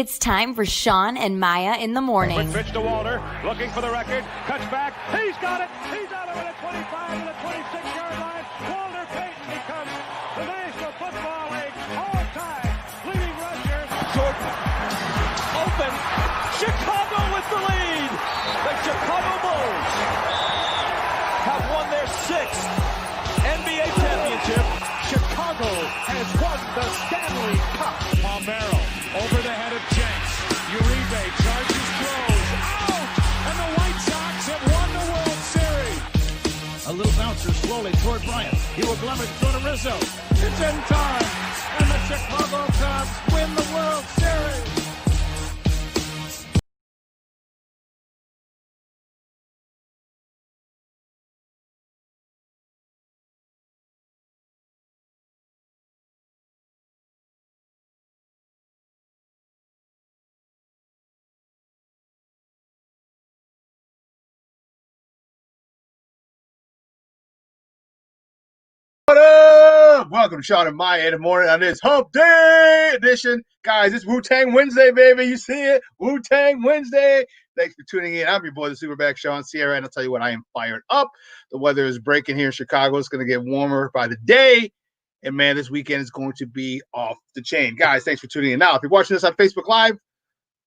It's time for Shawn and Maya in the morning. Quick pitch to Walter, looking for the record, cuts back, he's got it, he's out of it at 25 to the 26-yard line. Walter Payton becomes the National Football League all-time leading rusher. Jordan, open, Chicago with the lead. The Chicago Bulls have won their 6th NBA championship. Chicago has won the Stanley Cup. Palmero over the head of Jenks. Uribe charges, throws, out! And the White Sox have won the World Series. A little bouncer slowly toward Bryant. He will glove it, throw to Rizzo. It's in time, and the Chicago Cubs win the World Series. What up? Welcome to Shawn and Maya in the morning on this Hump Day edition. Guys, it's Wu-Tang Wednesday, baby. You see it? Wu-Tang Wednesday. Thanks for tuning in. I'm your boy, the Superback Shawn Sierra, and I'll tell you what, I am fired up. The weather is breaking here in Chicago. It's going to get warmer by the day. And, man, this weekend is going to be off the chain. Guys, thanks for tuning in. Now, if you're watching this on Facebook Live,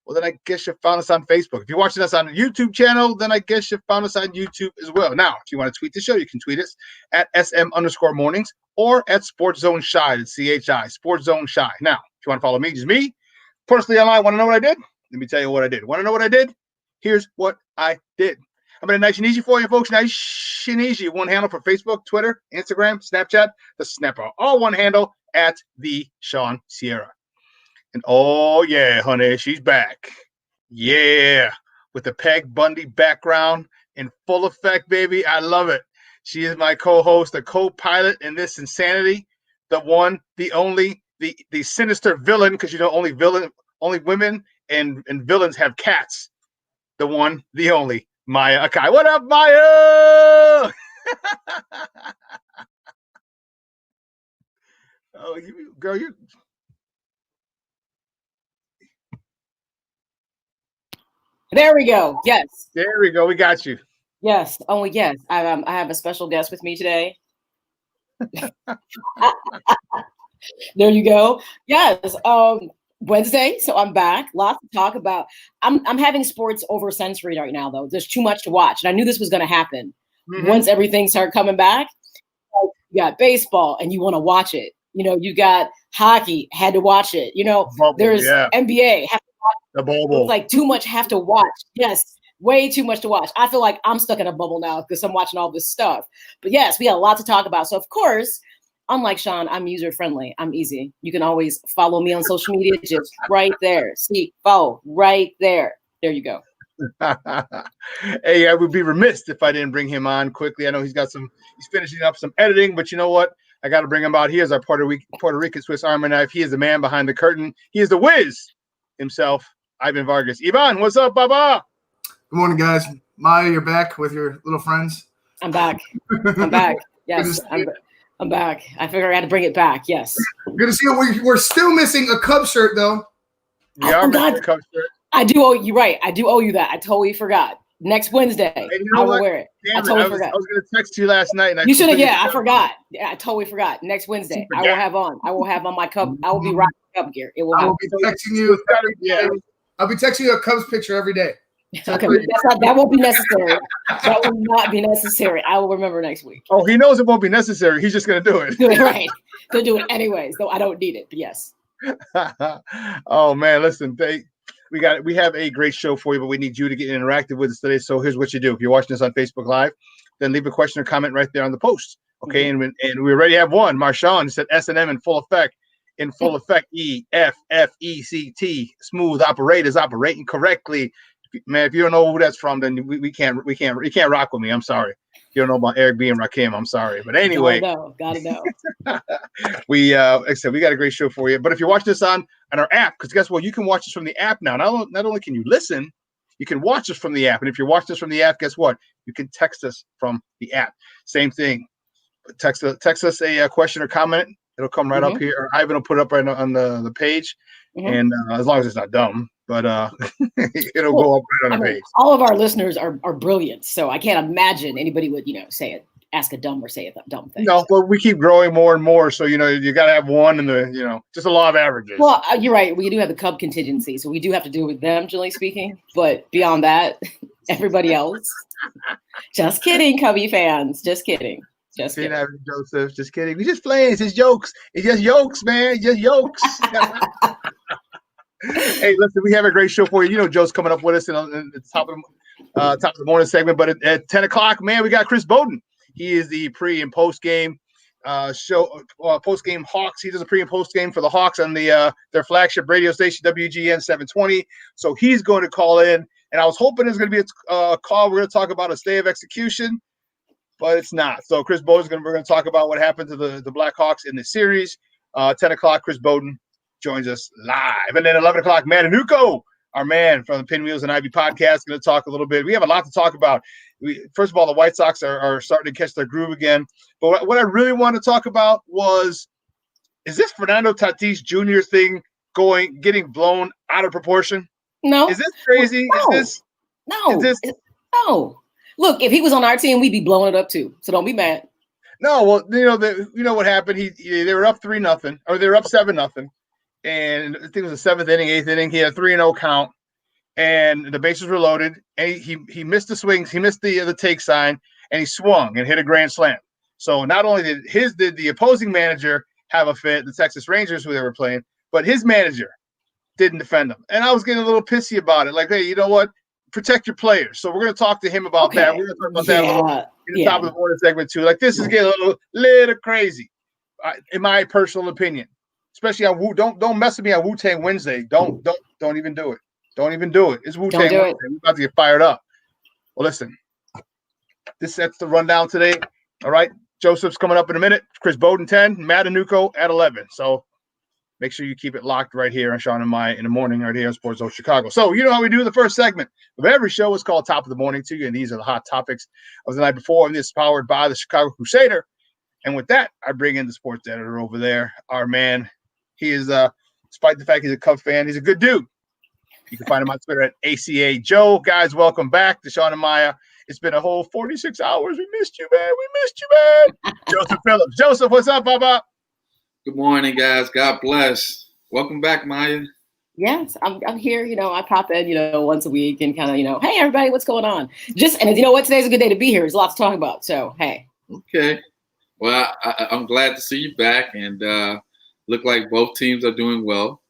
well, then I guess you found us on Facebook. If you're watching us on the YouTube channel, then I guess you found us on YouTube as well. Now, if you want to tweet the show, you can tweet us at SM_mornings or at SportsZone Shy. It's CHI, SportsZone Shy. Now, if you want to follow me, just me, personally online, want to know what I did? Let me tell you what I did. Want to know what I did? Here's what I did. I made it nice and easy for you, folks. Nice and easy. One handle for Facebook, Twitter, Instagram, Snapchat, the Snapper. All one handle at the Shawn Sierra. And oh, yeah, honey, she's back. Yeah, with the Peg Bundy background in full effect, baby. I love it. She is my co-host, the co-pilot in this insanity, the one, the only, the sinister villain, because you know only women and villains have cats. The one, the only, Maya Akai. What up, Maya? Oh, girl, you. There we go. Yes. There we go. We got you. Yes. Oh, yes. I have a special guest with me today. There you go. Yes. Wednesday. So I'm back. Lots to talk about. I'm having sports over sensory right now, though. There's too much to watch. And I knew this was going to happen. Mm-hmm. Once everything started coming back, you got baseball and you want to watch it. You know, you got hockey, had to watch it. You know, there's NBA, have to watch the bubble. It's like too much have to watch. Yes, way too much to watch. I feel like I'm stuck in a bubble now because I'm watching all this stuff. But yes, we got a lot to talk about. So of course, unlike Shawn, I'm user friendly. I'm easy. You can always follow me on social media, just right there. See, follow right there. There you go. Hey, I would be remiss if I didn't bring him on quickly. I know he's finishing up some editing, but you know what? I got to bring him out. He is our Puerto Rican Swiss Army knife. He is the man behind the curtain. He is the whiz himself, Ivan Vargas. Ivan, what's up, Baba? Good morning, guys. Maya, you're back with your little friends. I'm back. I'm back. Yes, I'm back. I figured I had to bring it back. Yes. Good to see you. We're still missing a Cubs shirt, though. We are missing a Cubs shirt. I do owe you, right. I do owe you that. I totally forgot. Next Wednesday, I will wear it. I totally forgot. I was going to text you last night. And you should have. Yeah, I forgot. Yeah, I totally forgot. Next Wednesday, I will have on my Cub. I will be rocking Cub gear. It will. I will be texting you. Yeah. I'll be texting you a Cubs picture every day. Okay, that won't be necessary. That will not be necessary. I will remember next week. Oh, he knows it won't be necessary. He's just going to do it. Right. He'll do it anyways, though I don't need it. But yes. Oh man, listen, we have a great show for you, but we need you to get interactive with us today. So here's what you do: if you're watching us on Facebook Live, then leave a question or comment right there on the post. Okay, and we already have one. Marshawn said S&M in full effect. In full effect, EFFECT. Smooth operators operating correctly. Man, if you don't know who that's from, then we can't rock with me. I'm sorry. You don't know about Eric B and Rakim. I'm sorry, but anyway, gotta know. Like I said, we got a great show for you. But if you're watching this on our app, because guess what, you can watch us from the app now. Not only can you listen, you can watch us from the app. And if you're watching us from the app, guess what, you can text us from the app. Same thing. Text us a question or comment It'll come right up here. Or Ivan will put it up right on the page, and as long as it's not dumb, but it'll go up right on the page. All of our listeners are brilliant, so I can't imagine anybody would ask a dumb or say a dumb thing. No, but we keep growing more and more, so you got to have one in the just a law of averages. Well, you're right. We do have the Cub contingency, so we do have to deal with them, generally speaking. But beyond that, everybody else. Just kidding, Cubby fans. Just kidding. Just kidding. Joseph. Just kidding. We just playing. It's just jokes. It's just jokes, man. It's just jokes. Hey, listen, we have a great show for you. Joe's coming up with us in the top of the morning segment. But at 10 o'clock, man, we got Chris Bowden. He is the pre and post game post game Hawks. He does a pre and post game for the Hawks on their flagship radio station WGN 720. So he's going to call in, and I was hoping there's going to be a call. We're going to talk about a stay of execution, but it's not. So Chris Bowden we're going to talk about what happened to the Blackhawks in the series. 10 o'clock, Chris Bowden joins us live, and then 11 o'clock, Matanuco, our man from the Pinwheels and Ivy podcast, going to talk a little bit. We have a lot to talk about. First of all, the White Sox are starting to catch their groove again. But what I really want to talk about is this Fernando Tatis Jr. thing getting blown out of proportion? No. Is this crazy? No. No. Look, if he was on our team, we'd be blowing it up too. So don't be mad. No, well, you know what happened. They were up 3-0, or they were up 7-0, and I think it was the seventh inning, eighth inning. He had a 3-0 count. And the bases were loaded, and he missed the swings, he missed the take sign, and he swung and hit a grand slam. So not only did the opposing manager have a fit, the Texas Rangers, who they were playing, but his manager didn't defend him. And I was getting a little pissy about it. Like, hey, you know what? Protect your players. So we're going to talk to him about that. We're going to talk about that a little in the top of the morning segment too. Like, this is getting a little crazy, in my personal opinion. Especially on don't mess with me on Wu-Tang Wednesday. Don't even do it. Don't even do it. It's Wu-Tang Wednesday. We're about to get fired up. Well, listen. This sets the rundown today. All right. Joseph's coming up in a minute. Chris Bowden 10, Matanuco at 11. So make sure you keep it locked right here on Shawn and Maya in the morning right here on SportsZone Chicago. So you know how we do the first segment of every show is called Top of the Morning to you, and these are the hot topics of the night before, and this is powered by the Chicago Crusader. And with that, I bring in the sports editor over there, our man. He is, despite the fact he's a Cubs fan, he's a good dude. You can find him on Twitter at ACA Joe. Guys, welcome back to Shawn and Maya. It's been a whole 46 hours. We missed you, man. Joseph Phillips. Joseph, what's up, Baba? Good morning, guys. God bless. Welcome back, Maya. Yes, I'm here. I pop in, once a week and kind of, hey, everybody, what's going on? And you know what? Today's a good day to be here. There's a lot to talk about. So, hey. Okay. Well, I'm glad to see you back, and look like both teams are doing well.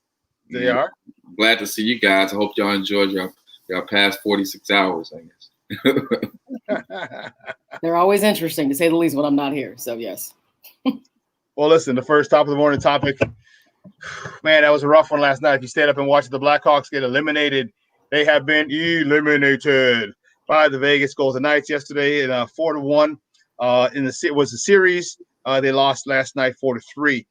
They are. Glad to see you guys. I hope y'all enjoyed your past 46 hours, I guess. They're always interesting, to say the least, when I'm not here. So, yes. Well, listen, the first top of the morning topic, man, that was a rough one last night. If you stayed up and watched the Blackhawks get eliminated, they have been eliminated by the Vegas Golden Knights yesterday in 4-1. It was a series. They lost last night 4-3.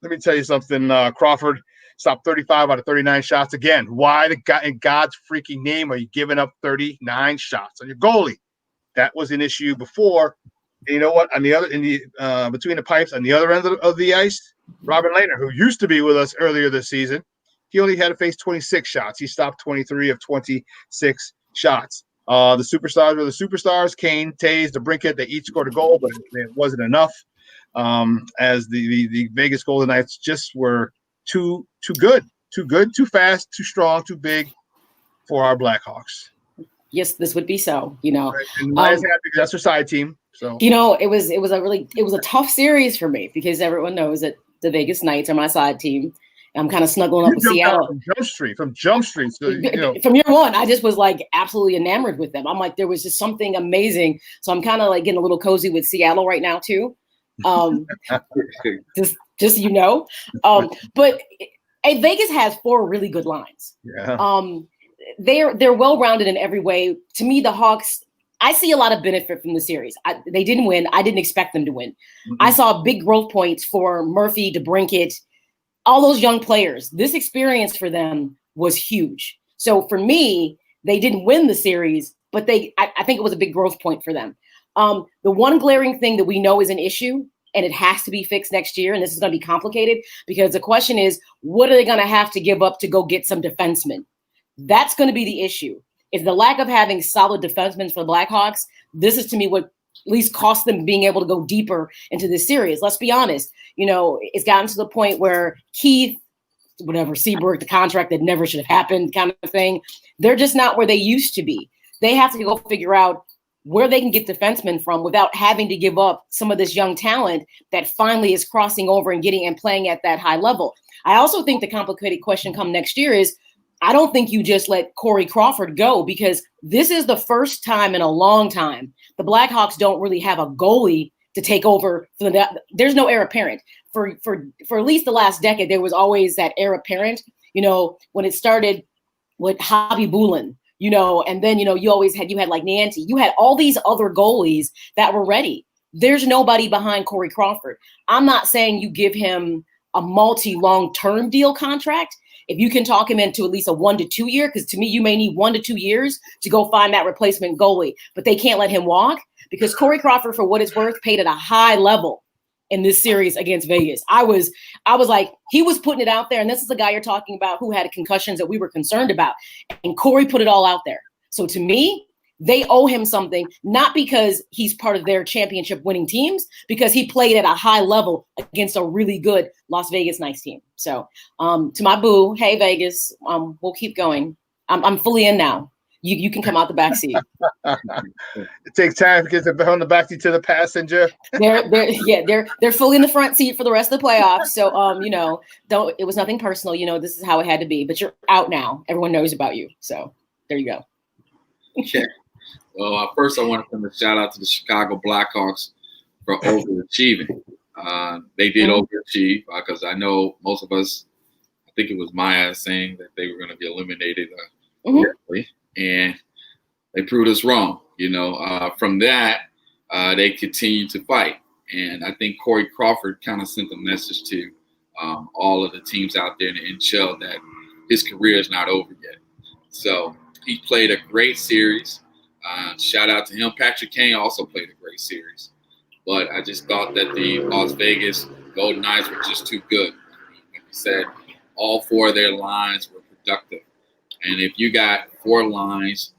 Let me tell you something, Crawford stopped 35 out of 39 shots again. Why in God's freaking name are you giving up 39 shots on your goalie? That was an issue before. And you know what? On the other, between the pipes, on the other end of the ice, Robin Lehner, who used to be with us earlier this season, he only had to face 26 shots. He stopped 23 of 26 shots. The superstars were the superstars. Kane, Taves, DeBrincat, they each scored a goal, but it wasn't enough. As the Vegas Golden Knights just were too good, too fast, too strong, too big for our Blackhawks. Yes, this would be so. Right. And Maya's happy because that's her side team. So it was a tough series for me because everyone knows that the Vegas Knights are my side team. I'm kind of snuggling up with Seattle from Jump Street. So, from year one, I just was like absolutely enamored with them. I'm like, there was just something amazing. So I'm kind of like getting a little cozy with Seattle right now too. Just but Vegas has 4 really good lines. Yeah. They're well-rounded in every way. To me, the Hawks, I see a lot of benefit from the series. They didn't win. I didn't expect them to win. Mm-hmm. I saw big growth points for Murphy, DeBrincat, all those young players. This experience for them was huge. So for me, they didn't win the series, but I think it was a big growth point for them. The one glaring thing that we know is an issue, and it has to be fixed next year. And this is going to be complicated because the question is, what are they going to have to give up to go get some defensemen? That's going to be the issue. Is the lack of having solid defensemen for the Blackhawks. This is, to me, what at least cost them being able to go deeper into this series. Let's be honest. It's gotten to the point where Keith, Seabrook, the contract that never should have happened kind of thing, they're just not where they used to be. They have to go figure out where they can get defensemen from without having to give up some of this young talent that finally is crossing over and getting and playing at that high level. I also think the complicated question come next year is, I don't think you just let Corey Crawford go, because this is the first time in a long time the Blackhawks don't really have a goalie to take over. There's no heir apparent. For at least the last decade, there was always that heir apparent, when it started with Hobby Bulin, and then, you had like Nancy, you had all these other goalies that were ready. There's nobody behind Corey Crawford. I'm not saying you give him a long-term deal contract. If you can talk him into at least a 1 to 2 year, because to me, you may need 1 to 2 years to go find that replacement goalie, but they can't let him walk because Corey Crawford, for what it's worth, paid at a high level in this series against Vegas. I was like, he was putting it out there. And this is the guy you're talking about who had concussions that we were concerned about. And Corey put it all out there. So to me, they owe him something, not because he's part of their championship winning teams, because he played at a high level against a really good Las Vegas Knights team. So to my boo, hey, Vegas, we'll keep going. I'm fully in now. You can come out the back seat. It takes time to get from the back seat to the passenger. They're fully in the front seat for the rest of the playoffs. So it was nothing personal. This is how it had to be. But you're out now. Everyone knows about you. So there you go. Okay. Well, first I want to send a shout out to the Chicago Blackhawks for overachieving. They did overachieve because I know most of us, I think it was Maya saying that they were going to be eliminated quickly, and they proved us wrong. From that, they continued to fight. And I think Corey Crawford kind of sent a message to all of the teams out there in the NHL that his career is not over yet. So he played a great series. Shout out to him. Patrick Kane also played a great series. But I just thought that the Las Vegas Golden Knights were just too good. Like you said, all 4 of their lines were productive. And if you got 4 lines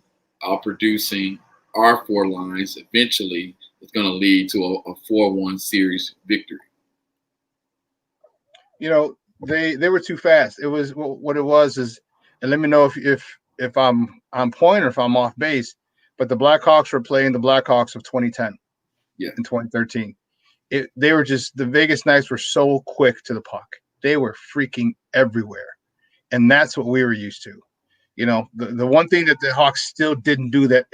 producing our 4 lines, eventually it's going to lead to a 4-1 series victory. They were too fast. It was what it was is, and let me know if I'm on point or if I'm off base, but the Blackhawks were playing the Blackhawks of 2010 in 2013. They were just, the Vegas Knights were so quick to the puck. They were freaking everywhere. And that's what we were used to. The one thing that the Hawks still didn't do that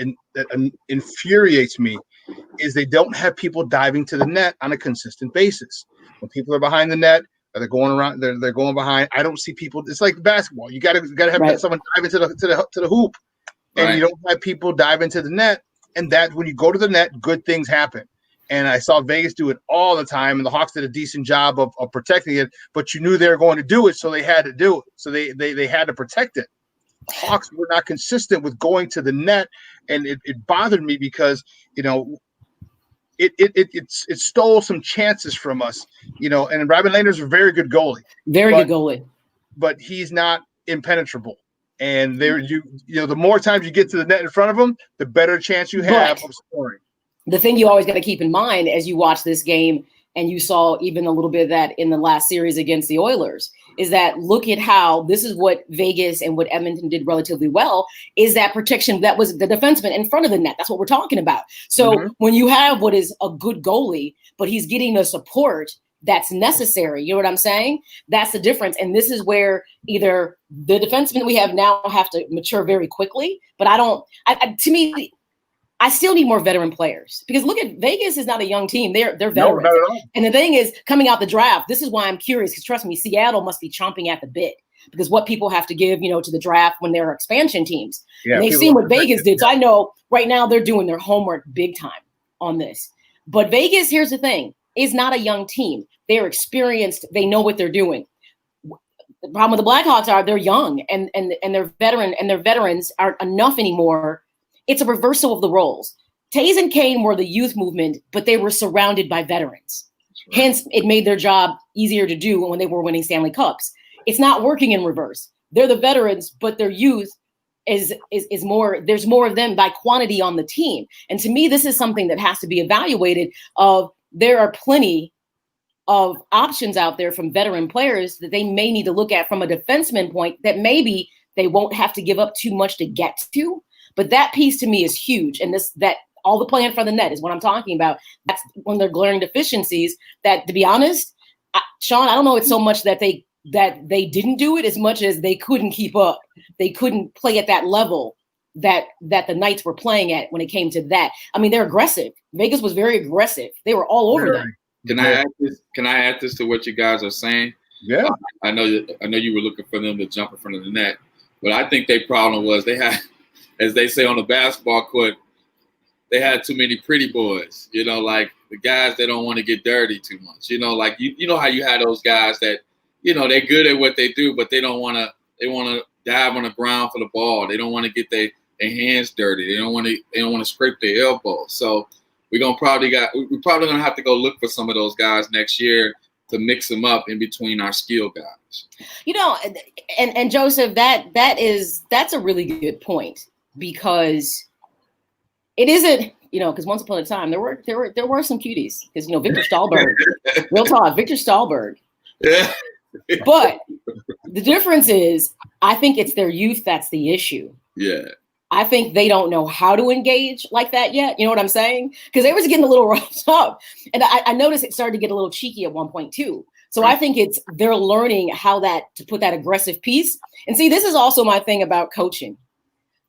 infuriates me is they don't have people diving to the net on a consistent basis. When people are behind the net, they're going around, they're going behind. I don't see people. It's like basketball. You gotta have someone dive into the hoop. And you don't have people dive into the net, and that when you go to the net, good things happen. And I saw Vegas do it all the time, and the Hawks did a decent job of protecting it, but you knew they were going to do it, so they had to do it. So they had to protect it. The Hawks were not consistent with going to the net, and it bothered me because, it stole some chances from us, and Robin Lehner's a very good goalie. Good goalie. But he's not impenetrable. And the more times you get to the net in front of them, the better chance you have of scoring. The thing you always got to keep in mind as you watch this game, and you saw even a little bit of that in the last series against the Oilers, is that look at how this is what Vegas and what Edmonton did relatively well, is that protection that was the defenseman in front of the net. That's what we're talking about. So when you have what is a good goalie, but he's getting the support that's necessary. You know what I'm saying? That's the difference. And this is where either the defensemen we have now have to mature very quickly, but to me, I still need more veteran players because look at Vegas is not a young team. They're veterans. No, not at all. And the thing is, coming out the draft, this is why I'm curious because trust me, Seattle must be chomping at the bit because what people have to give, to the draft when they're expansion teams. Yeah, and they've seen what Vegas did. So I know right now they're doing their homework big time on this. But Vegas, here's the thing, is not a young team. They're experienced. They know what they're doing. The problem with the Blackhawks are they're young and they're veteran and their veterans aren't enough anymore. It's a reversal of the roles. Taze and Kane were the youth movement, but they were surrounded by veterans. Hence, it made their job easier to do when they were winning Stanley Cups. It's not working in reverse. They're the veterans, but their youth is more. There's more of them by quantity on the team. And to me, this is something that has to be evaluated. There are plenty of options out there from veteran players that they may need to look at from a defenseman point that maybe they won't have to give up too much to get to. But that piece to me is huge. And that all the play in front of the net is what I'm talking about. That's one of their glaring deficiencies that, to be honest, Shawn, I don't know it's so much that they didn't do it as much as they couldn't keep up. They couldn't play at that level that the Knights were playing at when it came to that. I mean, they're aggressive. Vegas was very aggressive. They were all over them. Can I add this to what you guys are saying? Yeah. I know you were looking for them to jump in front of the net, but I think their problem was they had, as they say on the basketball court, they had too many pretty boys. Like the guys that don't want to get dirty too much. Like you know how you had those guys that, they're good at what they do, but they don't want to. They want to dive on the ground for the ball. They don't want to get their hands dirty. They don't want to scrape their elbows. So we're probably gonna have to go look for some of those guys next year to mix them up in between our skill guys. And Joseph, that's a really good point, because it isn't, because once upon a time there were some cuties, because Victor Stahlberg, real talk, Victor Stahlberg. Yeah. But the difference is, I think it's their youth that's the issue. Yeah. I think they don't know how to engage like that yet. You know what I'm saying? Because they was getting a little roughed up. And I noticed it started to get a little cheeky at one point too. So I think they're learning how to put that aggressive piece. And see, this is also my thing about coaching.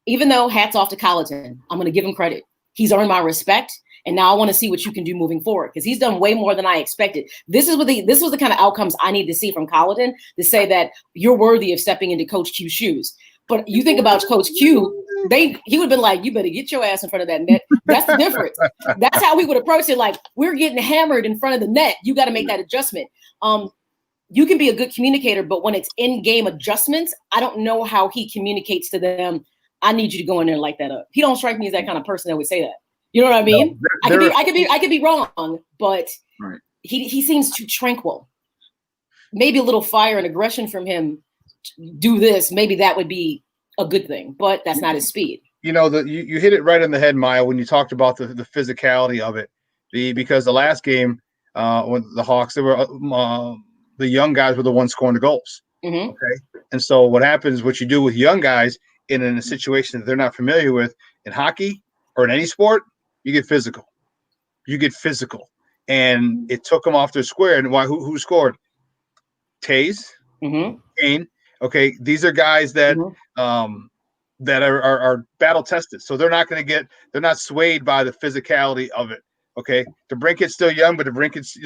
Even though hats off to Colleton, I'm going to give him credit. He's earned my respect. And now I want to see what you can do moving forward, because he's done way more than I expected. This was the kind of outcomes I need to see from Colleton to say that you're worthy of stepping into Coach Q's shoes. But you think about Coach Q, he would have been like, you better get your ass in front of that net. That's the difference. That's how we would approach it. Like, we're getting hammered in front of the net. You got to make that adjustment. You can be a good communicator, but when it's in-game adjustments, I don't know how he communicates to them. I need you to go in there and light that up. He don't strike me as that kind of person that would say that. You know what I mean? No, I could be wrong, but right. He seems too tranquil. Maybe a little fire and aggression from him. Do this, maybe that would be a good thing, but that's not his speed. You hit it right on the head, Maya, when you talked about the physicality of it. Because the last game, when the Hawks, they were the young guys were the ones scoring the goals. Mm-hmm. Okay, and so what happens? What you do with young guys in a situation that they're not familiar with in hockey or in any sport, you get physical. And it took them off their square. And why? Who scored? Taze, Kane. Okay, these are guys that that are battle tested, so they're not swayed by the physicality of it. Okay, DeBrinket's still young, but DeBrinket's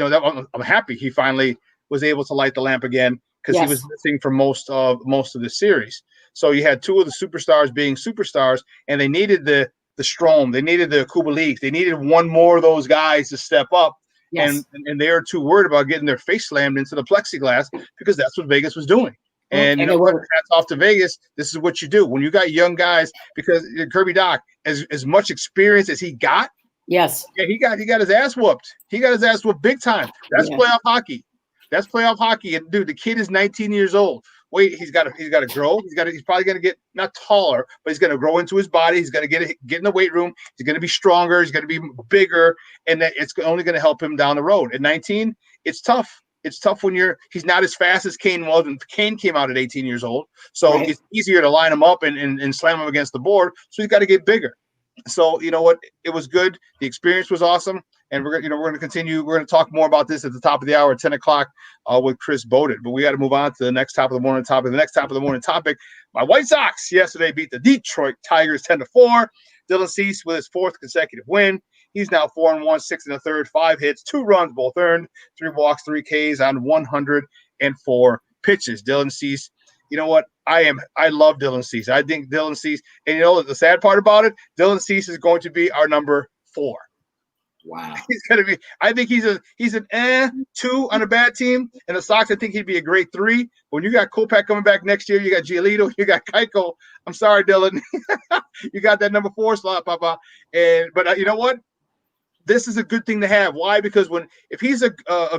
I'm happy he finally was able to light the lamp again, because he was missing for most of the series. So you had two of the superstars being superstars, and they needed the Strom, they needed the Kubalik, they needed one more of those guys to step up. Yes. And they are too worried about getting their face slammed into the plexiglass, because that's what Vegas was doing. And hats off to Vegas. This is what you do when you got young guys, because Kirby Doc, as much experience as he got, he got his ass whooped. He got his ass whooped big time. That's playoff hockey. That's playoff hockey. And dude, the kid is 19 years old. Wait, he's got to grow. He's probably going to get not taller, but he's going to grow into his body. He's going to get in the weight room. He's going to be stronger. He's going to be bigger, and that it's only going to help him down the road. At 19, it's tough. It's tough when he's not as fast as Kane was, and Kane came out at 18 years old. So It's easier to line him up and slam him against the board. So he's got to get bigger. So you know what? It was good. The experience was awesome. And we're going to continue. We're going to talk more about this at the top of the hour at 10 o'clock with Chris Bowden. But we got to move on to the next top of the morning topic. The next top of the morning topic, my White Sox yesterday beat the Detroit Tigers 10-4. Dylan Cease with his fourth consecutive win. He's now 4-1, 6 1/3, 5 hits, 2 runs, both earned, 3 walks, 3 Ks on 104 pitches. Dylan Cease, you know what? I love Dylan Cease. I think Dylan Cease, and the sad part about it, Dylan Cease is going to be our number 4. Wow. He's going to be – I think he's an 2 on a bad team. And the Sox, I think he'd be a great 3. When you got Kopech coming back next year, you got Giolito, you got Keiko. I'm sorry, Dylan. You got that number 4 slot, Papa. But you know what? this is a good thing to have. Why? Because if he's a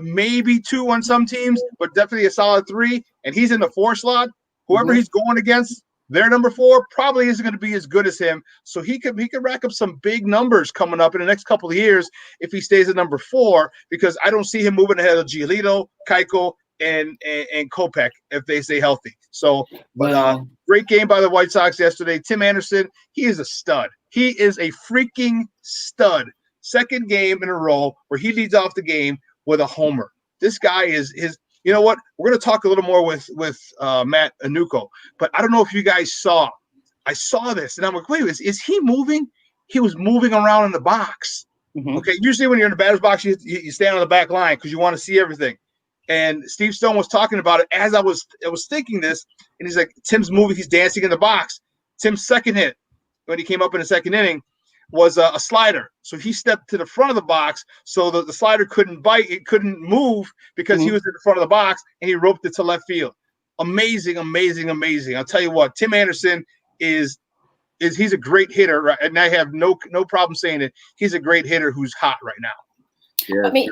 maybe 2 on some teams, but definitely a solid 3, and he's in the 4 slot, whoever he's going against, their number 4 probably isn't going to be as good as him. So he could rack up some big numbers coming up in the next couple of years if he stays at number 4, because I don't see him moving ahead of Giolito, Keuchel, and Kopech if they stay healthy. So, but great game by the White Sox yesterday. Tim Anderson, he is a stud. He is a freaking stud. Second game in a row where he leads off the game with a homer. This guy is his. You know what? We're going to talk a little more with Matt Anuko, but I don't know if you guys saw. I saw this, and I'm like, wait, is he moving? He was moving around in the box. Okay, usually when you're in the batter's box, you stand on the back line because you want to see everything. And Steve Stone was talking about it as I was thinking this, and he's like, Tim's moving, he's dancing in the box. Tim's second hit when he came up in the second inning was a slider. So he stepped to the front of the box so that the slider couldn't bite, it couldn't move because he was in the front of the box, and he roped it to left field. Amazing, amazing, amazing. I'll tell you what, Tim Anderson he's a great hitter, right? And I have no problem saying it. He's a great hitter who's hot right now. Yeah, I mean,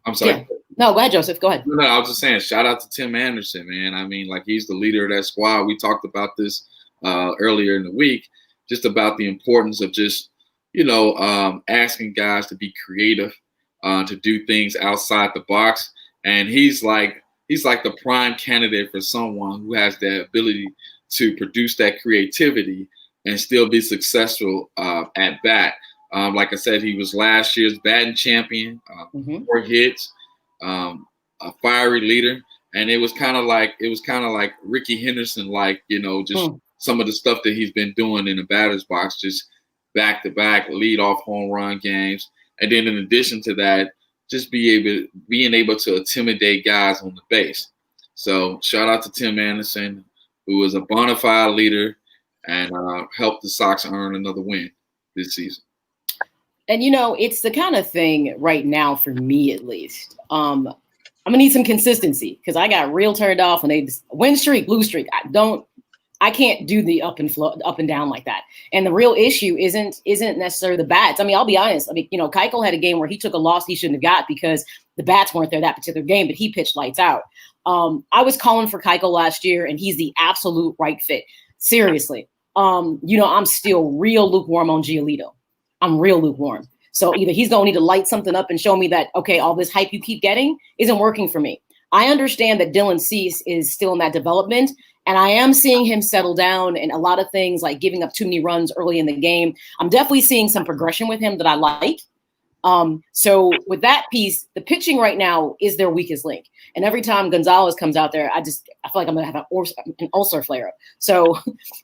I'm sorry. Yeah. No, go ahead, Joseph. Go ahead. No, I was just saying, shout out to Tim Anderson, man. I mean, like, he's the leader of that squad. We talked about this earlier in the week, just about the importance of just, asking guys to be creative, to do things outside the box. And he's like the prime candidate for someone who has the ability to produce that creativity and still be successful at bat. Like I said, he was last year's batting champion, 4 hits, a fiery leader, and it was kind of like Ricky Henderson, just some of the stuff that he's been doing in the batter's box, just back-to-back lead-off home run games, and then in addition to that, just being able to intimidate guys on the base. So shout out to Tim Anderson, who is a bona fide leader and helped the Sox earn another win this season. And, it's the kind of thing right now, for me at least, I'm going to need some consistency because I got real turned off when they win streak, lose streak. I can't do the up and down like that. And the real issue isn't necessarily the bats. I mean, I'll be honest. I mean, Keuchel had a game where he took a loss he shouldn't have got because the bats weren't there that particular game, but he pitched lights out. I was calling for Keuchel last year, and he's the absolute right fit. Seriously. I'm still real lukewarm on Giolito. I'm real lukewarm. So either he's going to need to light something up and show me that, okay, all this hype you keep getting isn't working for me. I understand that Dylan Cease is still in that development, and I am seeing him settle down and a lot of things like giving up too many runs early in the game. I'm definitely seeing some progression with him that I like. So with that piece, the pitching right now is their weakest link. And every time Gonzalez comes out there, I feel like I'm going to have an ulcer flare up. So,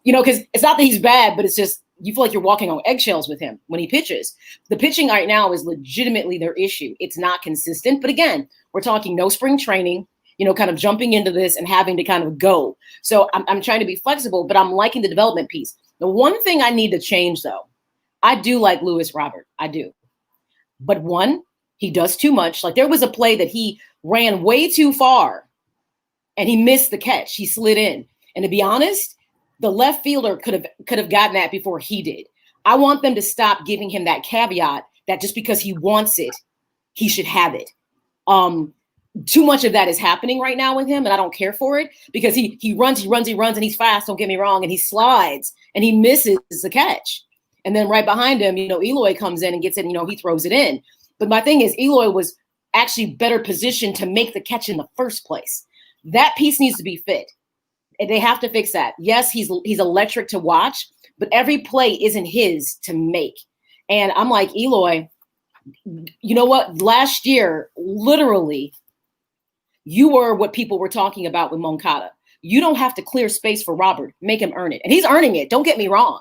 because it's not that he's bad, but it's just, you feel like you're walking on eggshells with him when he pitches. The pitching right now is legitimately their issue. It's not consistent. But again, we're talking no spring training, kind of jumping into this and having to kind of go. So I'm trying to be flexible, but I'm liking the development piece. The one thing I need to change, though, I do like Lewis Robert. I do. But one, he does too much. Like there was a play that he ran way too far and he missed the catch. He slid in. And to be honest, the left fielder could have gotten that before he did. I want them to stop giving him that caveat that just because he wants it, he should have it. Too much of that is happening right now with him, and I don't care for it because he runs, and he's fast, don't get me wrong, and he slides, and he misses the catch. And then right behind him, Eloy comes in and gets it, he throws it in. But my thing is, Eloy was actually better positioned to make the catch in the first place. That piece needs to be fit. And they have to fix that. Yes, he's electric to watch, but every play isn't his to make. And I'm like, Eloy, you know what? Last year, literally, you were what people were talking about with Moncada. You don't have to clear space for Robert. Make him earn it. And he's earning it. Don't get me wrong.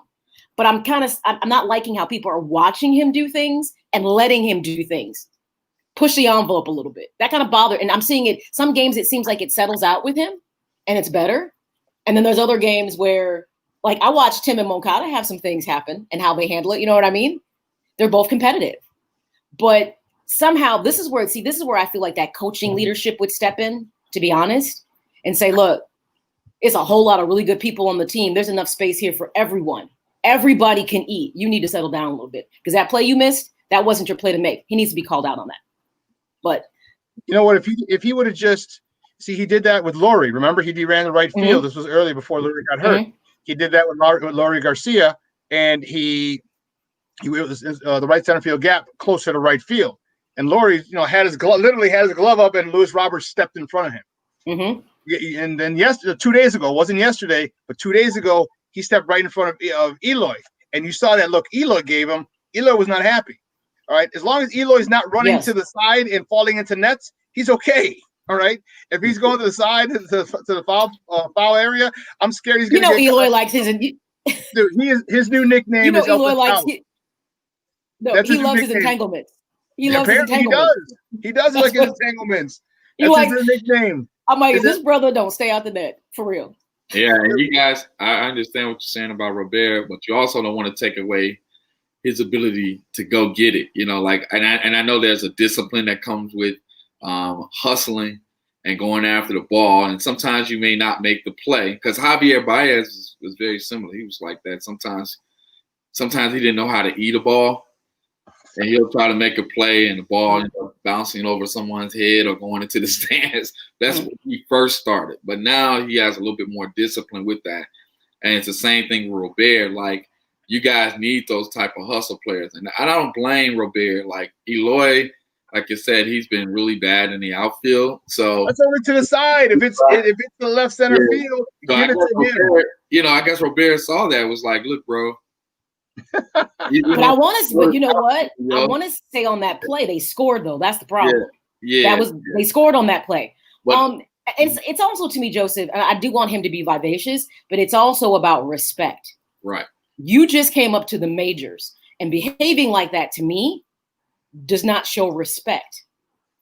But I'm not liking how people are watching him do things and letting him do things. Push the envelope a little bit. That kind of bothered. And I'm seeing it. Some games, it seems like it settles out with him and it's better. And then there's other games where, like, I watched Tim and Moncada have some things happen and how they handle it. You know what I mean? They're both competitive. But somehow this is where I feel like that coaching leadership would step in, to be honest, and say, look, it's a whole lot of really good people on the team. There's enough space here for everyone. Everybody can eat. You need to settle down a little bit because that play you missed, That wasn't your play to make. He needs to be called out on that. But you know what? If he would have just he did that with Laurie. Remember, he ran the right field. This was early before Laurie got hurt. He did that with Laurie Garcia, and he was the right center field gap closer to right field. And Laurie, had his glove up, and Lewis Roberts stepped in front of him. And then 2 days ago, wasn't yesterday, but 2 days ago, he stepped right in front of Eloy, and you saw that look Eloy gave him. Eloy was not happy. All right, as long as Eloy's not running to the side and falling into nets, he's okay. All right, if he's going to the side to the foul area, I'm scared he's going to. Eloy likes his. Dude, his new nickname is Eloy likes. He loves his entanglements. He loves his entanglements. He does like his entanglements. That's his new nickname. I'm like, this brother don't stay out the net for real. Yeah, and you guys, I understand what you're saying about Robert, but you also don't want to take away his ability to go get it. And I know there's a discipline that comes with hustling and going after the ball, and sometimes you may not make the play, because Javier Baez was very similar. He was like that. Sometimes he didn't know how to eat a ball, and he'll try to make a play, and the ball ends up bouncing over someone's head or going into the stands. That's when he first started, but now he has a little bit more discipline with that, and it's the same thing with Robert. Like, you guys need those type of hustle players, and I don't blame Robert. Like Eloy, like you said, he's been really bad in the outfield. So that's over to the side. If it's the left center field, so give it to him. I guess Robert saw that, was like, look, bro. But I want to. But you know what? I want to say on that play, they scored though. That's the problem. They scored on that play. But, it's also, to me, Joseph, I do want him to be vivacious, but it's also about respect. Right. You just came up to the majors, and behaving like that, to me, does not show respect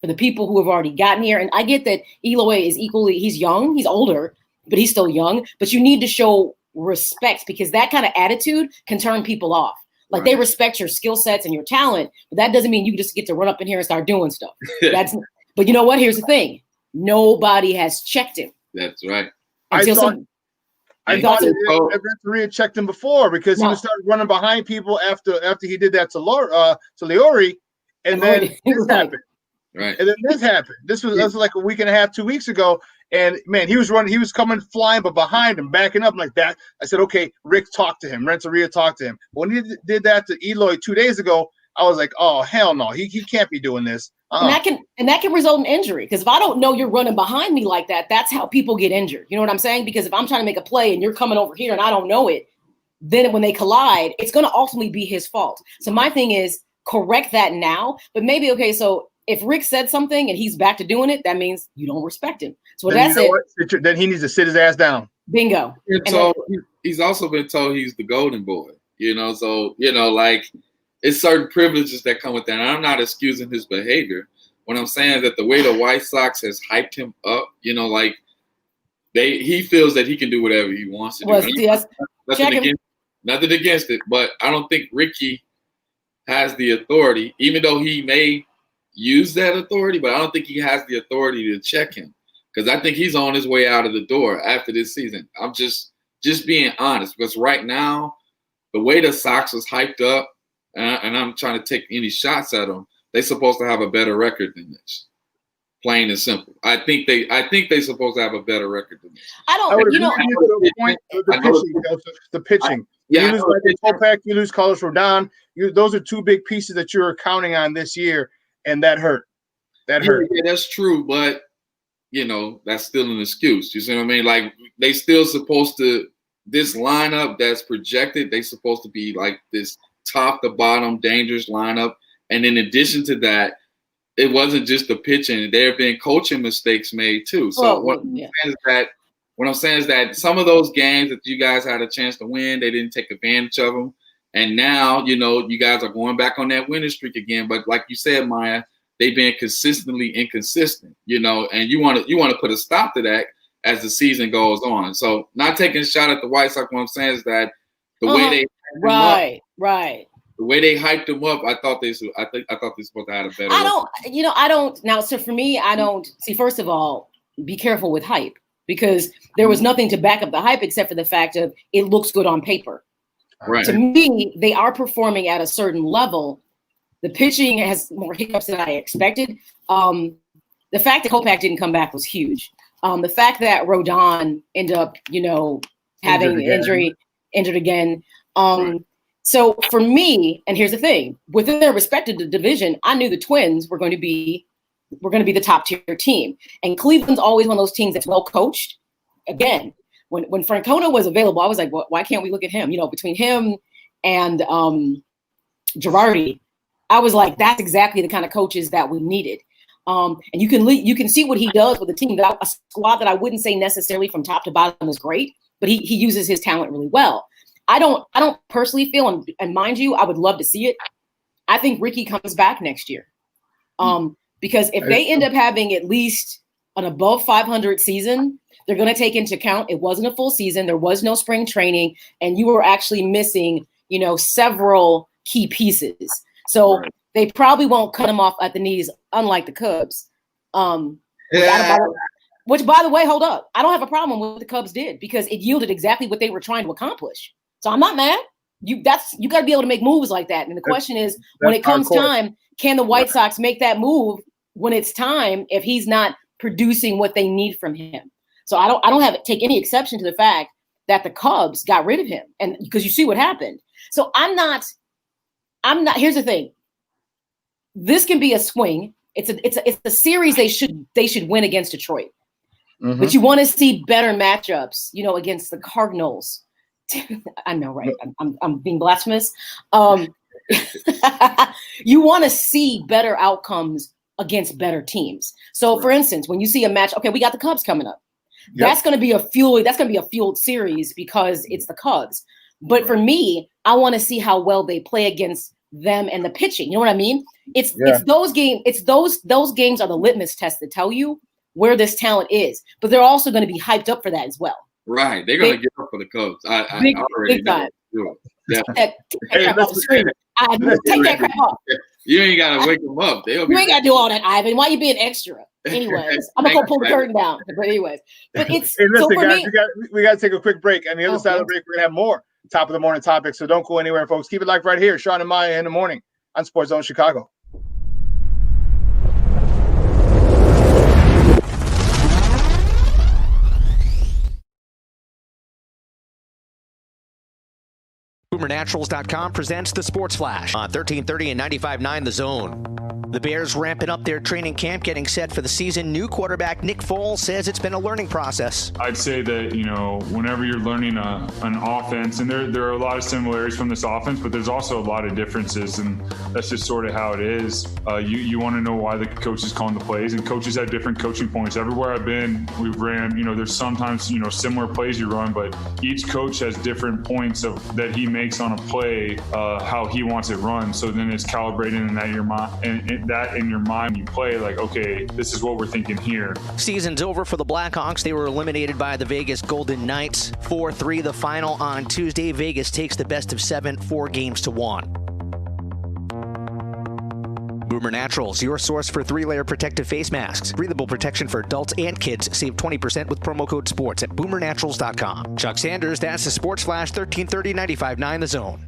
for the people who have already gotten here. And I get that Eloy is he's young, he's older, but he's still young. But you need to show respect, because that kind of attitude can turn people off. Like, they respect your skill sets and your talent, but that doesn't mean you just get to run up in here and start doing stuff. But you know what? Here's the thing. Nobody has checked him. That's right. I thought Renteria checked him before, because he was starting running behind people after he did that to Leori, and then this happened. Right. And then this happened. This was like a week and a half, 2 weeks ago. And man, he was coming flying, but behind him, backing up like that. I said, okay, Rick talked to him. Renteria talked to him. When he did that to Eloy 2 days ago, I was like, oh, hell no. He can't be doing this. And that can result in injury. Because if I don't know you're running behind me like that, that's how people get injured. You know what I'm saying? Because if I'm trying to make a play and you're coming over here and I don't know it, then when they collide, it's going to ultimately be his fault. So my thing is, correct that now. But maybe, okay, so if Rick said something and he's back to doing it, that means you don't respect him. So that's it. Then he needs to sit his ass down. Bingo. And so he's also been told he's the golden boy. So like, it's certain privileges that come with that. And I'm not excusing his behavior. What I'm saying is that the way the White Sox has hyped him up, like, he feels that he can do whatever he wants to do. Nothing against it, but I don't think Ricky has the authority, even though he may use that authority, but I don't think he has the authority to check him, because I think he's on his way out of the door after this season. I'm just being honest, because right now, the way the Sox is hyped up, and I'm trying to take any shots at them, they're supposed to have a better record than this. Plain and simple. I think they're supposed to have a better record than this. The pitching. You lose Kopech, you lose Carlos Rodon. Those are two big pieces that you're counting on this year, and that hurt. Yeah, that's true, but that's still an excuse. You see what I mean? Like, they still supposed to, this lineup that's projected, they supposed to be like this top to bottom dangerous lineup. And in addition to that, it wasn't just the pitching. There have been coaching mistakes made too. So what I'm saying is that some of those games that you guys had a chance to win, they didn't take advantage of them. And now, you guys are going back on that winning streak again. But like you said, Maya, they've been consistently inconsistent, and you want to put a stop to that as the season goes on. So, not taking a shot at the White Sox, what I'm saying is that the way they the way they hyped them up, I thought they supposed to have a better. I don't now. So for me, I don't see. First of all, be careful with hype, because there was nothing to back up the hype except for the fact of it looks good on paper. Right. To me, they are performing at a certain level, The pitching has more hiccups than I expected. The fact that Kopech didn't come back was huge. The fact that Rodon ended up, having injured again. So for me, and here's the thing, within their respective division, I knew the Twins were going to be the top tier team. And Cleveland's always one of those teams that's well coached. Again, when Francona was available, I was like, well, why can't we look at him? Between him and Girardi, I was like, that's exactly the kind of coaches that we needed. And you can see what he does with the team. A squad that I wouldn't say necessarily from top to bottom is great, but he uses his talent really well. I don't personally feel, and mind you, I would love to see it. I think Ricky comes back next year. Because if they end up having at least an above 500 season, they're going to take into account it wasn't a full season, there was no spring training, and you were actually missing, several key pieces. So they probably won't cut him off at the knees, unlike the Cubs. Which, by the way, hold up. I don't have a problem with what the Cubs did because it yielded exactly what they were trying to accomplish. So I'm not mad. You got to be able to make moves like that. And the question is, when it comes time, can the White Sox make that move when it's time if he's not producing what they need from him? So I don't take any exception to the fact that the Cubs got rid of him, and because you see what happened. So I'm not. Here's the thing. This can be a swing. It's a series they should win against Detroit. Mm-hmm. But you want to see better matchups, against the Cardinals. I know, right? I'm being blasphemous. You want to see better outcomes against better teams. So, for instance, when you see a match, okay, we got the Cubs coming up. Yep. That's going to be a fueled series because it's the Cubs. But for me, I want to see how well they play against them and the pitching. You know what I mean? It's those games. It's those games are the litmus test to tell you where this talent is. But they're also going to be hyped up for that as well. Right, they're going to get up for the Cubs. I already know. Take that crap off the screen. Take that crap off. You ain't got to wake them up. You ain't got to do all that, Ivan. Why you being extra? Anyways, I'm going to go pull the curtain down. But anyways. But it's hey, listen, so for guys, me, we got to take a quick break. On the other side of the break, we're going to have more top of the morning topics. So don't go anywhere, folks. Keep it live right here. Shawn and Maya in the morning on SportsZone Chicago. BoomerNaturals.com presents the Sports Flash on 1330 and 95.9 The Zone. The Bears ramping up their training camp, getting set for the season. New quarterback Nick Foles says it's been a learning process. I'd say that, whenever you're learning an offense, and there are a lot of similarities from this offense, but there's also a lot of differences, and that's just sort of how it is. You want to know why the coach is calling the plays, and coaches have different coaching points. Everywhere I've been, we've ran, there's sometimes, similar plays you run, but each coach has different points that he makes on a play, how he wants it run. So then it's calibrating in that your mind, and that in your mind you play like, okay, this is what we're thinking here. Season's over for the Blackhawks. They were eliminated by the Vegas Golden Knights. 4-3 the final on Tuesday. Vegas takes the best of 7, 4-1. Boomer Naturals, your source for 3-layer protective face masks. Breathable protection for adults and kids. Save 20% with promo code SPORTS at BoomerNaturals.com. Chuck Sanders, that's the Sports Flash, 1330 95.9 The Zone.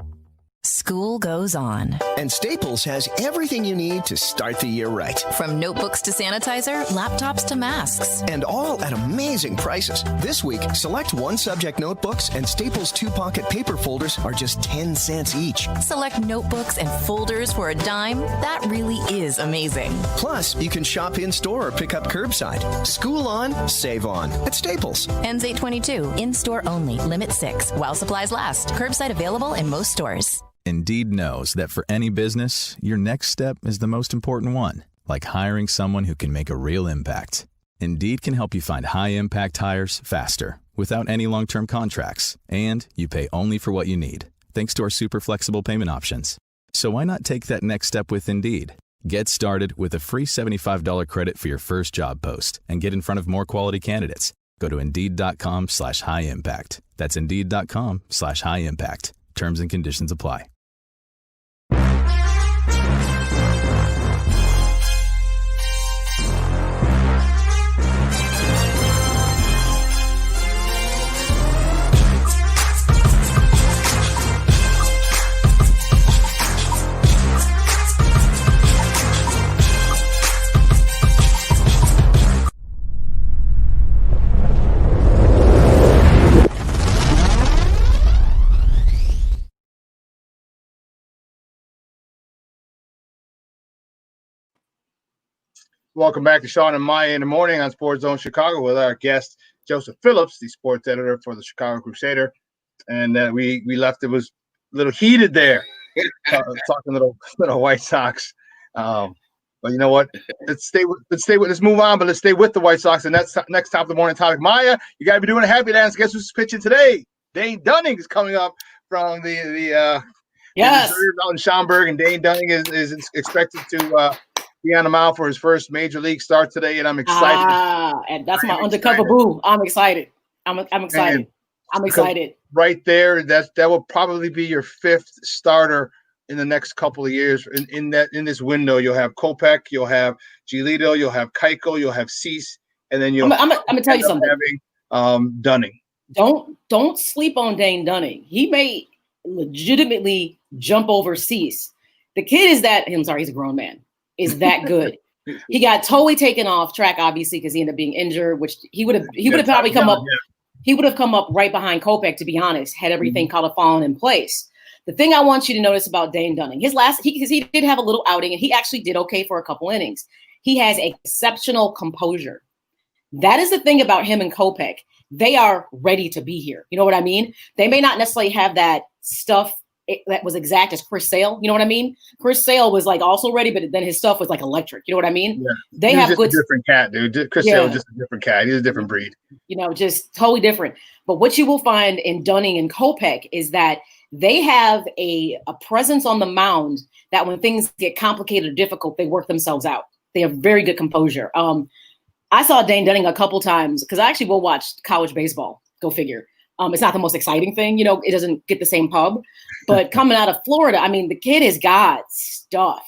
School goes on. And Staples has everything you need to start the year right. From notebooks to sanitizer, laptops to masks. And all at amazing prices. This week, select one-subject notebooks and Staples 2-pocket paper folders are just 10 cents each. Select notebooks and folders for a dime. That really is amazing. Plus, you can shop in-store or pick up curbside. School on, save on at Staples. Ends 8/22. In-store only. Limit 6. While supplies last. Curbside available in most stores. Indeed knows that for any business, your next step is the most important one, like hiring someone who can make a real impact. Indeed can help you find high-impact hires faster, without any long-term contracts, and you pay only for what you need, thanks to our super flexible payment options. So why not take that next step with Indeed? Get started with a free $75 credit for your first job post and get in front of more quality candidates. Go to Indeed.com/high-impact. That's Indeed.com/high-impact. Terms and conditions apply. Welcome back to Shawn and Maya in the morning on SportsZone Chicago with our guest Joseph Phillips, the sports editor for the Chicago Crusader. And we left, it was a little heated there, talking little White Sox. But you know what? Let's move on, but let's stay with the White Sox. And that's next top of the morning topic. Maya, you got to be doing a happy dance. Guess who's pitching today? Dane Dunning is coming up from the yes out in Schaumburg, and Dane Dunning is expected to be on the mound for his first major league start today, and I'm excited. And that's my undercover boo. I'm excited. I'm excited. I'm excited. Right there, that will probably be your fifth starter in the next couple of years. In this window, you'll have Kopech, you'll have Giolito, you'll have Keuchel, you'll have Cease, and then you'll. I'm gonna tell you something. Having Dunning. Don't sleep on Dane Dunning. He may legitimately jump over Cease. The kid is that. I'm sorry, he's a grown man. Is that good? He got totally taken off track, obviously, because he ended up being injured, which he would have probably come up. Yeah. He would have come up right behind Kopech, to be honest, had everything kind of fallen in place. The thing I want you to notice about Dane Dunning, because he did have a little outing, and he actually did okay for a couple innings. He has exceptional composure. That is the thing about him and Kopech. They are ready to be here. You know what I mean? They may not necessarily have that stuff that was exact as Chris Sale. You know what I mean? Chris Sale was like also ready, but then his stuff was like electric. You know what I mean? Yeah. They have just a different cat, dude. Chris Sale is just a different cat. He's a different breed. You know, just totally different. But what you will find in Dunning and Kopech is that they have a presence on the mound that when things get complicated or difficult, they work themselves out. They have very good composure. I saw Dane Dunning a couple times because I actually will watch college baseball. Go figure. It's not the most exciting thing, it doesn't get the same pub, but coming out of Florida, I mean, the kid has got stuff.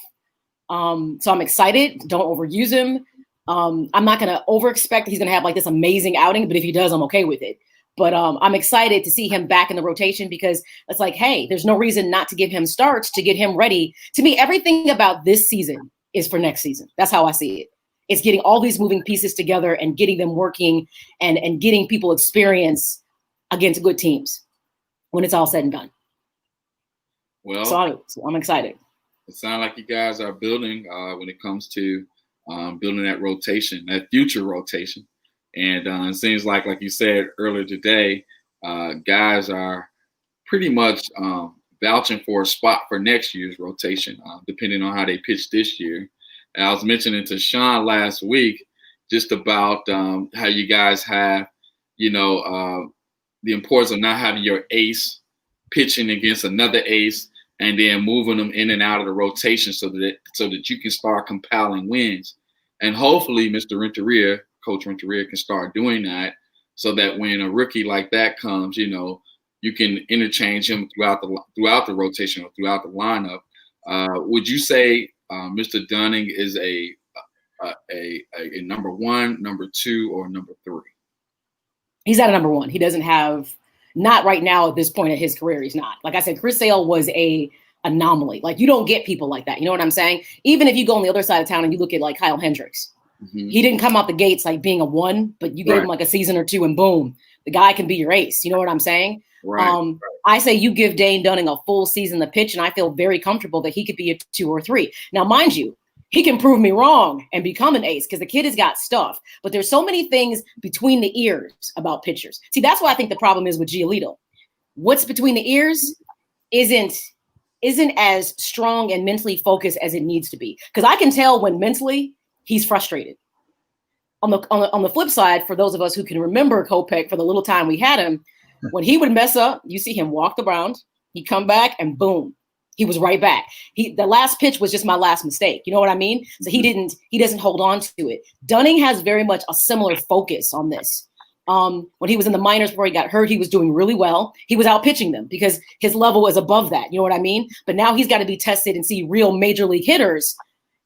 So I'm excited. Don't overuse him. I'm not going to overexpect he's going to have like this amazing outing, but if he does, I'm okay with it. But I'm excited to see him back in the rotation because it's like, hey, there's no reason not to give him starts to get him ready. To me, everything about this season is for next season. That's how I see it. It's getting all these moving pieces together and getting them working and getting people experience against good teams when it's all said and done. Well, so I'm excited. It sounds like you guys are building when it comes to building that rotation, that future rotation. And it seems like you said earlier today, guys are pretty much vouching for a spot for next year's rotation, depending on how they pitch this year. And I was mentioning to Shawn last week just about how you guys have, the importance of not having your ace pitching against another ace and then moving them in and out of the rotation so that you can start compiling wins. And hopefully Coach Renteria can start doing that so that when a rookie like that comes, you can interchange him throughout the rotation or throughout the lineup. Would you say Mr. Dunning is a number one, number two, or number three? He's at a number one. He doesn't have, not right now at this point in his career, he's not. Like I said, Chris Sale was a anomaly. Like you don't get people like that. You know what I'm saying? Even if you go on the other side of town and you look at like Kyle Hendricks, he didn't come out the gates like being a one, but you gave him like a season or two and boom, the guy can be your ace. You know what I'm saying? Right. I say you give Dane Dunning a full season to pitch, and I feel very comfortable that he could be a 2 or 3. Now, mind you, he can prove me wrong and become an ace because the kid has got stuff. But there's so many things between the ears about pitchers. See, that's what I think the problem is with Giolito. What's between the ears isn't as strong and mentally focused as it needs to be. Because I can tell when mentally he's frustrated. On the flip side, for those of us who can remember Kopech for the little time we had him, when he would mess up, you see him walk around, he'd come back, and boom, he was right back. The last pitch was just my last mistake. You know what I mean? So he doesn't hold on to it. Dunning has very much a similar focus on this. When he was in the minors before he got hurt, he was doing really well. He was out pitching them because his level is above that. You know what I mean? But now he's got to be tested and see real major league hitters.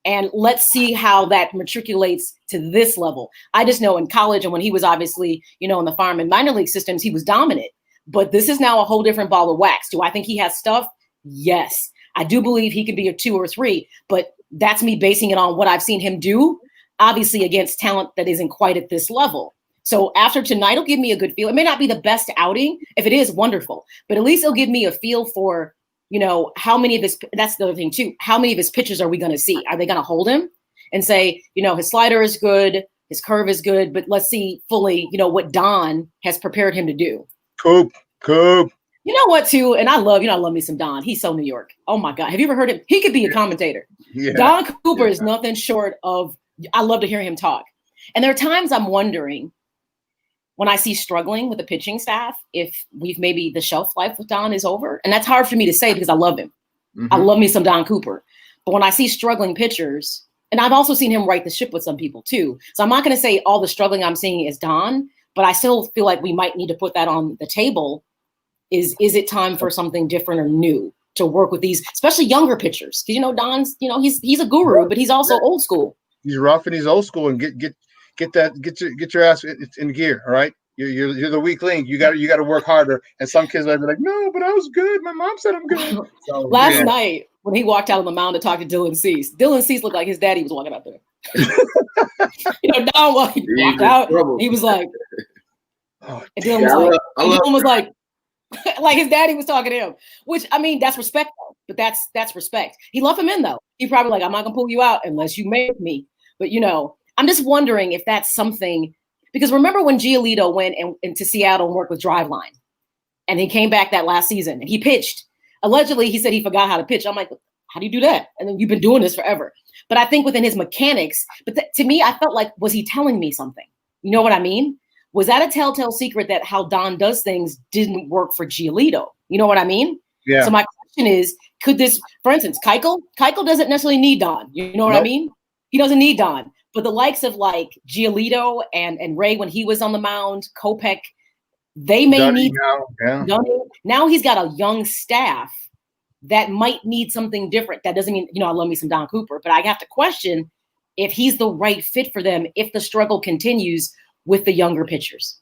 And let's see how that matriculates to this level. I just know in college and when he was obviously, in the farm and minor league systems, he was dominant. But this is now a whole different ball of wax. Do I think he has stuff? Yes. I do believe he could be a 2 or 3, but that's me basing it on what I've seen him do, obviously against talent that isn't quite at this level. So after tonight, it'll give me a good feel. It may not be the best outing. If it is, wonderful. But at least it'll give me a feel for, how many of his – that's the other thing too. How many of his pitches are we going to see? Are they going to hold him? and say, his slider is good, his curve is good, but let's see fully, what Don has prepared him to do. Coop. You know what, too? And I love me some Don. He's so New York. Oh, my God. Have you ever heard him? He could be a commentator. Yeah. Don Cooper is nothing short of – I love to hear him talk. And there are times I'm wondering when I see struggling with the pitching staff if the shelf life with Don is over. And that's hard for me to say because I love him. Mm-hmm. I love me some Don Cooper. But when I see struggling pitchers – and I've also seen him right the ship with some people, too. So I'm not going to say all the struggling I'm seeing is Don, but I still feel like we might need to put that on the table. Is it time for something different or new to work with these, especially younger pitchers? Because Don's, he's a guru, but he's also old school. He's rough and he's old school, and get your ass in gear. All right, you're the weak link. You got to work harder. And some kids might be like, no, but I was good. My mom said I'm good. So, Last night when he walked out on the mound to talk to Dylan Cease looked like his daddy was walking out there. Don walked out. He was like, and Dylan was like. Like his daddy was talking to him, which that's respect, though. But that's respect. He left him in though. He probably like, I'm not gonna pull you out unless you make me. But I'm just wondering if that's something, because remember when Giolito went into Seattle and worked with Driveline, and he came back that last season and he pitched. Allegedly, he said he forgot how to pitch. I'm like, how do you do that? And then you've been doing this forever. But I think within his mechanics, to me, I felt like, was he telling me something? You know what I mean? Was that a telltale secret that how Don does things didn't work for Giolito? You know what I mean? Yeah. So my question is, could this, for instance, Keuchel doesn't necessarily need Don. You know what I mean? He doesn't need Don. But the likes of like Giolito and Ray when he was on the mound, Kopech, they may need now he's got a young staff that might need something different. That doesn't mean, I love me some Don Cooper, but I have to question if he's the right fit for them if the struggle continues with the younger pitchers.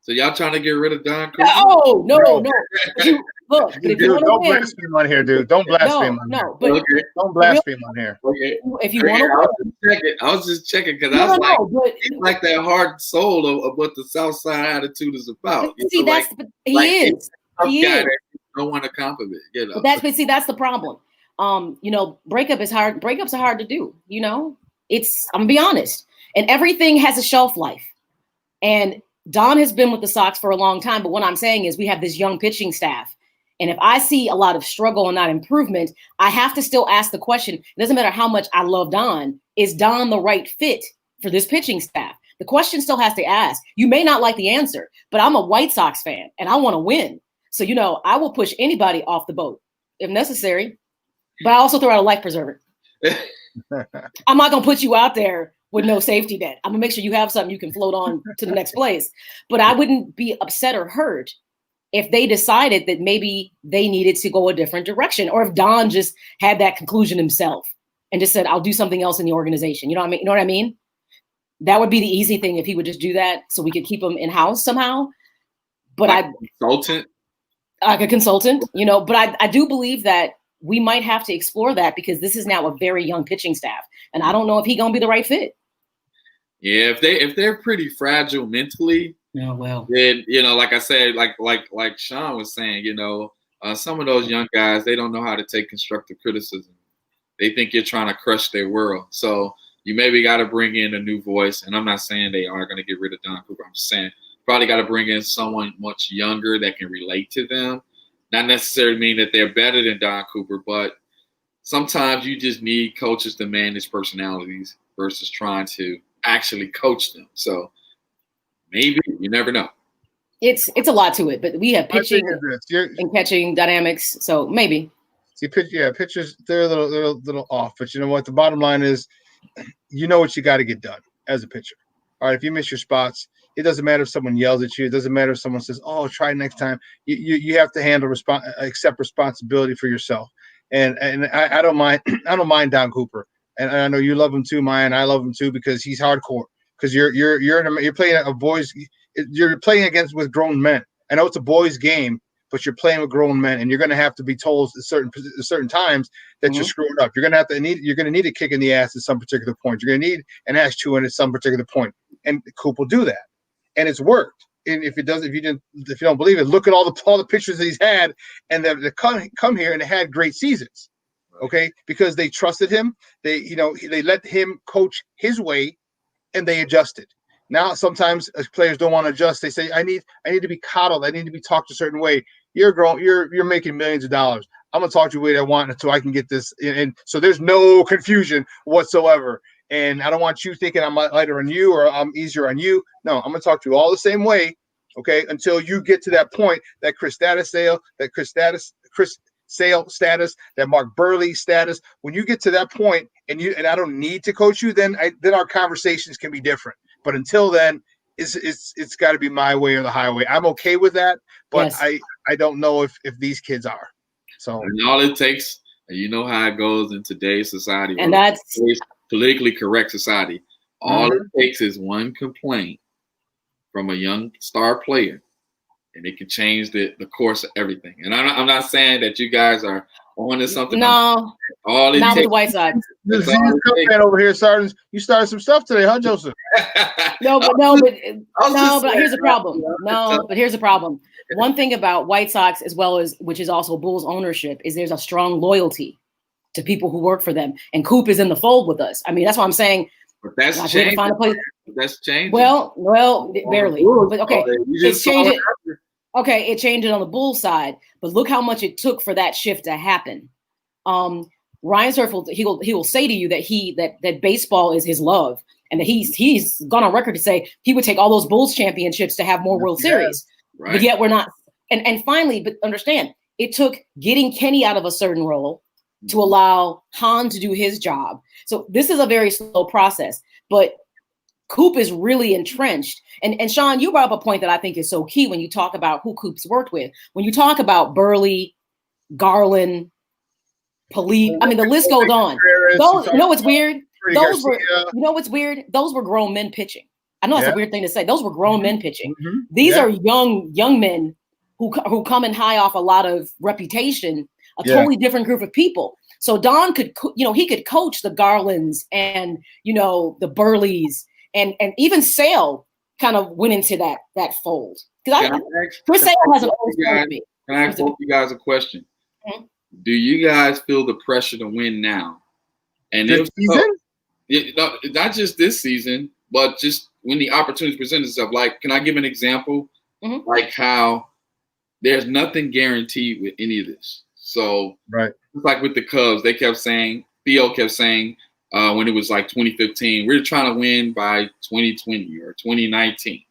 So y'all trying to get rid of Don Cooper? No. Look, but if you want to win, blaspheme on here, dude. Don't blaspheme on here. But don't blaspheme on here. Okay. If you want to win, I was just checking because I was he's like that hard soul of what the South Side attitude is about. See, he is. Don't want to compliment. But that's the problem. Breakups are hard to do. I'm gonna be honest, and everything has a shelf life. And Don has been with the Sox for a long time, but what I'm saying is we have this young pitching staff. And if I see a lot of struggle and not improvement, I have to still ask the question, it doesn't matter how much I love Don, is Don the right fit for this pitching staff? The question still has to ask. You may not like the answer, but I'm a White Sox fan and I want to win. So, I will push anybody off the boat if necessary, but I also throw out a life preserver. I'm not going to put you out there with no safety net. I'm gonna make sure you have something you can float on to the next place. But I wouldn't be upset or hurt if they decided that maybe they needed to go a different direction, or if Don just had that conclusion himself and just said, I'll do something else in the organization. You know what I mean? That would be the easy thing if he would just do that so we could keep him in-house somehow. But like a consultant, but I do believe that we might have to explore that because this is now a very young pitching staff. And I don't know if he's gonna be the right fit. Yeah, if they're pretty fragile mentally, then like I said, like Shawn was saying, some of those young guys, they don't know how to take constructive criticism. They think you're trying to crush their world. So you maybe got to bring in a new voice. And I'm not saying they are going to get rid of Don Cooper. I'm saying probably got to bring in someone much younger that can relate to them. Not necessarily mean that they're better than Don Cooper, but sometimes you just need coaches to manage personalities versus trying to actually coach them. So maybe, you never know. It's a lot to it, but we have pitching and catching dynamics, so maybe. See, pitchers, they're a little off, but you know what? The bottom line is, what you got to get done as a pitcher. All right, if you miss your spots, it doesn't matter if someone yells at you. It doesn't matter if someone says, "Oh, try next time." You have to accept responsibility for yourself. And I don't mind Don Cooper. And I know you love him too, Maya, and I love him too because he's hardcore. Because you're playing with grown men. I know it's a boys' game, but you're playing with grown men, and you're going to have to be told at certain times that you're screwing up. You're going to need a kick in the ass at some particular point. You're going to need an ass chewing at some particular point, and Coop will do that, and it's worked. And if you don't believe it, look at all the pictures that he's had, and they come here and they had great seasons. okay, because they trusted him. They let him coach his way, and they adjusted. Now, sometimes as players don't want to adjust. They say, I need to be coddled. I need to be talked a certain way. You're grown. You're making millions of dollars. I'm going to talk to you the way I want until I can get this. And so there's no confusion whatsoever. And I don't want you thinking I'm lighter on you or I'm easier on you. No, I'm going to talk to you all the same way, okay, until you get to that point, that Chris Sale status, that Mark Burley status. When you get to that point and I don't need to coach you, then our conversations can be different. But until then, it's got to be my way or the highway. I'm okay with that, but yes. I don't know if these kids are. So and all it takes, and you know how it goes in today's society, and that's politically correct society. All it takes is one complaint from a young star player, and it can change the course of everything. And I'm not saying that you guys are on to something. No, all it not takes, with the White Sox. This man over here, Sergeant. You started some stuff today, huh, Joseph? But here's the problem. But here's the problem. One thing about White Sox, as well as which is also Bulls ownership, is there's a strong loyalty to people who work for them. And Coop is in the fold with us. I mean, that's what I'm saying. But that's changing. That's changing. Well, barely. But okay, it's changing. Okay, it changed on the Bulls side, but look how much it took for that shift to happen. Ryan Surf he will say to you that baseball is his love, and that he's gone on record to say he would take all those Bulls championships to have more World Series. Right. But yet we're not. And finally, but understand, it took getting Kenny out of a certain role to allow Han to do his job. So this is a very slow process, but Coop is really entrenched. And Shawn, you brought up a point that I think is so key when you talk about who Coop's worked with. When you talk about Burley, Garland, Police, I mean, the list goes on. Those, you know what's weird? Those were, you know what's weird? Those were grown men pitching. I know that's a weird thing to say. Those were grown men pitching. These are young men who come in high off a lot of reputation, a totally different group of people. So Don could, he could coach the Garlands and, the Burleys and even Sale kind of went into that fold. Because Chris Sale has an old story to me. Can I ask both you guys a question? Mm-hmm. Do you guys feel the pressure to win now? And this season? Not just this season, but just when the opportunities present itself. Like, can I give an example? Mm-hmm. Like how there's nothing guaranteed with any of this. So, right, it's like with the Cubs, Theo kept saying when it was like 2015, we're trying to win by 2020 or 2019.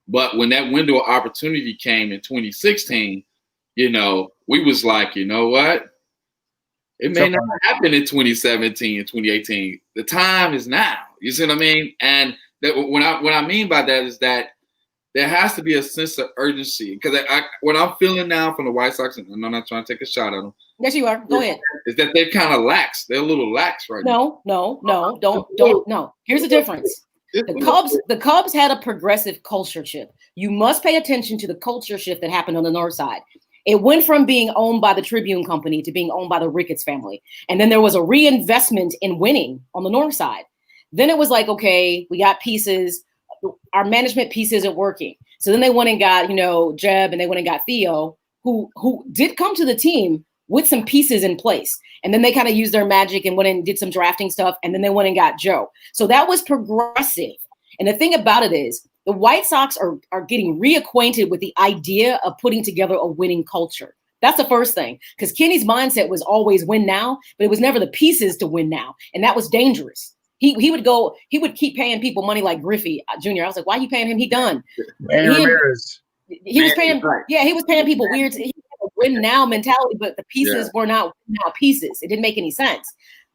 But when that window of opportunity came in 2016, we was like, you know what? It may not happen in 2017 and 2018. The time is now. You see what I mean? And that what I mean by that is that there has to be a sense of urgency. Because what I'm feeling now from the White Sox, and I'm not trying to take a shot at them. Yes, you are. Go ahead. Is that they're kind of lax. They're a little lax right now. No. Don't. Here's the difference. The Cubs had a progressive culture shift. You must pay attention to the culture shift that happened on the north side. It went from being owned by the Tribune Company to being owned by the Ricketts family. And then there was a reinvestment in winning on the north side. Then it was like, okay, we got pieces. Our management piece isn't working. So then they went and got, Jeb, and they went and got Theo, who did come to the team with some pieces in place. And then they kind of used their magic and went and did some drafting stuff. And then they went and got Joe. So that was progressive. And the thing about it is the White Sox are getting reacquainted with the idea of putting together a winning culture. That's the first thing. Because Kenny's mindset was always win now, but it was never the pieces to win now. And that was dangerous. He would keep paying people money like Griffey Jr. I was like, why are you paying him? He done. He was paying people weird. He had a win now mentality, but the pieces were not now pieces. It didn't make any sense.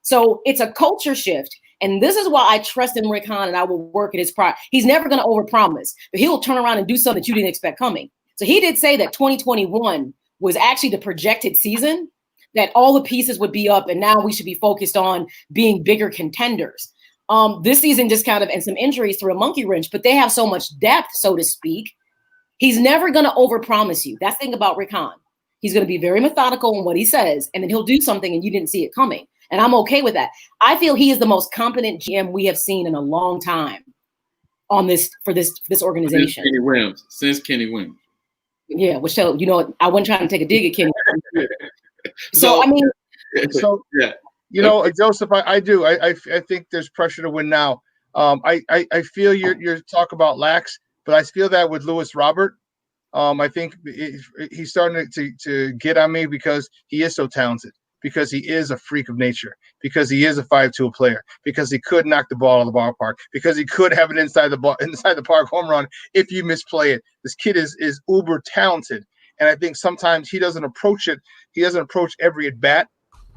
So it's a culture shift. And this is why I trust in Rick Hahn and I will work at his pride. He's never going to overpromise, but he will turn around and do something that you didn't expect coming. So he did say that 2021 was actually the projected season, that all the pieces would be up and now we should be focused on being bigger contenders. This season just kind of, and some injuries through a monkey wrench, but they have so much depth, so to speak. He's never going to overpromise you. That's the thing about Rick Hahn. He's going to be very methodical in what he says, and then he'll do something and you didn't see it coming. And I'm okay with that. I feel he is the most competent GM we have seen in a long time on this for this organization. Since Kenny Williams. Yeah, which I wasn't trying to take a dig at Kenny. So I mean, So, Joseph, I do. I think there's pressure to win now. I feel your talk about lax, but I feel that with Lewis Robert. I think he's starting to get on me because he is so talented, because he is a freak of nature, because he is a 5-tool player, because he could knock the ball out of the ballpark, because he could have an inside the park home run if you misplay it. This kid is uber talented, and I think sometimes he doesn't approach it. He doesn't approach every at bat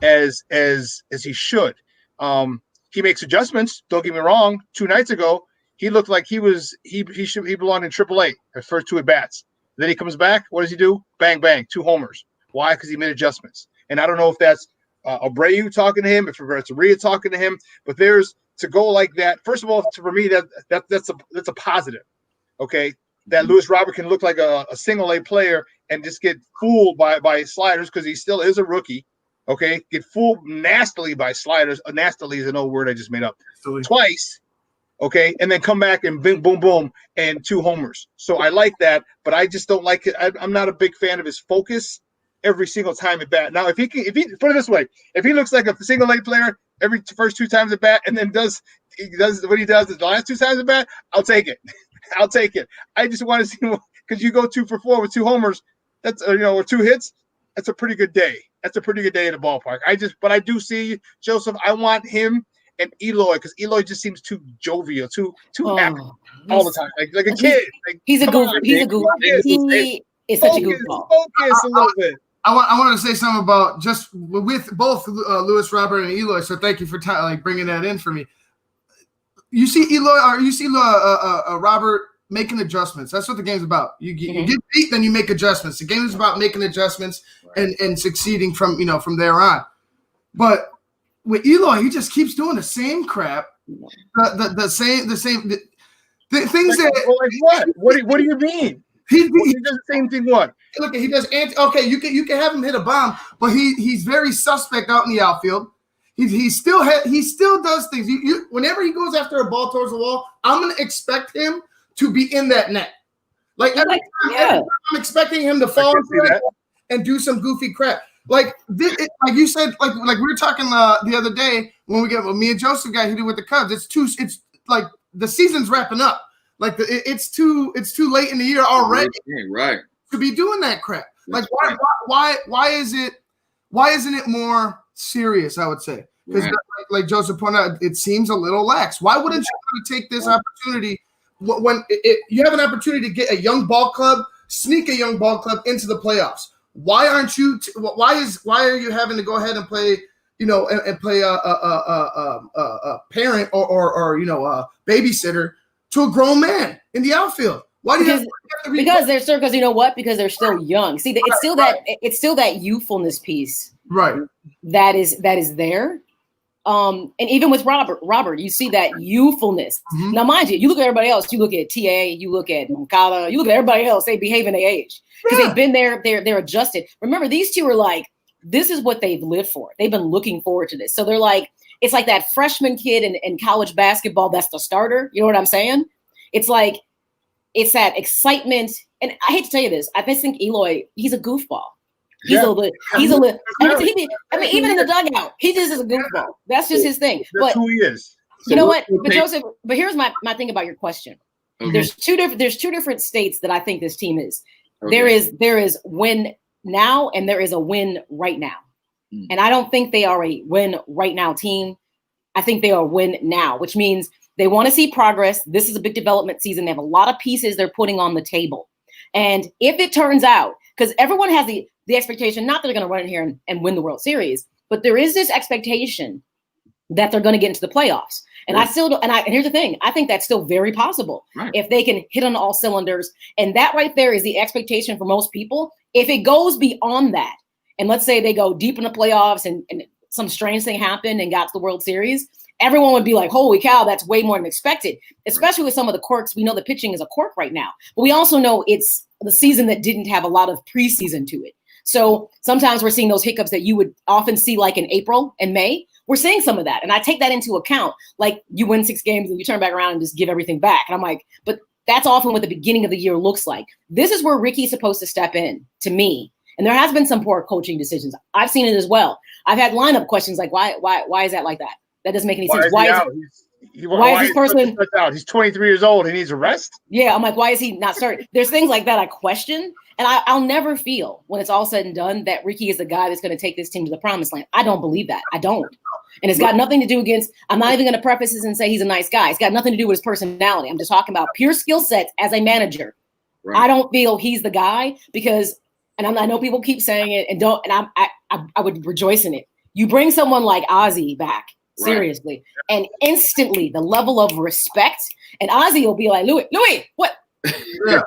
as he should. He makes adjustments. Don't get me wrong. 2 nights ago, he looked like he belonged in AAA. His first 2 at bats. Then he comes back. What does he do? Bang, bang, 2 homers. Why? Because he made adjustments. And I don't know if that's Abreu talking to him, if it's Rhea talking to him, but there's to go like that. First of all, for me, that's a positive. Okay, that Lewis Robert can look like a single A player and just get fooled by sliders because he still is a rookie. Okay, get fooled nastily by sliders. Nastily is an old word I just made up. Twice. Okay, and then come back and boom, boom, boom, and 2 homers. So I like that, but I just don't like it. I'm not a big fan of his focus every single time at bat. Now, if he put it this way, if he looks like a single A player every first 2 times at bat, and then does what he does the last 2 times at bat, I'll take it. I'll take it. I just want to see, because you go 2 for 4 with 2 homers, that's or 2 hits. That's a pretty good day. That's a pretty good day at the ballpark. But I do see Joseph. I want him and Eloy, because Eloy just seems too jovial, too happy all the time, like a kid. He's a goof. He's a goof. He is such a goofball. Focus a little bit. I want to say something about just with both Lewis Robert and Eloy. So thank you for bringing that in for me. You see Eloy, or you see Robert making adjustments. That's what the game's about. You get beat, then you make adjustments. The game is about making adjustments and succeeding from there on. But with Eloy, he just keeps doing the same crap, the same things that. What do you mean? He does the same thing. What? Look, he does. Okay, you can have him hit a bomb, but he's very suspect out in the outfield. He still does things. Whenever he goes after a ball towards the wall, I'm gonna expect him to be in that net. Like every time I'm expecting him to fall into it and do some goofy crap. Like you said, like we were talking the other day when me and Joseph got hit with the Cubs. It's like the season's wrapping up. Like it's too late in the year already, right? To be doing that crap. Like why isn't it more serious? I would say because like Joseph pointed out, it seems a little lax. Why wouldn't you take this opportunity when you have an opportunity to get a young ball club, sneak a young ball club into the playoffs? Why aren't you? Why are you having to go ahead and play? And play a parent or a babysitter to a grown man in the outfield. Why do you have to because you know what? Because they're still young. See, it's still that youthfulness piece, right? That is there. And even with Robert, you see that youthfulness. Mm-hmm. Now, mind you look at everybody else. You look at TA, you look at Moncada, you look at everybody else. They behave in their age because they've been there. They're adjusted. Remember, these two are like, this is what they've lived for. They've been looking forward to this. So they're like, it's like that freshman kid in college basketball that's the starter. You know what I'm saying? It's like, it's that excitement. And I hate to tell you this. I just think Eloy, he's a goofball. He's a little. I mean, even in the dugout, he just is a goofball. That's just his thing. That's who he is. You know what? But Joseph, here's my thing about your question. Okay. There's two different states that I think this team is. Okay. There is win now and there is a win right now. And I don't think they are a win right now team. I think they are a win now, which means they want to see progress. This is a big development season. They have a lot of pieces they're putting on the table. And if it turns out, because everyone has the expectation, not that they're going to run in here and win the World Series, but there is this expectation that they're going to get into the playoffs. And and here's the thing, I think that's still very possible if they can hit on all cylinders. And that right there is the expectation for most people. If it goes beyond that, and let's say they go deep in the playoffs and some strange thing happened and got to the World Series, everyone would be like, holy cow, that's way more than expected, especially with some of the quirks. We know the pitching is a quirk right now, but we also know it's the season that didn't have a lot of preseason to it. So sometimes we're seeing those hiccups that you would often see like in April and May. We're seeing some of that. And I take that into account. Like you win 6 games and you turn back around and just give everything back. And I'm like, but that's often what the beginning of the year looks like. This is where Ricky's supposed to step in, to me, And there has been some poor coaching decisions. I've seen it as well. I've had lineup questions like, why is that like that? That doesn't make any sense. Why is this person out? He's 23 years old. He needs a rest. Yeah, I'm like, why is he not starting? There's things like that I question, and I'll never feel when it's all said and done that Ricky is the guy that's going to take this team to the promised land. I don't believe that. I don't. And it's got nothing to do against. I'm not even going to preface this and say he's a nice guy. It's got nothing to do with his personality. I'm just talking about pure skill sets as a manager. Right. I don't feel he's the guy because, and I know people keep saying it, and I would rejoice in it. You bring someone like Ozzy back. Seriously. Right. And instantly the level of respect, and Ozzy will be like, Louis, what? Yeah.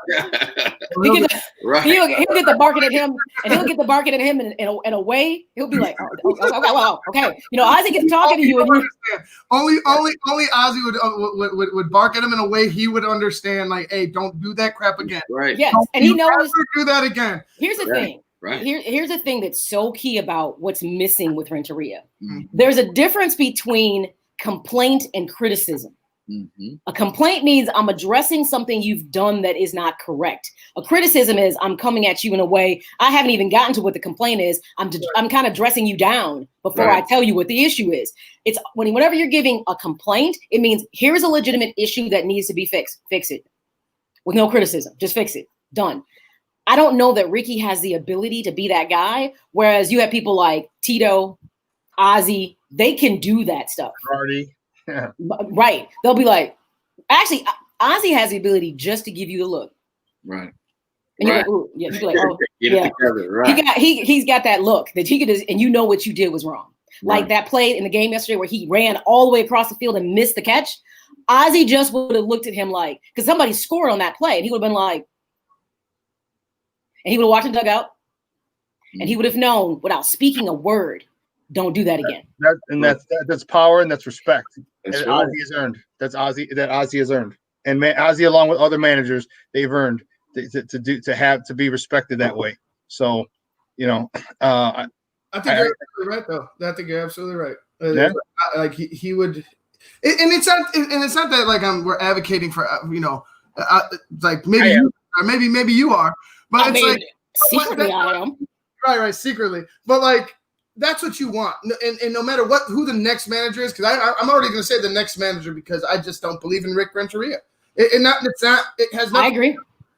He'll get the barking at him, and he'll get the barking at him in a way. He'll be like, okay. You know, Ozzy gets talking to you. And only Ozzy would bark at him in a way he would understand, like, hey, don't do that crap again. Right. Yes. And he knows. Never do that again. Here's the thing. Right. Here's the thing that's so key about what's missing with Renteria. Mm-hmm. There's a difference between complaint and criticism. Mm-hmm. A complaint means I'm addressing something you've done that is not correct. A criticism is I'm coming at you in a way I haven't even gotten to what the complaint is. I'm kind of dressing you down before I tell you what the issue is. It's whenever you're giving a complaint, it means here's a legitimate issue that needs to be fixed. Fix it with no criticism. Just fix it. Done. I don't know that Ricky has the ability to be that guy, whereas you have people like Tito, Ozzy, they can do that stuff. Party. Yeah. Right. They'll be like, actually, Ozzy has the ability just to give you the look. Right. And you're like, ooh, yeah, you'd be like, oh, get it together. Right. He's got that look that he could just, and you know what you did was wrong. Right. Like that play in the game yesterday where he ran all the way across the field and missed the catch. Ozzy just would have looked at him like, because somebody scored on that play, and he would have been like, and he would have walked the dugout, and he would have known without speaking a word, don't do that again. That's power and that's respect. That's and right. Ozzy has earned. Ozzy has earned. And Ozzy, along with other managers, they've earned to be respected that way. So, you know, I think you're absolutely right, though. I think you're absolutely right. Yeah. Like he would, and it's not that like we're advocating for like maybe you are. But secretly I am. Right, secretly. But like that's what you want, and no matter who the next manager is, because I'm already going to say the next manager because I just don't believe in Rick Renteria. It has nothing. I agree.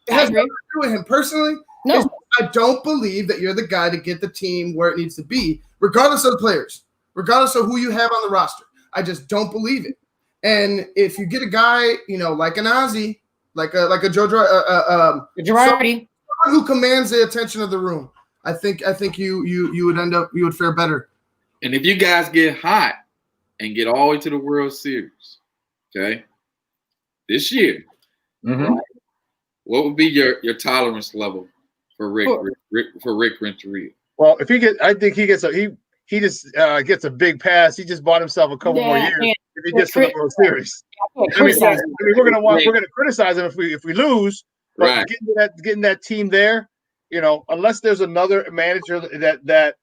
It has nothing to do with him personally. No, I don't believe that you're the guy to get the team where it needs to be, regardless of the players, regardless of who you have on the roster. I just don't believe it. And if you get a guy, like an Ozzy, like a Joe Girardi, who commands the attention of the room, I think you would fare better. And if you guys get hot and get all the way to the World Series, okay, this year, what would be your tolerance level for Rick Renteria? Well, I think he gets a big pass. He just bought himself a couple more years if he gets to the World Series. We're gonna criticize him if we lose, but right. getting that team there, unless there's another manager that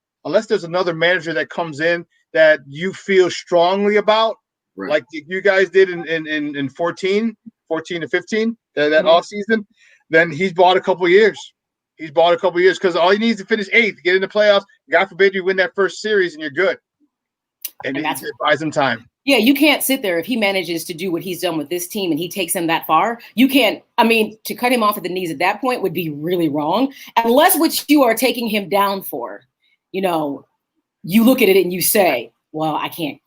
comes in that you feel strongly about, right. Like you guys did in 14 to 15, that off season, then he's bought a couple years. He's bought a couple years because all he needs to finish 8th, get in the playoffs. God forbid you win that first series and you're good. And it buys him time. Yeah, you can't sit there if he manages to do what he's done with this team and he takes them that far. You can't. I mean, to cut him off at the knees at that point would be really wrong, unless what you are taking him down for, you look at it and you say, "Well, I can't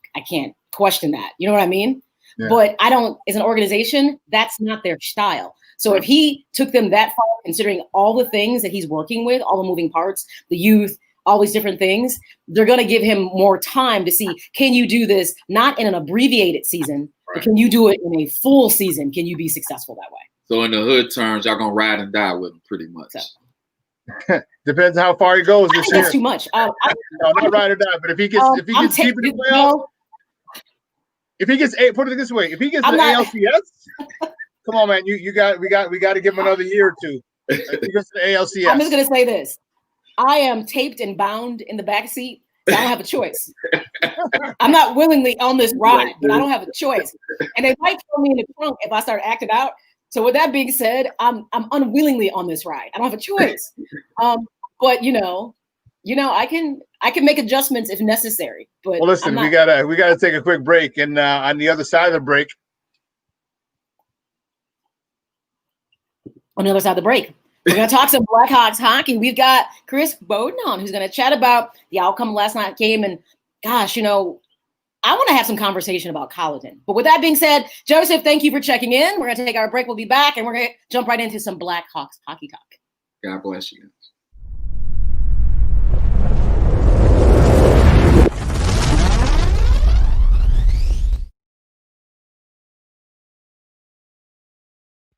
question that." You know what I mean? Yeah. But I don't. As an organization, that's not their style. So if he took them that far, considering all the things that he's working with, all the moving parts, the youth, all these different things, they're going to give him more time to see, can you do this not in an abbreviated season, but can you do it in a full season? Can you be successful that way? So in the hood terms, y'all going to ride and die with him pretty much. Depends how far he goes this year. That's too much. No, not ride or die, but if he gets deep in the playoffs, if he gets put it this way, if he gets ALCS, come on, man, we got to give him another year or two. If he gets the ALCS. I'm just going to say this. I am taped and bound in the back seat. So I don't have a choice. I'm not willingly on this ride, but I don't have a choice. And they might throw me in the trunk if I start acting out. So with that being said, I'm unwillingly on this ride. I don't have a choice. but I can make adjustments if necessary. But well, listen, we gotta take a quick break, and on the other side of the break, we're going to talk some Blackhawks hockey. We've got Chris Bowden on, who's going to chat about the outcome of last night's game. And gosh, I want to have some conversation about Colleton. But with that being said, Joseph, thank you for checking in. We're going to take our break. We'll be back, and we're going to jump right into some Blackhawks hockey talk. God bless you.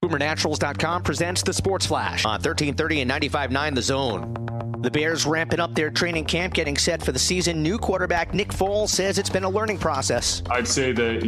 BoomerNaturals.com presents the Sports Flash on 1330 and 95.9 The Zone. The Bears ramping up their training camp, getting set for the season. New quarterback Nick Foles says it's been a learning process. I'd say that,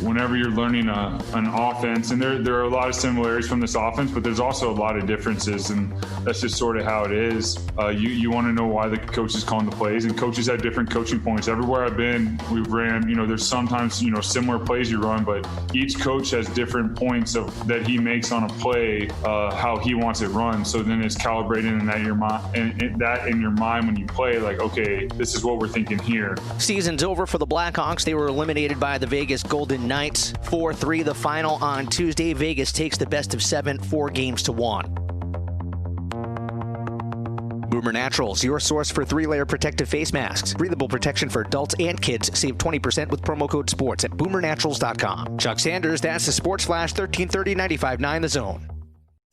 whenever you're learning an offense, and there are a lot of similarities from this offense, but there's also a lot of differences, and that's just sort of how it is. You want to know why the coach is calling the plays, and coaches have different coaching points. Everywhere I've been, we've ran, there's sometimes, similar plays you run, but each coach has different points that he makes on a play, how he wants it run. So then it's calibrating in that your mind, and that in your mind when you play, like, okay, this is what we're thinking here. Season's over for the Blackhawks. They were eliminated by the Vegas Golden Knights. 4-3 the final on Tuesday. Vegas takes the best of 7, 4-1. Boomer Naturals, your source for 3-layer protective face masks. Breathable protection for adults and kids. Save 20% with promo code SPORTS at BoomerNaturals.com. Chuck Sanders, that's the Sports Flash, 1330 95.9 The Zone.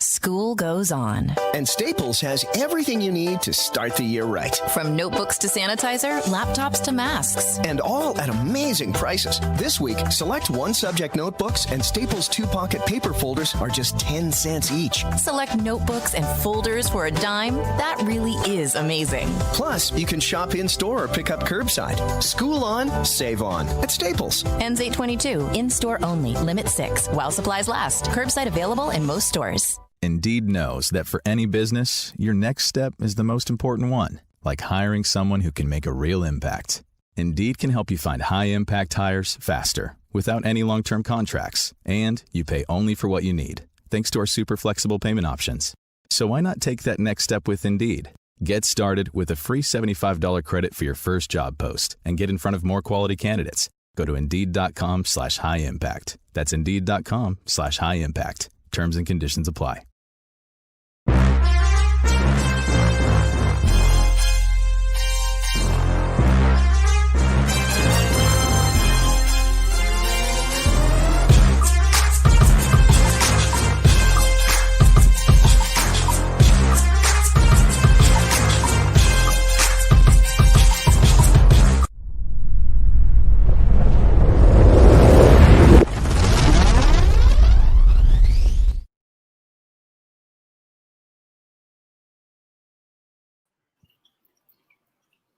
School goes on. And Staples has everything you need to start the year right. From notebooks to sanitizer, laptops to masks. And all at amazing prices. This week, select one-subject notebooks and Staples 2-pocket paper folders are just 10 cents each. Select notebooks and folders for a dime. That really is amazing. Plus, you can shop in-store or pick up curbside. School on, save on at Staples. Ends 8/22. In-store only. Limit 6. While supplies last. Curbside available in most stores. Indeed knows that for any business, your next step is the most important one, like hiring someone who can make a real impact. Indeed can help you find high-impact hires faster, without any long-term contracts, and you pay only for what you need, thanks to our super flexible payment options. So why not take that next step with Indeed? Get started with a free $75 credit for your first job post and get in front of more quality candidates. Go to Indeed.com/high-impact. That's Indeed.com/high-impact. Terms and conditions apply.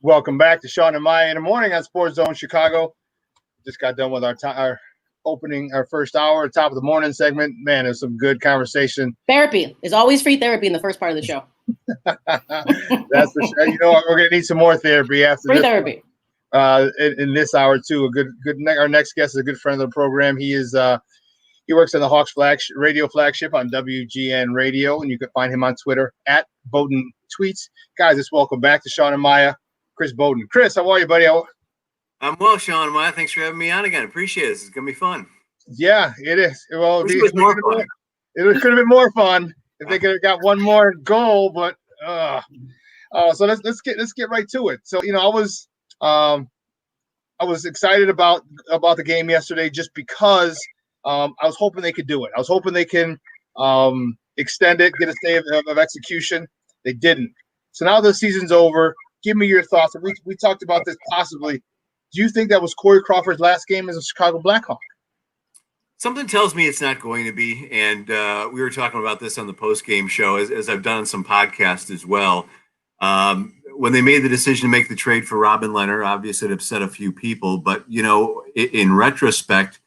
welcome back to Shawn and Maya in the morning on SportsZone Chicago. Just got done with our first hour, top of the morning segment. Man, there's some good conversation. Therapy. There's always free therapy in the first part of the show. That's for sure. You know what? We're gonna need some more therapy after free this. Therapy. In this hour too. Our next guest is a good friend of the program. He works on the Hawks radio flagship on WGN Radio, and you can find him on Twitter at Bowden Tweets. Guys, just welcome back to Shawn and Maya. Chris Bowden. Chris, how are you, buddy? I'm well, Shawn and Maya. Thanks for having me on again. Appreciate it. This is gonna be fun. Yeah, it is. Well, it could have been more fun if they could have got one more goal, but so let's get right to it. So I was excited about the game yesterday just because I was hoping they could do it. I was hoping they can extend it, get a stay of execution. They didn't. So now the season's over. Give me your thoughts. We talked about this possibly. Do you think that was Corey Crawford's last game as a Chicago Blackhawk? Something tells me it's not going to be. And we were talking about this on the post-game show, as I've done on some podcasts as well. When they made the decision to make the trade for Robin Leonard, obviously it upset a few people. But, in retrospect,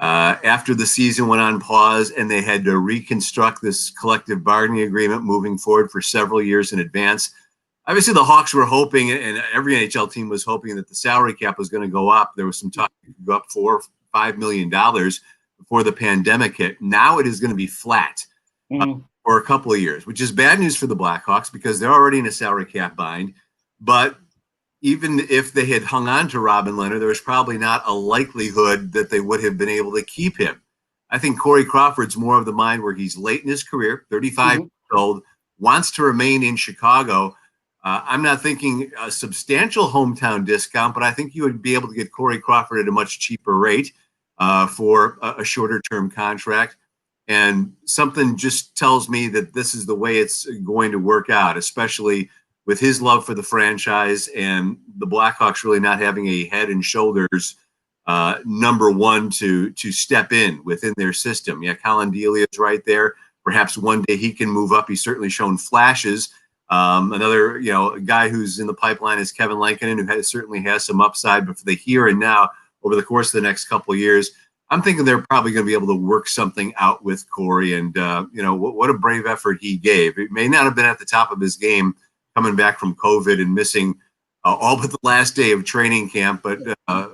after the season went on pause and they had to reconstruct this collective bargaining agreement moving forward for several years in advance, obviously the Hawks were hoping, and every NHL team was hoping, that the salary cap was going to go up. There was some talk it could go up $4 or $5 million before the pandemic hit. Now it is going to be flat. Mm-hmm. for a couple of years, which is bad news for the Blackhawks because they're already in a salary cap bind. But even if they had hung on to Robin Leonard, there was probably not a likelihood that they would have been able to keep him. I think Corey Crawford's more of the mind where he's late in his career, 35 years old, wants to remain in Chicago. I'm not thinking a substantial hometown discount, but I think you would be able to get Corey Crawford at a much cheaper rate for a shorter term contract. And something just tells me that this is the way it's going to work out, especially with his love for the franchise and the Blackhawks really not having a head and shoulders number one to step in within their system. Yeah, Colin Delia is right there. Perhaps one day he can move up. He's certainly shown flashes. Another guy who's in the pipeline is Kevin Lankinen, who certainly has some upside, but for the here and now, over the course of the next couple of years, I'm thinking they're probably going to be able to work something out with Corey. And, what a brave effort he gave. It may not have been at the top of his game coming back from COVID and missing all but the last day of training camp, but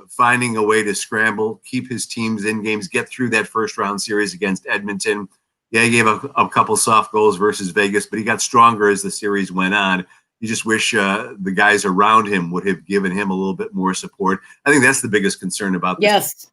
finding a way to scramble, keep his teams in games, get through that first round series against Edmonton. Yeah, he gave a couple soft goals versus Vegas, but he got stronger as the series went on. You just wish the guys around him would have given him a little bit more support. I think that's the biggest concern about this.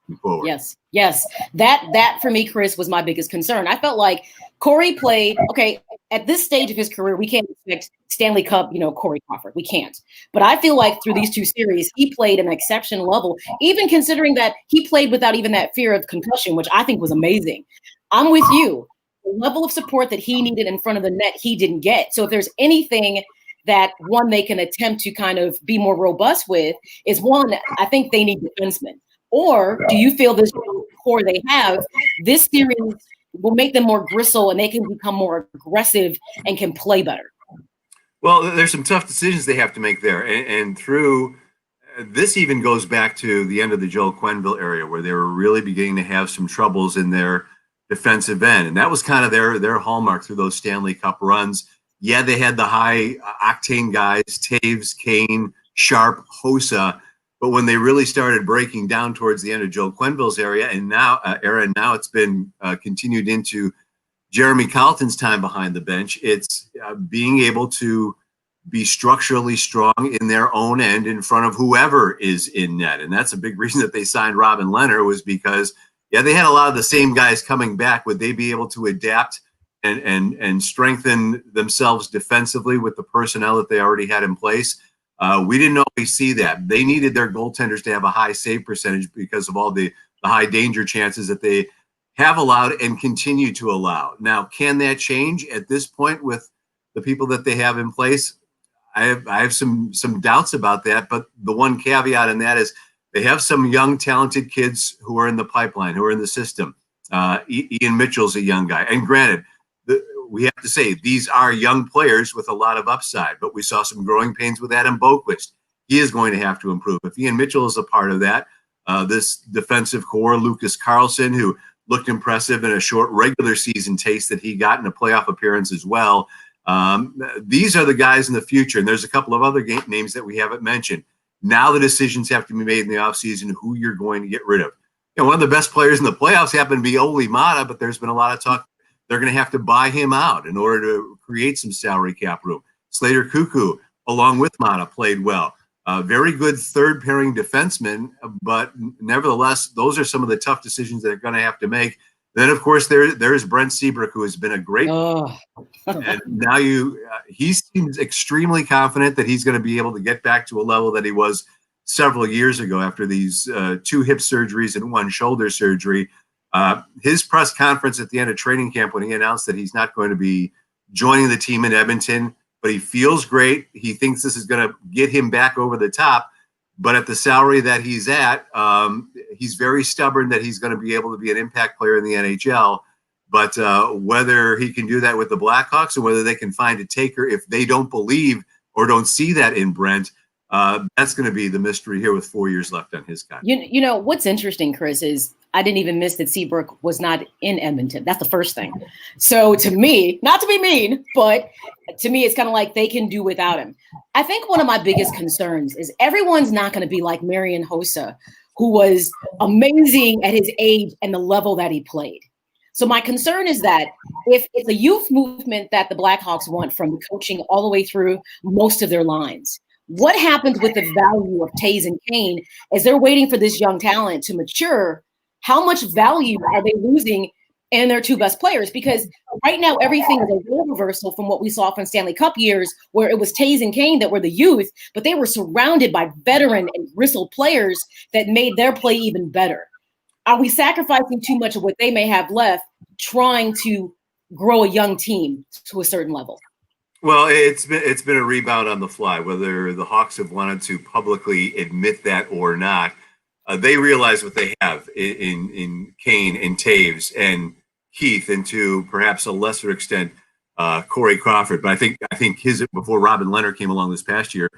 Yes. That for me, Chris, was my biggest concern. I felt like Corey played, okay, at this stage of his career, we can't expect Stanley Cup, Corey Crawford. We can't. But I feel like through these two series, he played an exceptional level, even considering that he played without even that fear of concussion, which I think was amazing. I'm with you. The level of support that he needed in front of the net, he didn't get. So if there's anything that they can attempt to kind of be more robust with is one, I think they need defensemen. Or do you feel this core they have, this series will make them more gristle and they can become more aggressive and can play better? Well, there's some tough decisions they have to make there. And through this even goes back to the end of the Joel Quenneville area where they were really beginning to have some troubles in their defensive end. And that was kind of their hallmark through those Stanley Cup runs. Yeah, they had the high octane guys, Taves, Kane, Sharp, Hossa, but when they really started breaking down towards the end of Joel Quenneville's era, and now it's been continued into Jeremy Colleton's time behind the bench. It's being able to be structurally strong in their own end in front of whoever is in net, and that's a big reason that they signed Robin Leonard was because they had a lot of the same guys coming back. Would they be able to adapt and strengthen themselves defensively with the personnel that they already had in place? We didn't always see that. They needed their goaltenders to have a high save percentage because of all the high danger chances that they have allowed and continue to allow. Now, can that change at this point with the people that they have in place? I have some doubts about that, but the one caveat in that is they have some young, talented kids who are in the pipeline, who are in the system. Ian Mitchell's a young guy. And granted, we have to say these are young players with a lot of upside, but we saw some growing pains with Adam Boquist. He is going to have to improve. If Ian Mitchell is a part of that, this defensive core, Lucas Carlson, who looked impressive in a short regular season taste that he got in a playoff appearance as well. These are the guys in the future. And there's a couple of other names that we haven't mentioned. Now the decisions have to be made in the offseason who you're going to get rid of. One of the best players in the playoffs happened to be Ole Mata, but there's been a lot of talk. They're going to have to buy him out in order to create some salary cap room. Slater Cuckoo, along with Mata, played well. Very good third pairing defenseman, but nevertheless, those are some of the tough decisions that they're going to have to make. Then, of course, there's Brent Seabrook, who has been a great and now he seems extremely confident that he's going to be able to get back to a level that he was several years ago after these 2 hip surgeries and 1 shoulder surgery. His press conference at the end of training camp when he announced that he's not going to be joining the team in Edmonton, but he feels great. He thinks this is going to get him back over the top. But at the salary that he's at, he's very stubborn that he's going to be able to be an impact player in the NHL. But whether he can do that with the Blackhawks or whether they can find a taker if they don't believe or don't see that in Brent, that's going to be the mystery here with 4 years left on his contract. You know what's interesting, Chris, is I didn't even miss that Seabrook was not in Edmonton. That's the first thing. So to me, not to be mean, but to me, it's kind of like they can do without him. I think one of my biggest concerns is everyone's not going to be like Marian Hossa, who was amazing at his age and the level that he played. So my concern is that if it's a youth movement that the Blackhawks want from the coaching all the way through most of their lines, what happens with the value of Taves and Kane as they're waiting for this young talent to mature? How much value are they losing in their two best players? Because right now, everything is a role reversal from what we saw from Stanley Cup years, where it was Taves and Kane that were the youth, but they were surrounded by veteran and bristled players that made their play even better. Are we sacrificing too much of what they may have left trying to grow a young team to a certain level? Well, it's been a rebound on the fly, whether the Hawks have wanted to publicly admit that or not. They realize what they have in Kane and Taves and Keith, and to perhaps a lesser extent, Corey Crawford. But I think his, before Robin Leonard came along this past year,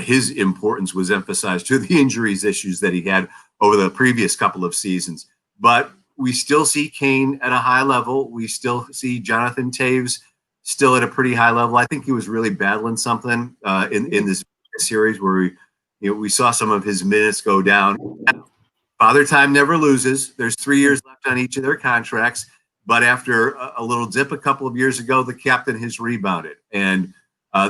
his importance was emphasized to the injuries issues that he had over the previous couple of seasons. But we still see Kane at a high level. We still see Jonathan Taves still at a pretty high level. I think he was really battling something in this series where we saw some of his minutes go down. Father Time never loses. There's 3 years left on each of their contracts. But after a little dip a couple of years ago, the captain has rebounded. And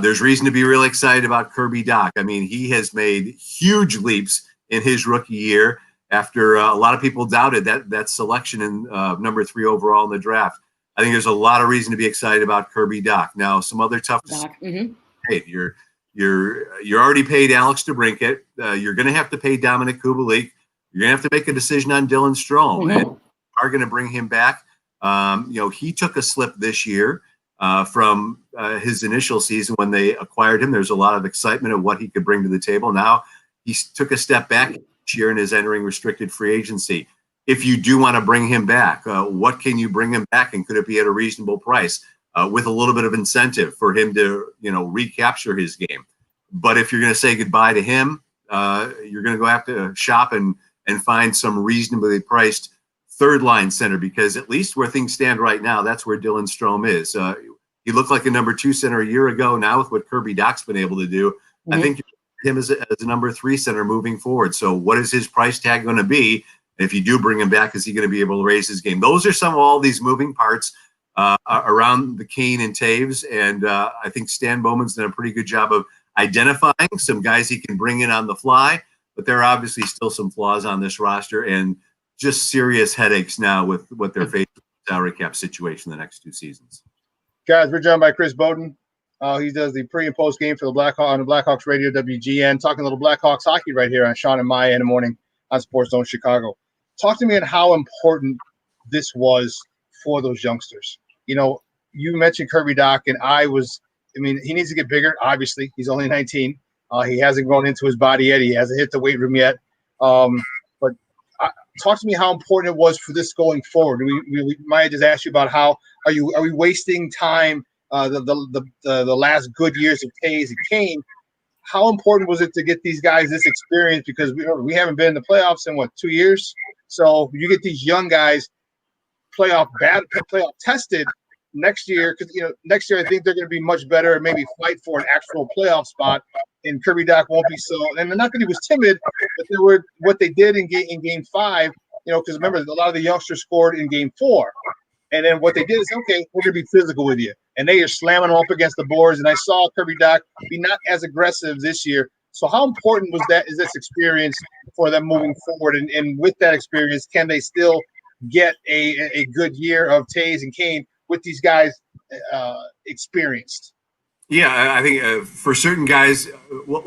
there's reason to be really excited about Kirby Dach. I mean, he has made huge leaps in his rookie year after a lot of people doubted that selection in number 3 overall in the draft. I think there's a lot of reason to be excited about Kirby Dach. Now, some other tough decisions. Hey, you're already paid Alex DeBrincat. You're going to have to pay Dominic Kubalik. You're going to have to make a decision on Dylan Strome. And are going to bring him back. He took a slip this year from his initial season when they acquired him. There's a lot of excitement of what he could bring to the table. Now he took a step back this year and is entering restricted free agency. If you do want to bring him back, what can you bring him back, and could it be at a reasonable price with a little bit of incentive for him to, recapture his game? But if you're going to say goodbye to him, you're going to go have to shop and find some reasonably priced third line center, because at least where things stand right now, that's where Dylan Strome is. He looked like a number 2 center a year ago. Now with what Kirby Dach's been able to do, I think him as a number 3 center moving forward. So what is his price tag going to be? If you do bring him back, is he going to be able to raise his game? Those are some of all these moving parts around the Kane and Taves. And I think Stan Bowman's done a pretty good job of identifying some guys he can bring in on the fly. But there are obviously still some flaws on this roster and just serious headaches now with what they're facing with the salary cap situation the next 2 seasons. Guys, we're joined by Chris Bowden. He does the pre and post game for the Blackhawks Radio WGN, talking a little Blackhawks hockey right here on Shawn and Maya in the morning on SportsZone Chicago. Talk to me about how important this was for those youngsters. You mentioned Kirby Dach, and he needs to get bigger. Obviously, he's only 19. He hasn't grown into his body yet. He hasn't hit the weight room yet. But talk to me how important it was for this going forward. We might just ask you about how are we wasting time? The last good years of Taves and Kane. How important was it to get these guys this experience? Because we haven't been in the playoffs in 2 years. So you get these young guys playoff tested next year, because next year I think they're going to be much better and maybe fight for an actual playoff spot. And Kirby Dach won't be so. And not that he was timid, but they were what they did in game 5. Because remember, a lot of the youngsters scored in game 4. And then what they did is, okay, we're going to be physical with you. And they are slamming them up against the boards. And I saw Kirby Dach be not as aggressive this year. So how important is this experience for them moving forward? And with that experience, can they still get a good year of Taves and Kane with these guys experienced? Yeah, I think for certain guys,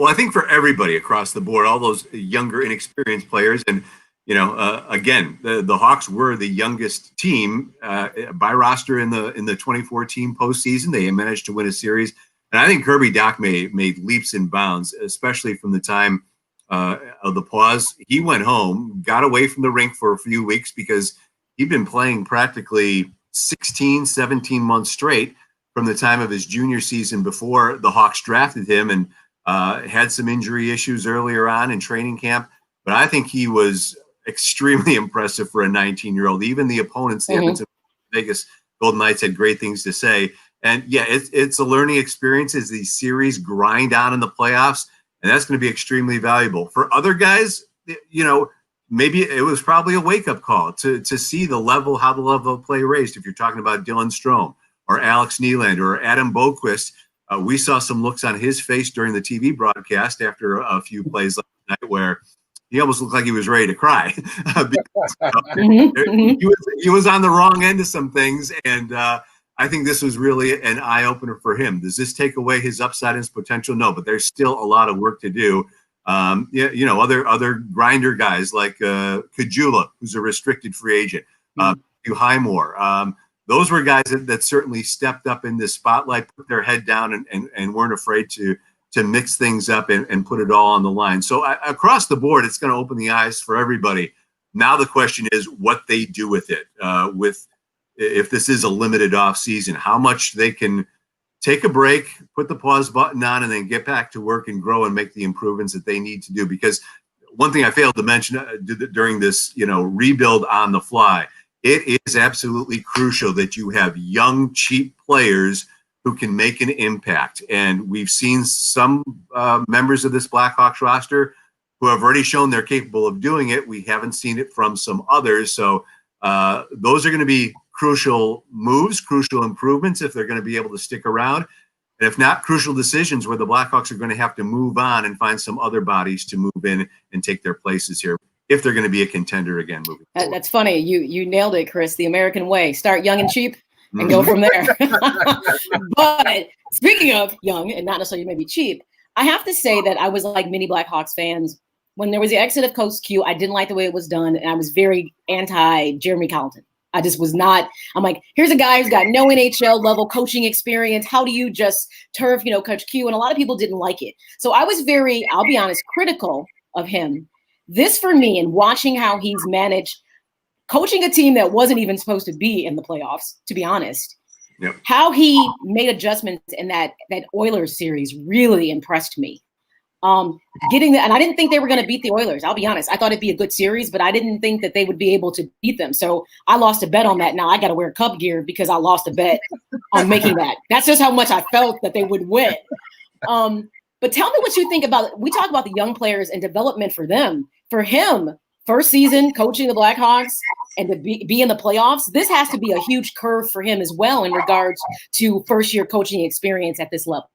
I think for everybody across the board, all those younger, inexperienced players. And, again, the Hawks were the youngest team by roster in the 2014 postseason. They managed to win a series. And I think Kirby Dach made leaps and bounds, especially from the time of the pause. He went home, got away from the rink for a few weeks because he'd been playing practically 16, 17 months straight from the time of his junior season before the Hawks drafted him, and had some injury issues earlier on in training camp. But I think he was extremely impressive for a 19-year-old. Even the opponents, the Edmonton Vegas Golden Knights, had great things to say. And yeah, it's a learning experience as these series grind on in the playoffs, and that's going to be extremely valuable. For other guys, maybe it was probably a wake-up call to see how the level of play raised. If you're talking about Dylan Strome or Alex Nylander or Adam Boquist, we saw some looks on his face during the TV broadcast after a few plays last night where he almost looked like he was ready to cry. Because, he was on the wrong end of some things, and I think this was really an eye-opener for him. Does this take away his upside and his potential? No, but there's still a lot of work to do. Other grinder guys like Kajula, who's a restricted free agent, Hugh Highmore. Those were guys that certainly stepped up in this spotlight, put their head down, and weren't afraid to mix things up and put it all on the line. So across the board, it's going to open the eyes for everybody. Now the question is what they do with it. If this is a limited off season, how much they can take a break, put the pause button on, and then get back to work and grow and make the improvements that they need to do. Because one thing I failed to mention during this, rebuild on the fly, it is absolutely crucial that you have young, cheap players who can make an impact. And we've seen some members of this Blackhawks roster who have already shown they're capable of doing it. We haven't seen it from some others. So those are going to be crucial moves, crucial improvements if they're going to be able to stick around. And if not, crucial decisions where the Blackhawks are going to have to move on and find some other bodies to move in and take their places here if they're going to be a contender again moving forward. That's funny. You nailed it, Chris. The American way. Start young and cheap and go from there. But speaking of young and not necessarily maybe cheap, I have to say that I was like many Blackhawks fans. When there was the exit of Coach Q, I didn't like the way it was done, and I was very anti-Jeremy Colleton. I just was not. I'm like, here's a guy who's got no NHL level coaching experience. How do you just turf, Coach Q? And a lot of people didn't like it. So I was very, I'll be honest, critical of him. This for me, and watching how he's managed coaching a team that wasn't even supposed to be in the playoffs, to be honest. Yep. How he made adjustments in that Oilers series really impressed me. And I didn't think they were going to beat the Oilers. I'll be honest. I thought it'd be a good series, but I didn't think that they would be able to beat them. So I lost a bet on that. Now I got to wear Cub gear because I lost a bet on making that. That's just how much I felt that they would win. But tell me what you think about. We talk about the young players and development for them. For him, first season coaching the Blackhawks and to be in the playoffs, this has to be a huge curve for him as well in regards to first year coaching experience at this level.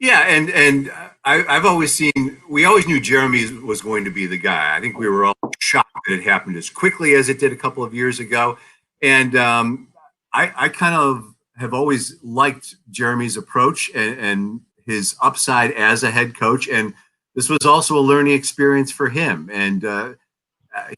Yeah, and I've always seen, we always knew Jeremy was going to be the guy. I think we were all shocked that it happened as quickly as it did a couple of years ago. And I kind of have always liked Jeremy's approach and his upside as a head coach. And this was also a learning experience for him. And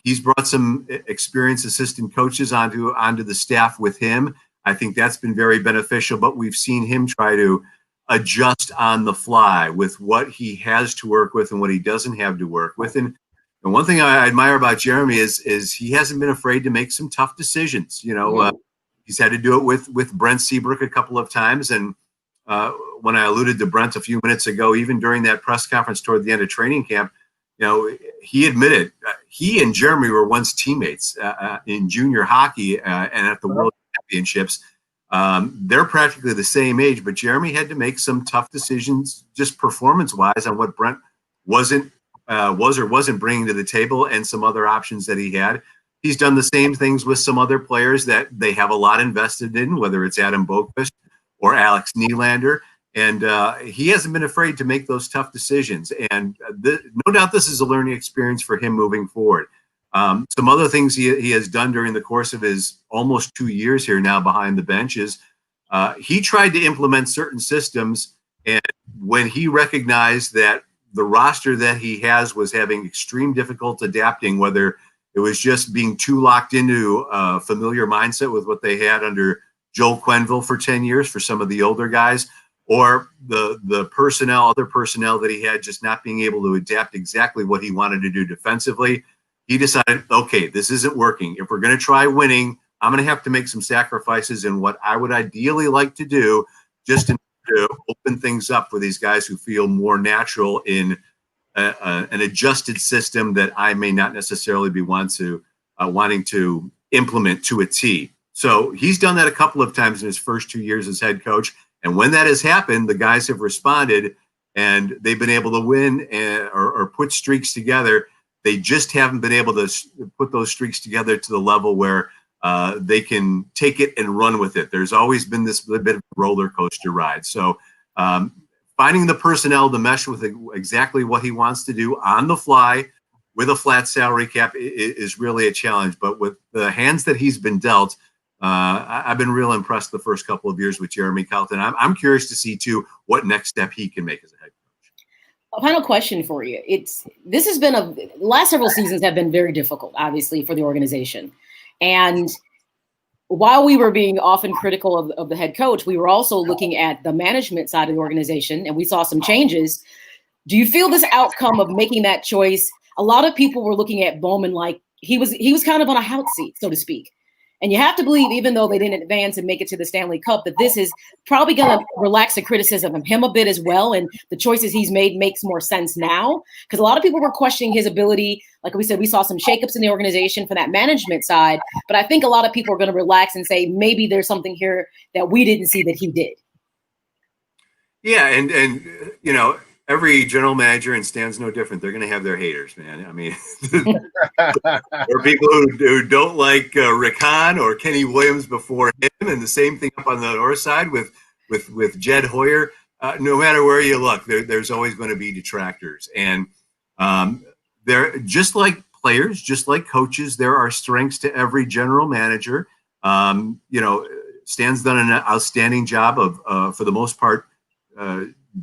he's brought some experienced assistant coaches onto the staff with him. I think that's been very beneficial, but we've seen him try to adjust on the fly with what he has to work with and what he doesn't have to work with. And one thing I admire about Jeremy is he hasn't been afraid to make some tough decisions. He's had to do it with Brent Seabrook a couple of times. And when I alluded to Brent a few minutes ago, even during that press conference toward the end of training camp, he admitted he and Jeremy were once teammates in junior hockey and at the World Championships. They're practically the same age, but Jeremy had to make some tough decisions just performance-wise on what Brent was or wasn't bringing to the table and some other options that he had. He's done the same things with some other players that they have a lot invested in, whether it's Adam Boquist or Alex Nylander. And he hasn't been afraid to make those tough decisions. And no doubt this is a learning experience for him moving forward. Some other things he has done during the course of his almost 2 years here now behind the bench is he tried to implement certain systems. And when he recognized that the roster that he has was having extreme difficulty adapting, whether it was just being too locked into a familiar mindset with what they had under Joel Quenneville for 10 years for some of the older guys, or the other personnel that he had just not being able to adapt exactly what he wanted to do defensively, he decided, okay, this isn't working. If we're going to try winning, I'm going to have to make some sacrifices in what I would ideally like to do just to open things up for these guys who feel more natural in an adjusted system that I may not necessarily be wanting to implement to a T. So he's done that a couple of times in his first 2 years as head coach. And when that has happened, the guys have responded and they've been able to win or put streaks together They just haven't been able to put those streaks together to the level where they can take it and run with it. There's always been this bit of a roller coaster ride. So finding the personnel to mesh with exactly what he wants to do on the fly with a flat salary cap is really a challenge. But with the hands that he's been dealt, I've been real impressed the first couple of years with Jeremy Colleton. I'm curious to see, too, what next step he can make as a head coach. A final question for you. This has been the last several seasons have been very difficult, obviously, for the organization. And while we were being often critical of the head coach, we were also looking at the management side of the organization, and we saw some changes. Do you feel this outcome of making that choice? A lot of people were looking at Bowman like he was kind of on a hot seat, so to speak. And you have to believe, even though they didn't advance and make it to the Stanley Cup, that this is probably going to relax the criticism of him a bit as well. And the choices he's made makes more sense now, because a lot of people were questioning his ability. Like we said, we saw some shakeups in the organization for that management side. But I think a lot of people are going to relax and say, maybe there's something here that we didn't see that he did. Yeah. And you know, every general manager, and Stan's no different, they're going to have their haters, man. I mean, there are people who don't like Rick Hahn or Kenny Williams before him, and the same thing up on the north side with Jed Hoyer. No matter where you look, there's always going to be detractors. And they're just like players, just like coaches, there are strengths to every general manager. You know, Stan's done an outstanding job of, for the most part,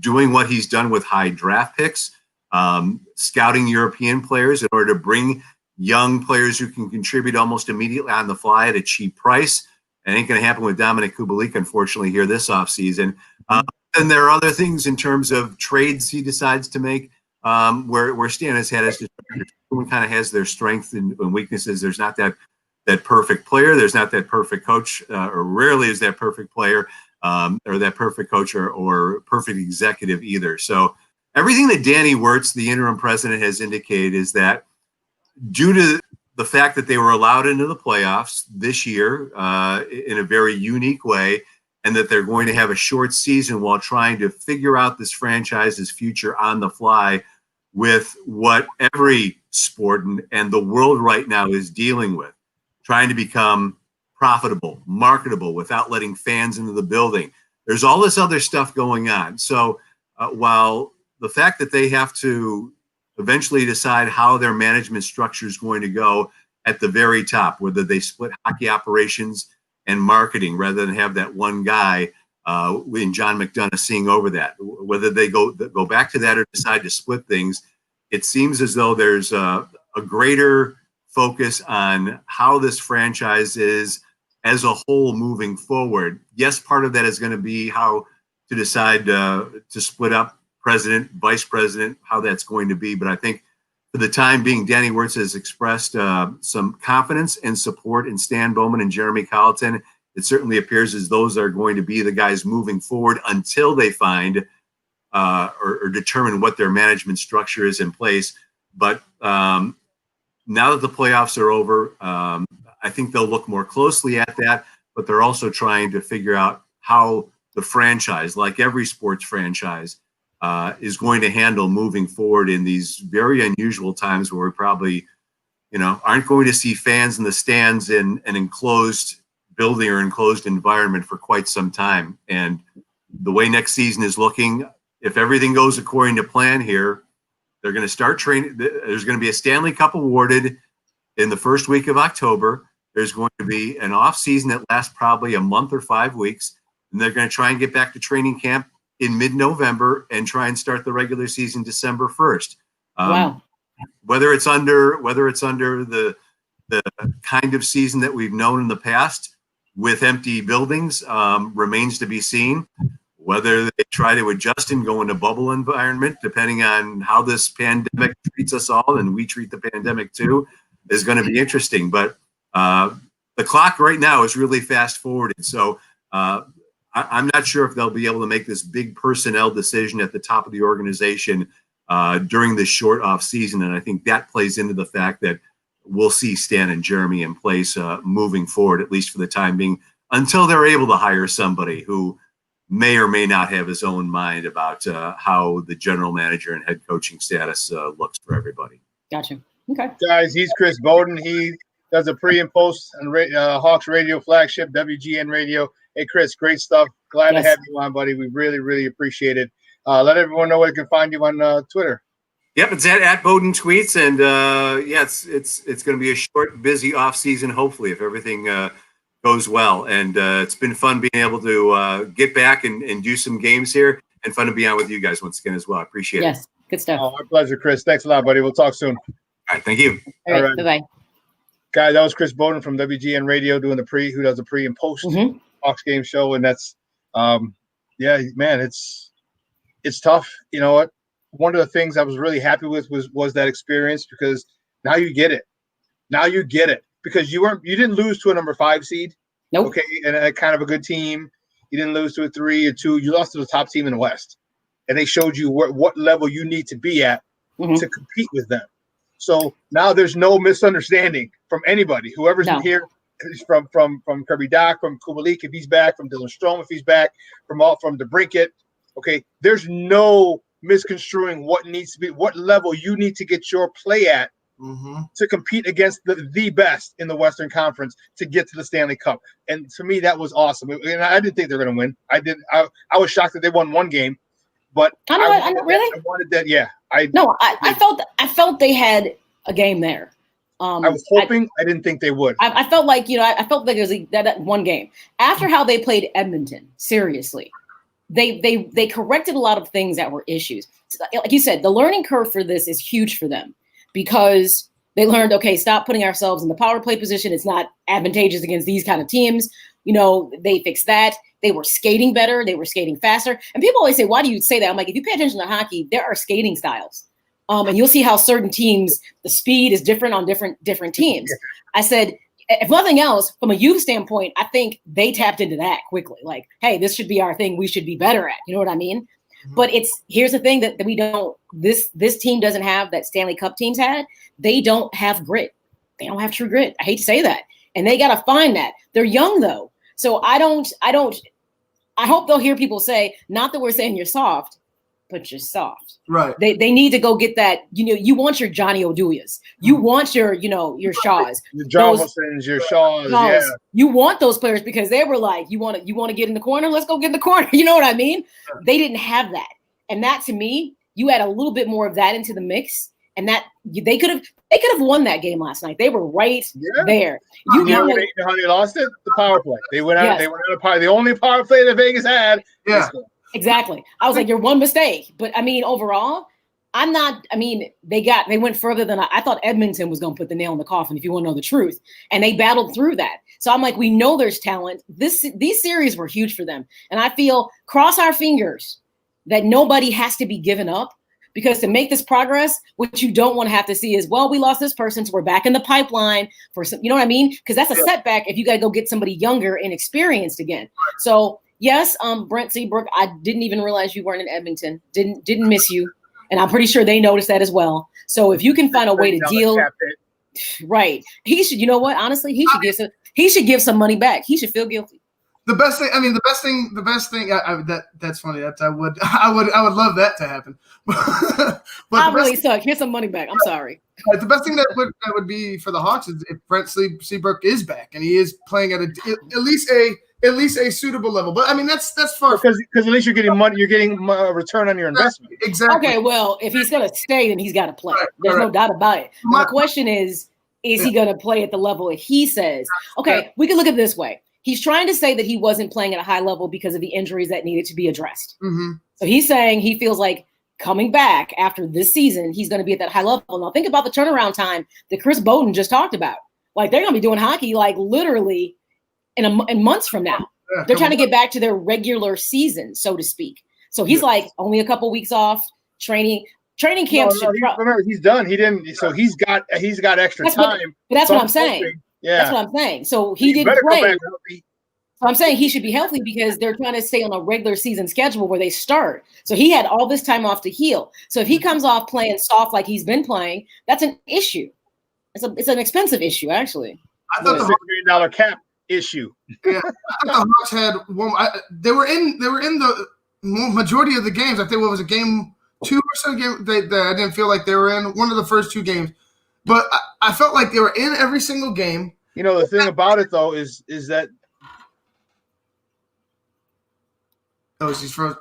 doing what he's done with high draft picks, scouting European players in order to bring young players who can contribute almost immediately on the fly at a cheap price. It ain't going to happen with Dominic Kubalik, unfortunately, here this offseason. And there are other things in terms of trades he decides to make, where Stan has had his everyone kind of has their strengths and weaknesses. There's not that perfect player. There's not that perfect coach, or rarely is that perfect player. Or that perfect coach or perfect executive either. So everything that Danny Wirtz, the interim president, has indicated is that due to the fact that they were allowed into the playoffs this year in a very unique way, and that they're going to have a short season while trying to figure out this franchise's future on the fly with what every sport and the world right now is dealing with, trying to become profitable, marketable without letting fans into the building. There's all this other stuff going on. So while the fact that they have to eventually decide how their management structure is going to go at the very top, whether they split hockey operations and marketing rather than have that one guy in John McDonough seeing over that, whether they go back to that or decide to split things, it seems as though there's a greater focus on how this franchise is as a whole moving forward. Yes, part of that is going to be how to decide to split up president, vice president, how that's going to be. But I think for the time being, Danny Wirtz has expressed some confidence and support in Stan Bowman and Jeremy Colleton. It certainly appears as those are going to be the guys moving forward until they find or determine what their management structure is in place. But now that the playoffs are over, I think they'll look more closely at that, but they're also trying to figure out how the franchise, like every sports franchise, is going to handle moving forward in these very unusual times where we probably, aren't going to see fans in the stands in an enclosed building or enclosed environment for quite some time. And the way next season is looking, if everything goes according to plan here, they're going to start training. There's going to be a Stanley Cup awarded in the first week of October. There's going to be an off season that lasts probably a month or 5 weeks. And they're going to try and get back to training camp in mid-November and try and start the regular season December 1st. Wow. Whether it's under the kind of season that we've known in the past with empty buildings remains to be seen. Whether they try to adjust and go into bubble environment, depending on how this pandemic treats us all and we treat the pandemic too, is going to be interesting. But the clock right now is really fast forwarded. So I'm not sure if they'll be able to make this big personnel decision at the top of the organization during this short off season. And I think that plays into the fact that we'll see Stan and Jeremy in place moving forward, at least for the time being, until they're able to hire somebody who may or may not have his own mind about how the general manager and head coaching status looks for everybody. Gotcha. Okay. Guys, he's Chris Bowden. He does a pre and post on Hawks Radio flagship, WGN Radio. Hey, Chris, great stuff. Glad to have you on, buddy. We really, really appreciate it. Let everyone know where they can find you on Twitter. Yep, it's at Bowden Tweets, and it's going to be a short, busy off season. Hopefully, if everything goes well, and it's been fun being able to get back and do some games here, and fun to be on with you guys once again as well. I appreciate it. Yes, good stuff. Oh, our pleasure, Chris. Thanks a lot, buddy. We'll talk soon. All right, thank you. All right. Bye-bye. Guys, that was Chris Bowden from WGN Radio who does the pre and post Hawks game show, and that's man, it's tough. You know what? One of the things I was really happy with was that experience, because now you get it. Now you get it, because you didn't lose to a number 5 seed. Nope. Okay, and a kind of a good team. You didn't lose to a 3 or 2. You lost to the top team in the West, and they showed you what level you need to be at to compete with them. So now there's no misunderstanding from anybody. Whoever's in here, from Kirby Doc, from Kubalik if he's back, from Dylan Strome if he's back, from DeBrincat. Okay, there's no misconstruing what needs to be, what level you need to get your play at to compete against the best in the Western Conference to get to the Stanley Cup. And to me, that was awesome. And I didn't think they were going to win. I was shocked that they won one game, but I know, really. I wanted that. Yeah, I felt they had a game there. I was hoping. I didn't think they would. I felt like I felt like it was that one game after how they played Edmonton. Seriously, they corrected a lot of things that were issues. Like you said, the learning curve for this is huge for them, because they learned, okay, stop putting ourselves in the power play position. It's not advantageous against these kind of teams. They fixed that. They were skating better. They were skating faster. And people always say, why do you say that? I'm like, if you pay attention to hockey, there are skating styles. And you'll see how certain teams, the speed is different on different teams. I said, if nothing else, from a youth standpoint, I think they tapped into that quickly. Like, hey, this should be our thing. We should be better at. You know what I mean? But here's the thing that we don't. This team doesn't have that Stanley Cup teams had. They don't have grit. They don't have true grit. I hate to say that, and they got to find that. They're young though, so I hope they'll hear people say, not that we're saying you're soft, but you're soft. Right. They need to go get that. You want your Johnny Oduas. You want your Shaws. Your Johnsons, your Shaws. Yeah. You want those players because they were like, you want to get in the corner? Let's go get in the corner. You know what I mean? Yeah. They didn't have that. And that, to me, you add a little bit more of that into the mix, and that they could have won that game last night. They were right there. You know how they lost it? The power play. They went out. Yes. They went out of power. The only power play that Vegas had. Yeah. Exactly. I was like, you're one mistake. But I mean, overall, they went further than I thought Edmonton was going to put the nail in the coffin, if you want to know the truth. And they battled through that. So I'm like, we know there's talent. These series were huge for them. And I feel, cross our fingers, that nobody has to be given up, because to make this progress, what you don't want to have to see is, well, we lost this person, so we're back in the pipeline for some, you know what I mean? Because that's a setback if you got to go get somebody younger and experienced again. So yes, Brent Seabrook, I didn't even realize you weren't in Edmonton. Didn't miss you. And I'm pretty sure they noticed that as well. So if you can find a way to deal, right. He should, you know what? Honestly, he should give some money back. He should feel guilty. The best thing. That's funny. I would love that to happen. But I really suck. Here's some money back. I'm sorry. The best thing that would be for the Hawks is if Brent Seabrook is back and he is playing at at least a suitable level. But I mean, that's far, because at least you're getting money. You're getting a return on your investment. Exactly. Okay. Well, if he's gonna stay, then he's got to play. There's no doubt about it. The question is he gonna play at the level that he says? Okay, we can look at it this way. He's trying to say that he wasn't playing at a high level because of the injuries that needed to be addressed. Mm-hmm. So he's saying he feels like coming back after this season, he's going to be at that high level. Now think about the turnaround time that Chris Bowden just talked about. Like, they're going to be doing hockey like literally in months from now. Yeah, they're trying to get back to their regular season, so to speak. So he's like only a couple weeks off training camps. Remember, he's done. He didn't. So he's got extra time. That's what I'm saying. Yeah, that's what I'm saying. So he didn't play. So I'm saying he should be healthy because they're trying to stay on a regular season schedule where they start. So he had all this time off to heal. So if he comes off playing soft like he's been playing, that's an issue. It's an expensive issue, actually. I thought the $6 million cap issue. Yeah, I thought the Hawks had one. They were in the majority of the games. I think what was it, game 2 or so? I didn't feel like they were in one of the first 2 games. But I felt like they were in every single game. You know, the thing about it though is that she's frozen.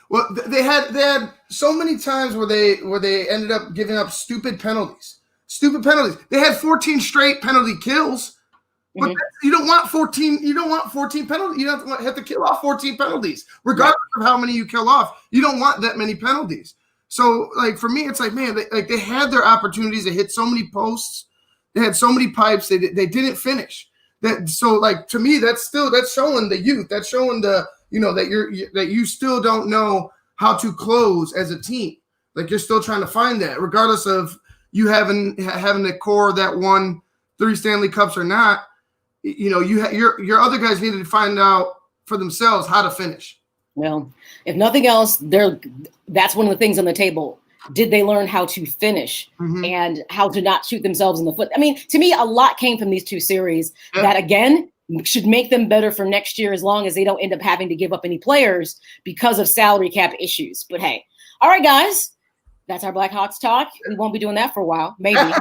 Well, they had so many times where they ended up giving up stupid penalties. They had 14 straight penalty kills, but you don't want 14. You don't want 14 penalties. You have to kill off 14 penalties, regardless of how many you kill off. You don't want that many penalties. So, like for me, it's like, man, they had their opportunities. They hit so many posts. They had so many pipes. They didn't finish. So, like to me, that's showing the youth. That's showing that you still don't know how to close as a team. Like you're still trying to find that, regardless of you having the core that won 3 Stanley Cups or not. Your other guys needed to find out for themselves how to finish. Well, if nothing else, that's one of the things on the table. Did they learn how to finish and how to not shoot themselves in the foot? I mean, to me, a lot came from these 2 series that, again, should make them better for next year as long as they don't end up having to give up any players because of salary cap issues. But hey, all right, guys, that's our Blackhawks talk. We won't be doing that for a while, maybe.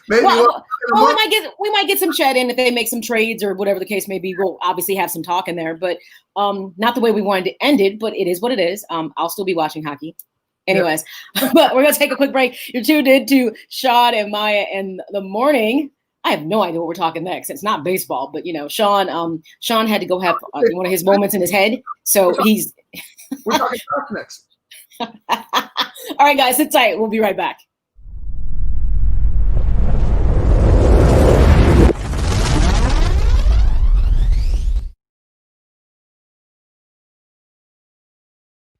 Maybe well, we might get some chat in if they make some trades or whatever the case may be. We'll obviously have some talk in there, but not the way we wanted to end it. But it is what it is. I'll still be watching hockey. Anyways, but we're gonna take a quick break. You're tuned in to Shawn and Maya in the morning. I have no idea what we're talking next. It's not baseball, but Shawn had to go have one of his moments in his head. So we're talking next. All right, guys, sit tight. We'll be right back.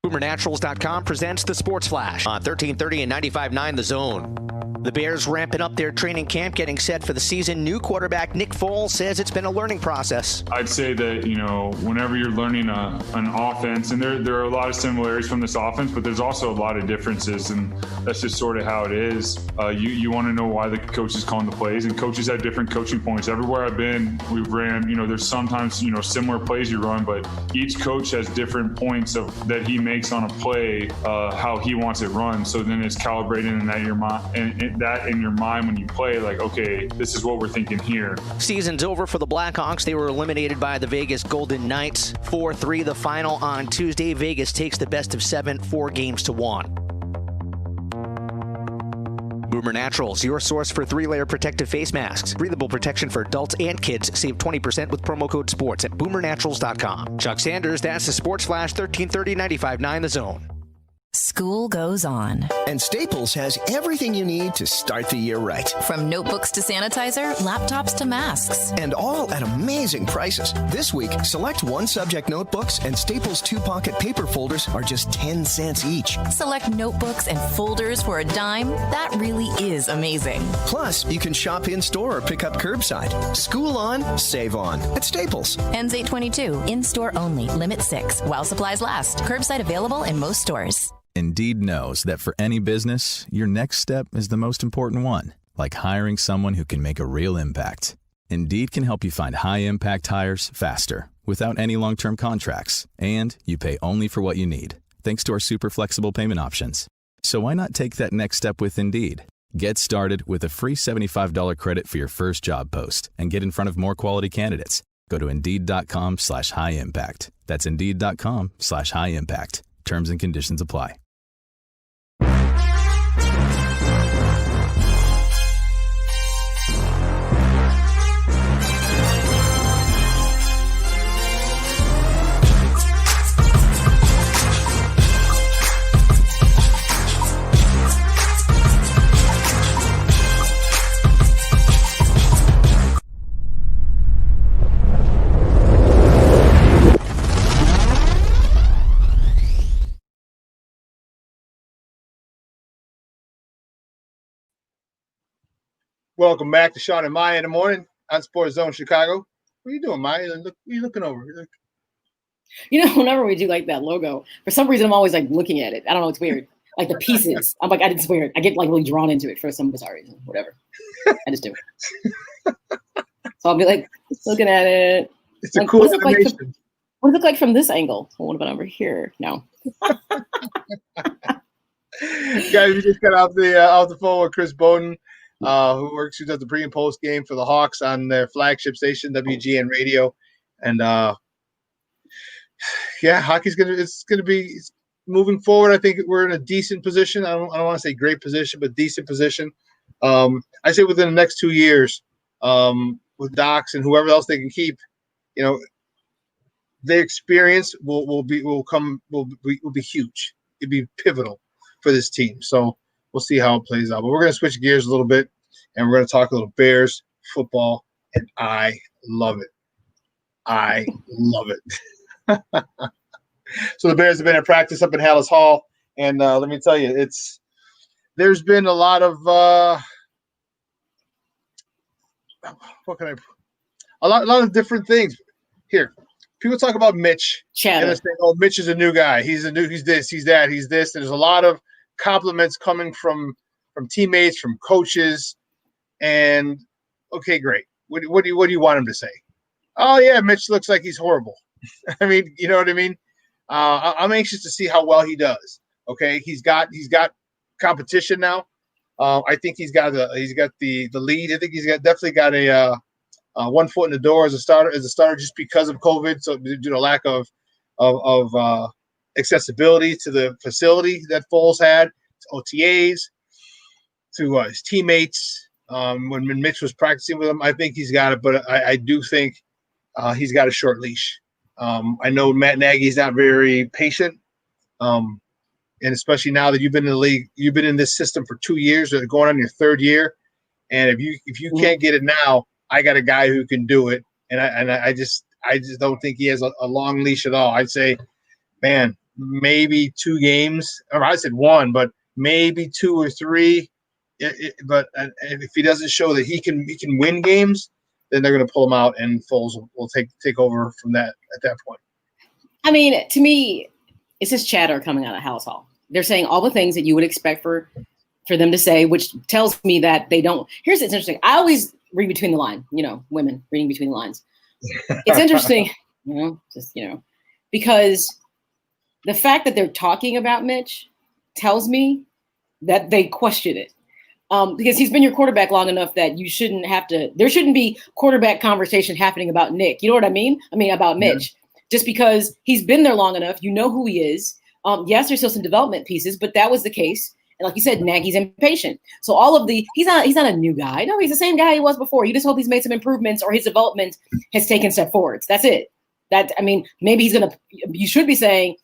BoomerNaturals.com presents the Sports Flash on 1330 and 95.9 The Zone. The Bears ramping up their training camp, getting set for the season. New quarterback Nick Foles says it's been a learning process. I'd say that, whenever you're learning an offense, and there are a lot of similarities from this offense, but there's also a lot of differences, and that's just sort of how it is. You want to know why the coach is calling the plays, and coaches have different coaching points. Everywhere I've been, we've ran, there's sometimes, similar plays you run, but each coach has different points that he makes on a play, how he wants it run. So then it's calibrating in that in your mind when you play, like, okay, this is what we're thinking here. Season's over for the Blackhawks. They were eliminated by the Vegas Golden Knights. 4-3 the final on Tuesday. Vegas takes the best of 7, 4-1. Boomer Naturals, your source for 3-layer protective face masks. Breathable protection for adults and kids. Save 20% with promo code SPORTS at boomernaturals.com. Chuck Sanders, that's the Sports Flash, 1330 95.9 The Zone. School goes on. And Staples has everything you need to start the year right. From notebooks to sanitizer, laptops to masks. And all at amazing prices. This week, select 1-subject notebooks and Staples 2-pocket paper folders are just 10 cents each. Select notebooks and folders for a dime. That really is amazing. Plus, you can shop in-store or pick up curbside. School on, save on at Staples. Ends 8/22. In-store only. Limit 6. While supplies last. Curbside available in most stores. Indeed knows that for any business, your next step is the most important one, like hiring someone who can make a real impact. Indeed can help you find high-impact hires faster, without any long-term contracts, and you pay only for what you need, thanks to our super flexible payment options. So why not take that next step with Indeed? Get started with a free $75 credit for your first job post and get in front of more quality candidates. Go to Indeed.com/high-impact. That's Indeed.com/high-impact. Terms and conditions apply. welcome back to Shawn and Maya in the morning on SportsZone Chicago. What are you doing, Maya? What are you looking over? Whenever we do like that logo, for some reason I'm always like looking at it. I don't know, it's weird. Like the pieces. I'm like, it's weird. I get like really drawn into it for some bizarre reason. Whatever. I just do. So I'll be like looking at it. It's a cool animation. What does it look like from this angle? Well, what about over here? No. Guys, we just got off the phone with Chris Bowden. who does the pre and post game for the Hawks on their flagship station, WGN Radio. And hockey's gonna be moving forward. I think we're in a decent position. I don't want to say great position, but decent position. I say within the next 2 years, with Docs and whoever else they can keep, their experience will be huge. It'd be pivotal for this team. So we'll see how it plays out. But we're going to switch gears a little bit, and we're going to talk a little Bears football, and I love it. I love it. So the Bears have been at practice up in Hallis Hall, and let me tell you, there's been a lot of a lot of different things here. People talk about Mitch, and they say, "Oh, Mitch is a new guy. He's this, he's that, he's this." There's a lot of compliments coming from teammates, from coaches, and okay, great. What do you want him to say? Oh yeah, Mitch looks like he's horrible. I mean, you know what I mean? I'm anxious to see how well he does. Okay, he's got competition now. I think he's got the lead. I think he's definitely got a 1 foot in the door as a starter just because of COVID. So due to lack of accessibility to the facility that Foles had, to OTAs, to his teammates. When Mitch was practicing with him, I think he's got it, but I do think he's got a short leash. I know Matt Nagy's not very patient, and especially now that you've been in the league, you've been in this system for 2 years, or going on your third year, and if you can't get it now, I got a guy who can do it, and I just don't think he has a long leash at all. I'd say, man, maybe 2 games, or I said 1, but maybe 2 or 3. But if he doesn't show that he can win games, then they're going to pull him out, and Foles will take over from that at that point. I mean, to me, it's just chatter coming out of Hallis Hall. They're saying all the things that you would expect for them to say, which tells me that they don't. Here's what's interesting. I always read between the lines, women reading between the lines. It's interesting, because the fact that they're talking about Mitch tells me that they question it. Because he's been your quarterback long enough that you shouldn't have to. There shouldn't be quarterback conversation happening about Nick. You know what I mean? About Mitch. Just because he's been there long enough, you know who he is. Yes, there's still some development pieces, but that was the case. And like you said, Nagy's impatient. So all of he's not a new guy. No, he's the same guy he was before. You just hope he's made some improvements or his development has taken step forwards. That's it. Maybe you should be saying,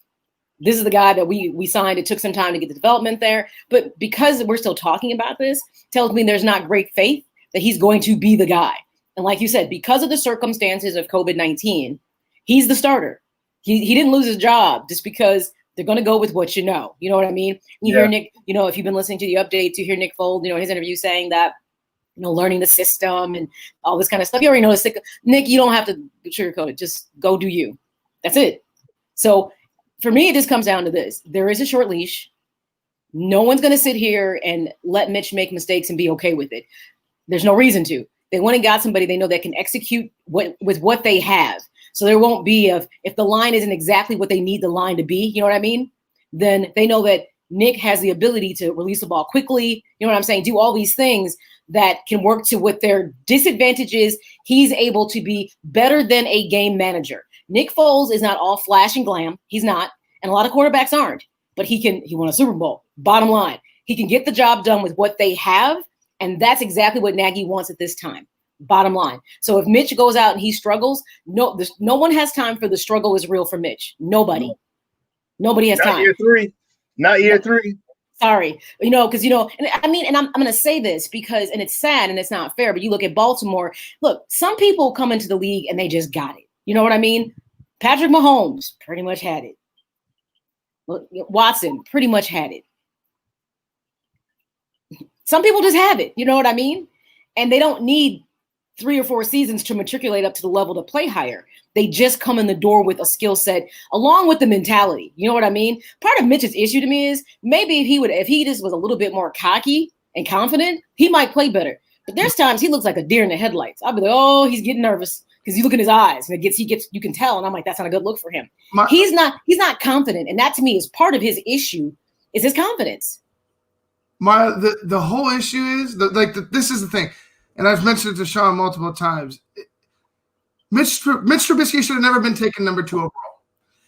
this is the guy that we signed. It took some time to get the development there. But because we're still talking about this, tells me there's not great faith that he's going to be the guy. And like you said, because of the circumstances of COVID-19, he's the starter. He didn't lose his job just because they're going to go with what you know. You know what I mean? You hear Nick, if you've been listening to the updates, you hear Nick Foles, in his interview saying that, learning the system and all this kind of stuff. You already know this. Nick, you don't have to sugarcoat it. Just go do you. That's it. So for me, it just comes down to this. There is a short leash. No one's going to sit here and let Mitch make mistakes and be okay with it. There's no reason to. They went and got somebody they know that can execute with what they have. So there won't be if the line isn't exactly what they need the line to be, you know what I mean? Then they know that Nick has the ability to release the ball quickly. You know what I'm saying? Do all these things that can work to what their disadvantage is. He's able to be better than a game manager. Nick Foles is not all flash and glam. He's not. And a lot of quarterbacks aren't. But he won a Super Bowl. Bottom line, he can get the job done with what they have. And that's exactly what Nagy wants at this time. Bottom line. So if Mitch goes out and he struggles, no one has time for the struggle is real for Mitch. Nobody. Nobody has time. Not year three. Sorry. Because, and I'm going to say this because, and it's sad and it's not fair, but you look at Baltimore. Look, some people come into the league and they just got it. You know what I mean? Patrick Mahomes pretty much had it. Watson pretty much had it. Some people just have it. You know what I mean? And they don't need 3 or 4 seasons to matriculate up to the level to play higher. They just come in the door with a skill set along with the mentality. You know what I mean? Part of Mitch's issue to me is maybe if he just was a little bit more cocky and confident, he might play better. But there's times he looks like a deer in the headlights. I'll be like, oh, he's getting nervous because you look in his eyes and you can tell. And I'm like, that's not a good look for him. He's not confident. And that to me is part of his issue is his confidence. The whole issue is this is the thing, and I've mentioned it to Shawn multiple times. Mitch Trubisky should have never been taken number 2 overall.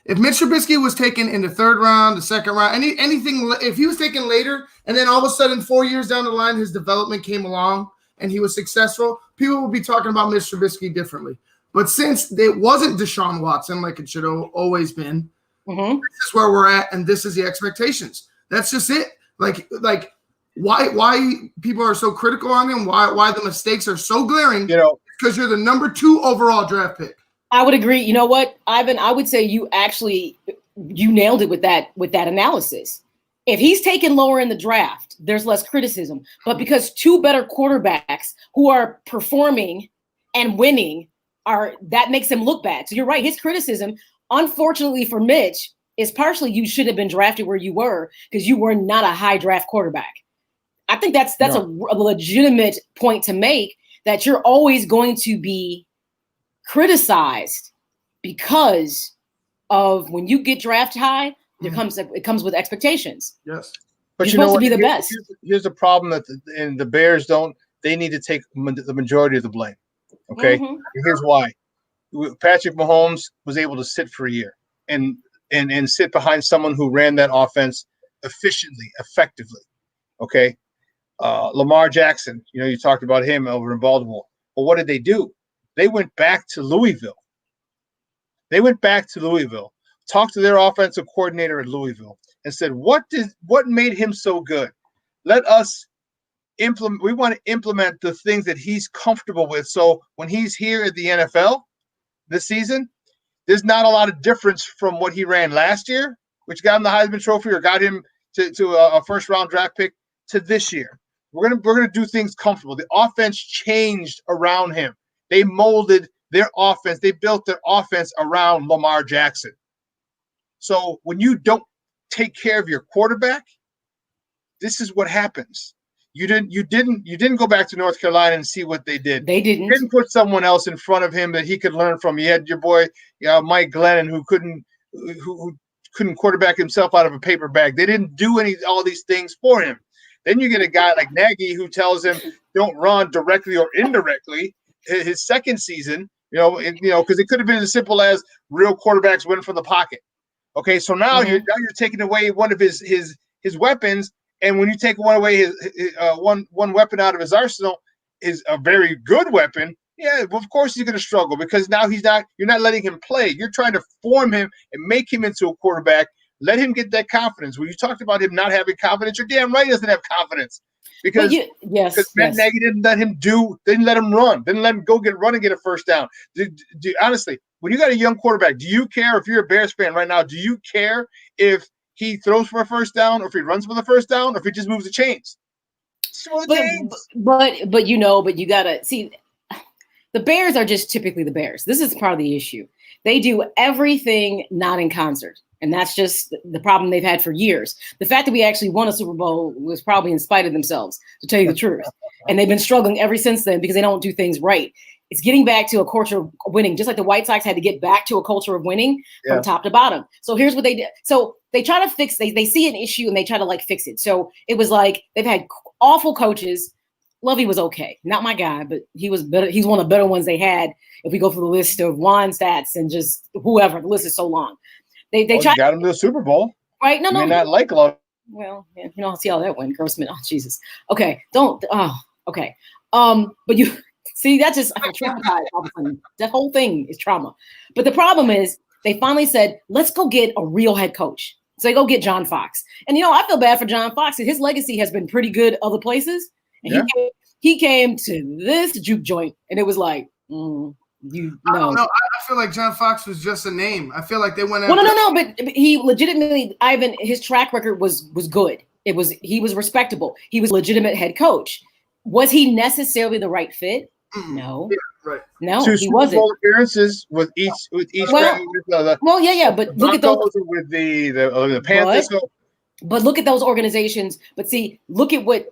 If Mitch Trubisky was taken in the 3rd round, the 2nd round, anything, if he was taken later, and then all of a sudden 4 years down the line his development came along and he was successful, people would be talking about Mitch Trubisky differently. But since it wasn't Deshaun Watson like it should have always been, this is where we're at, and this is the expectations. That's just it. Like why people are so critical on him, why the mistakes are so glaring, because you're the number 2 overall draft pick. I would agree. You know what, Ivan? I would say you nailed it with that analysis. If he's taken lower in the draft, there's less criticism. But because 2 better quarterbacks who are performing and winning that makes him look bad. So you're right. His criticism, unfortunately for Mitch, is partially you should have been drafted where you were because you were not a high draft quarterback. I think that's a legitimate point to make, that you're always going to be criticized because of when you get drafted high, it comes with expectations. Yes, but you're supposed to be the best. Here's the problem and the Bears they need to take the majority of the blame. Okay, here's why. Patrick Mahomes was able to sit for a year and sit behind someone who ran that offense efficiently, effectively. Okay, Lamar Jackson. You talked about him over in Baltimore. But what did they do? They went back to Louisville. Talked to their offensive coordinator at Louisville and said, what made him so good? Let us implement. We want to implement the things that he's comfortable with. So when he's here at the NFL this season, there's not a lot of difference from what he ran last year, which got him the Heisman Trophy or got him to a first-round draft pick, to this year. We're gonna do things comfortable. The offense changed around him. They molded their offense. They built their offense around Lamar Jackson. So when you don't take care of your quarterback, this is what happens. You didn't go back to North Carolina and see what they did. They didn't. You didn't put someone else in front of him that he could learn from. You had your boy, Mike Glennon, who couldn't quarterback himself out of a paper bag. They didn't do all these things for him. Then you get a guy like Nagy who tells him don't run directly or indirectly. His second season, because it could have been as simple as real quarterbacks win from the pocket. Okay, so now you're taking away one of his weapons, and when you take one away, his one weapon out of his arsenal is a very good weapon. Yeah, well, of course he's going to struggle because now you're not letting him play. You're trying to form him and make him into a quarterback. Let him get that confidence. When you talked about him not having confidence, you're damn right he doesn't have confidence. Because Matt Nagy didn't let him run, didn't let him go run and get a first down. Honestly, when you got a young quarterback, do you care if you're a Bears fan right now? Do you care if he throws for a first down, or if he runs for the first down, or if he just moves the chains? But you gotta see, the Bears are just typically the Bears. This is part of the issue. They do everything not in concert. And that's just the problem they've had for years. The fact that we actually won a Super Bowl was probably in spite of themselves, to tell you the truth. And they've been struggling ever since then because they don't do things right. It's getting back to a culture of winning, just like the White Sox had to get back to a culture of winning from top to bottom. So here's what they did. So they try to fix, they see an issue and they try to fix it. So it was like they've had awful coaches. Lovey was okay. Not my guy, but he was better. He's one of the better ones they had. If we go through the list of Juan stats and just whoever, the list is so long. They got him to the Super Bowl, right? No, you may not like Love. Well, I'll see how that went. Grossman, oh Jesus. Okay, don't. Oh, okay. But you see, that's just I feel traumatized all of a sudden. That whole thing is trauma. But the problem is, they finally said, let's go get a real head coach. So they go get John Fox, and I feel bad for John Fox. His legacy has been pretty good other places, and he came to this juke joint, and it was like. I don't know. I feel like John Fox was just a name. I feel like they went. Well, no. But he legitimately, Ivan. His track record was good. He was respectable. He was a legitimate head coach. Was he necessarily the right fit? No. Yeah, right. No, he wasn't. Super Bowl appearances with each. But look at those with the Panthers. But look at those organizations. But see, look at what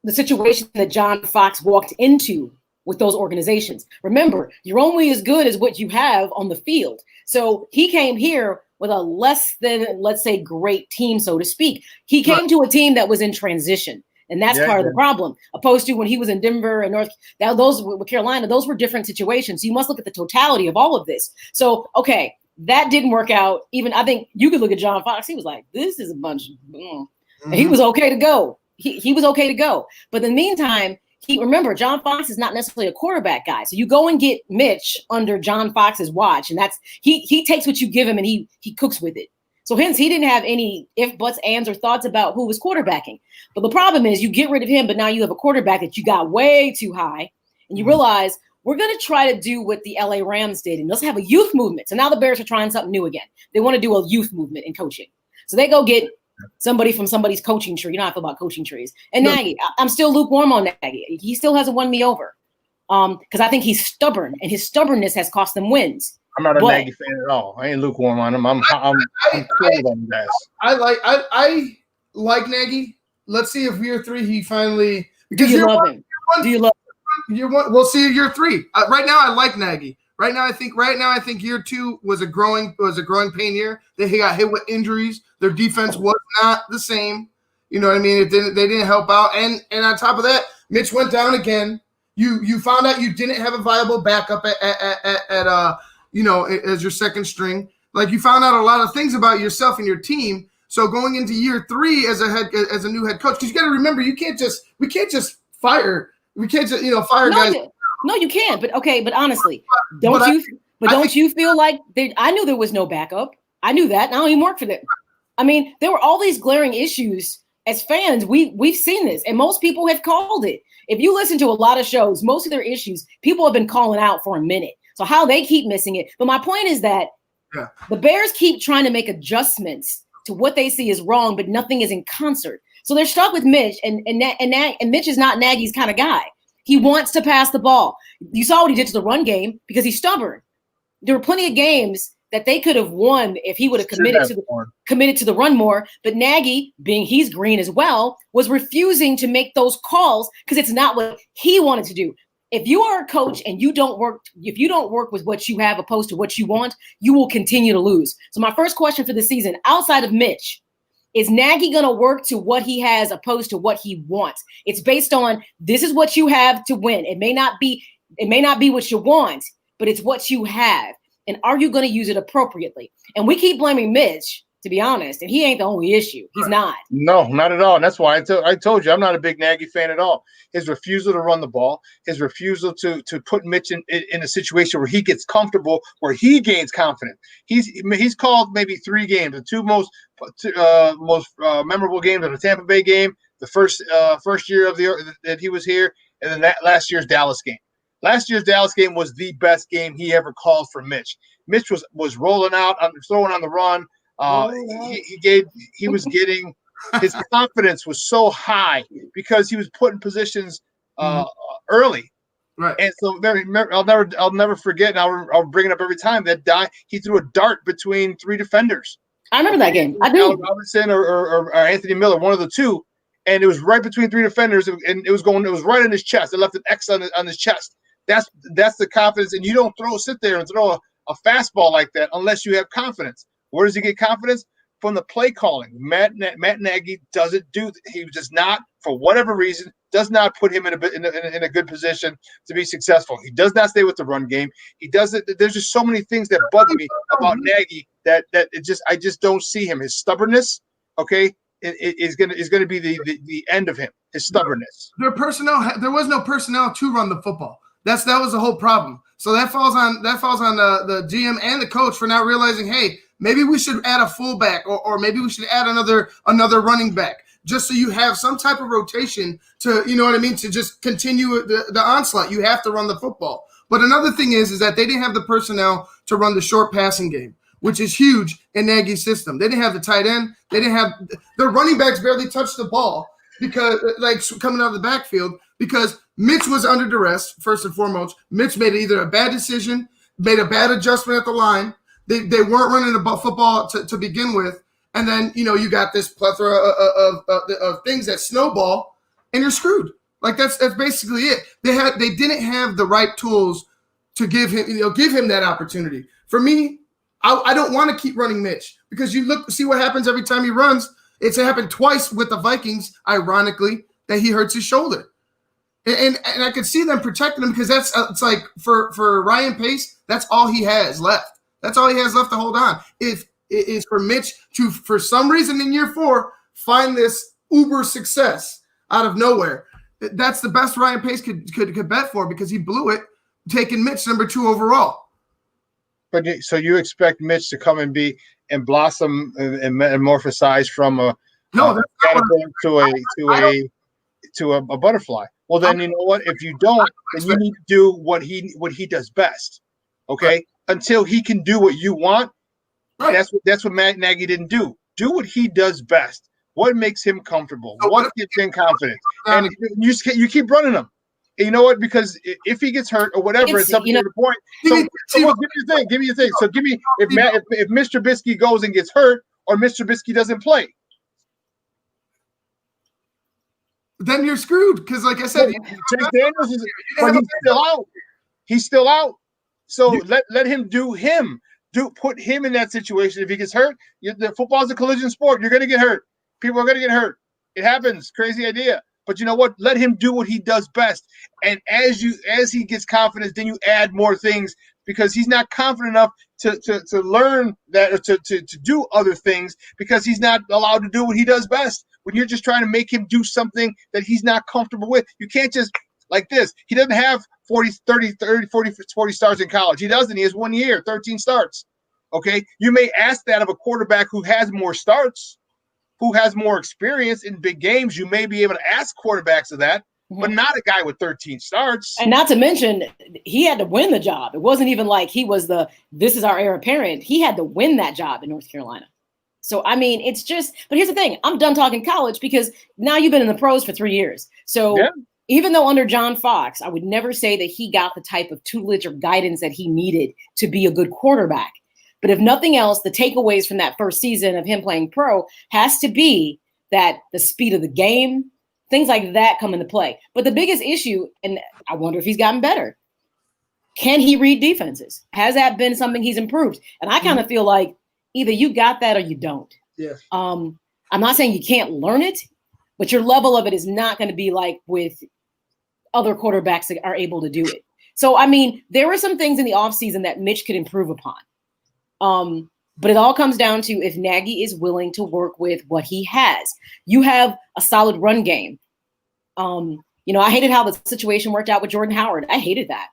the situation that John Fox walked into. With those organizations. Remember, you're only as good as what you have on the field. So he came here with a less than, let's say, great team, so to speak. He came to a team that was in transition. And that's part of the problem. Opposed to when he was in Denver and those with Carolina, those were different situations. So you must look at the totality of all of this. So, okay, that didn't work out. Even I think you could look at John Fox. He was like, this is a bunch of and he was okay to go. He was okay to go. But in the meantime, remember, John Fox is not necessarily a quarterback guy. So you go and get Mitch under John Fox's watch, and that's he takes what you give him and he cooks with it. So hence he didn't have any if, buts, ands, or thoughts about who was quarterbacking. But the problem is you get rid of him, but now you have a quarterback that you got way too high, and you realize we're going to try to do what the LA Rams did, and let's have a youth movement. So now the Bears are trying something new again. They want to do a youth movement in coaching. So they go get somebody from somebody's coaching tree. You know how I feel about coaching trees. And Nagy, I'm still lukewarm on Nagy. He still hasn't won me over because I think he's stubborn, and his stubbornness has cost them wins. I'm not a Nagy fan at all. I ain't lukewarm on him. I'm cold on guys. I like Nagy. Let's see if year 3 he finally. Do you love him? Do you love him? Year 1, we'll see year 3. Right now, I like Nagy. Right now, I think year 2 was a growing pain year. He got hit with injuries. Their defense was not the same. You know what I mean? They didn't help out. And on top of that, Mitch went down again. You found out you didn't have a viable backup at as your second string. Like, you found out a lot of things about yourself and your team. So going into year 3 as a new head coach, because you got to remember, we can't just fire guys. No, you can't. But okay, but honestly, don't you feel like I knew there was no backup. I knew that. And I don't even work for them. I mean, there were all these glaring issues. As fans, we've seen this, and most people have called it. If you listen to a lot of shows, most of their issues, people have been calling out for a minute. So how they keep missing it. But my point is that the Bears keep trying to make adjustments to what they see is wrong, but nothing is in concert. So they're stuck with Mitch, and Mitch is not Nagy's kind of guy. He wants to pass the ball. You saw what he did to the run game because he's stubborn. There were plenty of games that they could have won if he would have committed to the run more. But Nagy, being he's green as well, was refusing to make those calls because it's not what he wanted to do. If you are a coach and you don't work with what you have opposed to what you want, you will continue to lose. So my first question for the season, outside of Mitch, is Nagy going to work to what he has opposed to what he wants? It's based on this is what you have to win. It may not be what you want, but it's what you have. And are you going to use it appropriately? And we keep blaming Mitch, to be honest, and he ain't the only issue. He's not. No, not at all. And that's why I told you I'm not a big Nagy fan at all. His refusal to run the ball, his refusal to put Mitch in a situation where he gets comfortable, where he gains confidence. He's called maybe 3 games. The 2 most memorable games are the Tampa Bay game, the first year that he was here, and then that last year's Dallas game. Last year's Dallas game was the best game he ever called for Mitch. Mitch was rolling out, throwing on the run. He was getting his confidence was so high because he was put in positions early. Right. And so I'll never forget, and I'll bring it up every time, that he threw a dart between 3 defenders. I remember that game. I do. Allen Robinson or Anthony Miller, one of the 2, and it was right between 3 defenders, and it was right in his chest. It left an X on his chest. That's the confidence, and you don't sit there and throw a fastball like that unless you have confidence. Where does he get confidence? From the play calling. Matt Nagy doesn't do. He does not, for whatever reason, does not put him in a good position to be successful. He does not stay with the run game. He doesn't. There's just so many things that bug me about Nagy that I just don't see him. His stubbornness, okay, is gonna be the end of him. His stubbornness. There was no personnel to run the football. That was the whole problem. So that falls on the GM and the coach for not realizing, hey, maybe we should add a fullback or maybe we should add another running back just so you have some type of rotation to, you know what I mean, to just continue the onslaught. You have to run the football. But another thing is that they didn't have the personnel to run the short passing game, which is huge in Nagy's system. They didn't have the tight end. They didn't have – their running backs barely touched the ball because coming out of the backfield because Mitch was under duress, first and foremost. Mitch made either a bad decision, made a bad adjustment at the line. They weren't running the football to begin with. And then, you got this plethora of things that snowball, and you're screwed. Like that's basically it. They didn't have the right tools to give him that opportunity. For me, I don't want to keep running Mitch because see what happens every time he runs. It's happened twice with the Vikings, ironically, that he hurts his shoulder. And I could see them protecting him because it's like for Ryan Pace, that's all he has left. That's all he has left to hold on. If it is for Mitch to, for some reason in year 4, find this uber success out of nowhere. That's the best Ryan Pace could bet for because he blew it taking Mitch number 2 overall. But so you expect Mitch to come and blossom and metamorphosize from a caterpillar to a butterfly? Well, then you know what? If you don't, then you need to do what he does best. Okay, right. Until he can do what you want. Right. That's what Matt Nagy didn't do. Do what he does best. What makes him comfortable? What gives him confidence? And you keep running him. And you know what? Because if he gets hurt or whatever, it's up to the point. So give me your thing. So give me if Mr. Trubisky goes and gets hurt or Mr. Trubisky doesn't play, then you're screwed. Because like I said, Chase Daniels but he's still out. He's still out. So let him do him. Put him in that situation. If he gets hurt, the football's a collision sport. You're going to get hurt. People are going to get hurt. It happens. Crazy idea. But you know what? Let him do what he does best. And as he gets confidence, then you add more things because he's not confident enough to learn that or to do other things because he's not allowed to do what he does best. When you're just trying to make him do something that he's not comfortable with, you can't just like this. He doesn't have 40 starts in college. He doesn't. He has 1 year, 13 starts. Okay? You may ask that of a quarterback who has more starts, who has more experience in big games. You may be able to ask quarterbacks of that, but not a guy with 13 starts. And not to mention, he had to win the job. It wasn't even like he was this is our heir apparent. He had to win that job in North Carolina. So, I mean, it's just – but here's the thing. I'm done talking college because now you've been in the pros for 3 years. So even though under John Fox, I would never say that he got the type of tutelage or guidance that he needed to be a good quarterback. But if nothing else, the takeaways from that first season of him playing pro has to be that the speed of the game, things like that come into play. But the biggest issue, and I wonder if he's gotten better, can he read defenses? Has that been something he's improved? And I kind of feel like either you got that or you don't. Yeah. I'm not saying you can't learn it, but your level of it is not going to be like with other quarterbacks that are able to do it. So, I mean, there were some things in the offseason that Mitch could improve upon. But it all comes down to if Nagy is willing to work with what he has. You have a solid run game. I hated how the situation worked out with Jordan Howard. I hated that.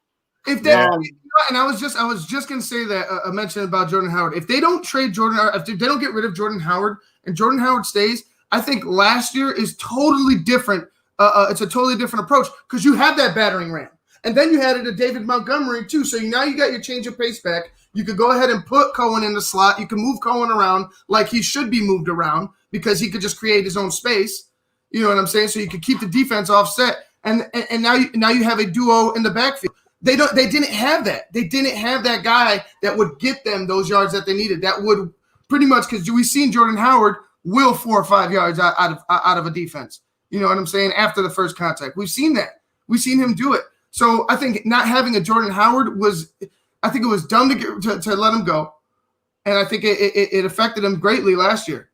If they and I was just gonna say that I mentioned about Jordan Howard. If they don't trade Jordan, if they don't get rid of Jordan Howard and Jordan Howard stays, I think last year is totally different. It's a totally different approach because you have that battering ram, and then you had it to David Montgomery too. So now you got your change of pace back. You could go ahead and put Cohen in the slot. You can move Cohen around like he should be moved around because he could just create his own space. You know what I'm saying? So you could keep the defense offset, and now you have a duo in the backfield. They didn't have that. They didn't have that guy that would get them those yards that they needed. That would pretty much because we've seen Jordan Howard will 4 or 5 yards out of a defense. You know what I'm saying? After the first contact, we've seen that. We've seen him do it. So I think not having a Jordan Howard was dumb to let him go, and I think it affected him greatly last year.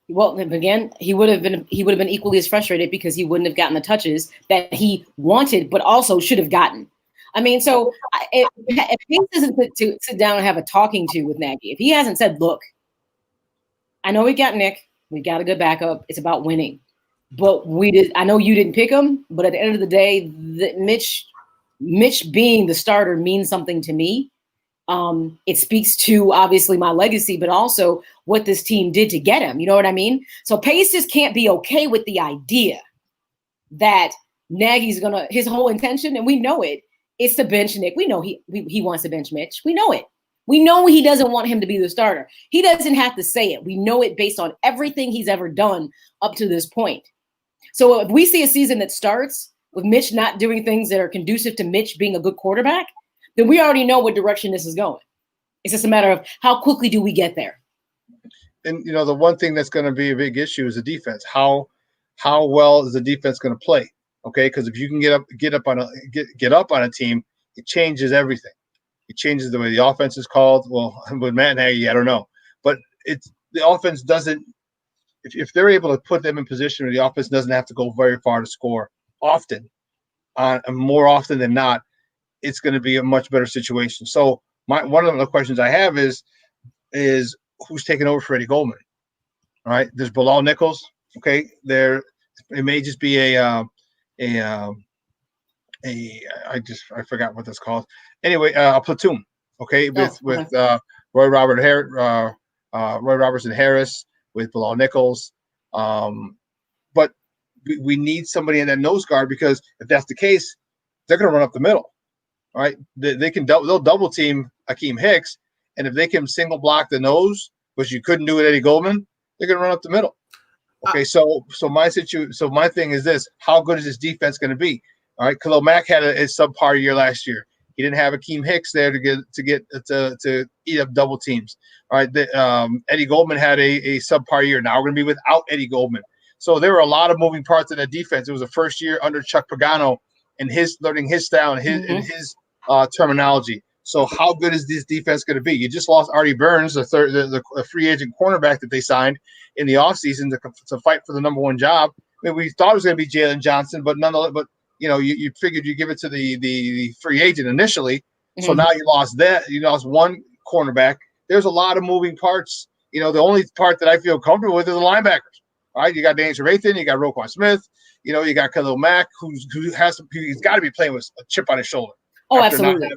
Well, again, he would have been equally as frustrated because he wouldn't have gotten the touches that he wanted, but also should have gotten. I mean, so if he doesn't sit down and have a talking to with Nagy, if he hasn't said, "Look, I know we got Nick, we got a good backup. It's about winning, but I know you didn't pick him, but at the end of the day, Mitch being the starter means something to me. It speaks to obviously my legacy, but also what this team did to get him. You know what I mean? So Pace just can't be okay with the idea that Nagy's his whole intention, and we know it, is to bench Nick. We know he wants to bench Mitch. We know it. We know he doesn't want him to be the starter. He doesn't have to say it. We know it based on everything he's ever done up to this point. So if we see a season that starts with Mitch not doing things that are conducive to Mitch being a good quarterback, then we already know what direction this is going. It's just a matter of how quickly do we get there. And the one thing that's going to be a big issue is the defense. How well is the defense going to play? Okay, because if you can get up on a team, it changes everything. He changes the way the offense is called. Well, with Matt Nagy, I don't know. But it's the offense doesn't – if they're able to put them in position where the offense doesn't have to go very far to score often, more often than not, it's going to be a much better situation. So one of the questions I have is who's taking over for Eddie Goldman? All right, there's Bilal Nichols. Okay, it may just be I forgot what that's called. Anyway, a platoon. Okay, with Roy Robertson Harris, with Bilal Nichols. But we need somebody in that nose guard, because if that's the case, they're going to run up the middle. All right, they'll double team Akeem Hicks, and if they can single block the nose, which you couldn't do with Eddie Goldman, they're going to run up the middle. Okay, so my thing is this: how good is this defense going to be? All right, Khalil Mack had a subpar year last year. He didn't have Akeem Hicks there to eat up double teams. All right, Eddie Goldman had a subpar year. Now we're going to be without Eddie Goldman. So there were a lot of moving parts in the defense. It was the first year under Chuck Pagano and learning his style and his terminology. So how good is this defense going to be? You just lost Artie Burns, the free agent cornerback that they signed in the offseason to fight for the number one job. I mean, we thought it was going to be Jalen Johnson, but nonetheless, you figured you give it to the free agent initially. So now you lost that. You lost one cornerback. There's a lot of moving parts. The only part that I feel comfortable with is the linebackers. All right, you got Daniel Trevathan, you got Roquan Smith, you got Khalil Mack, he's got to be playing with a chip on his shoulder. Oh, absolutely.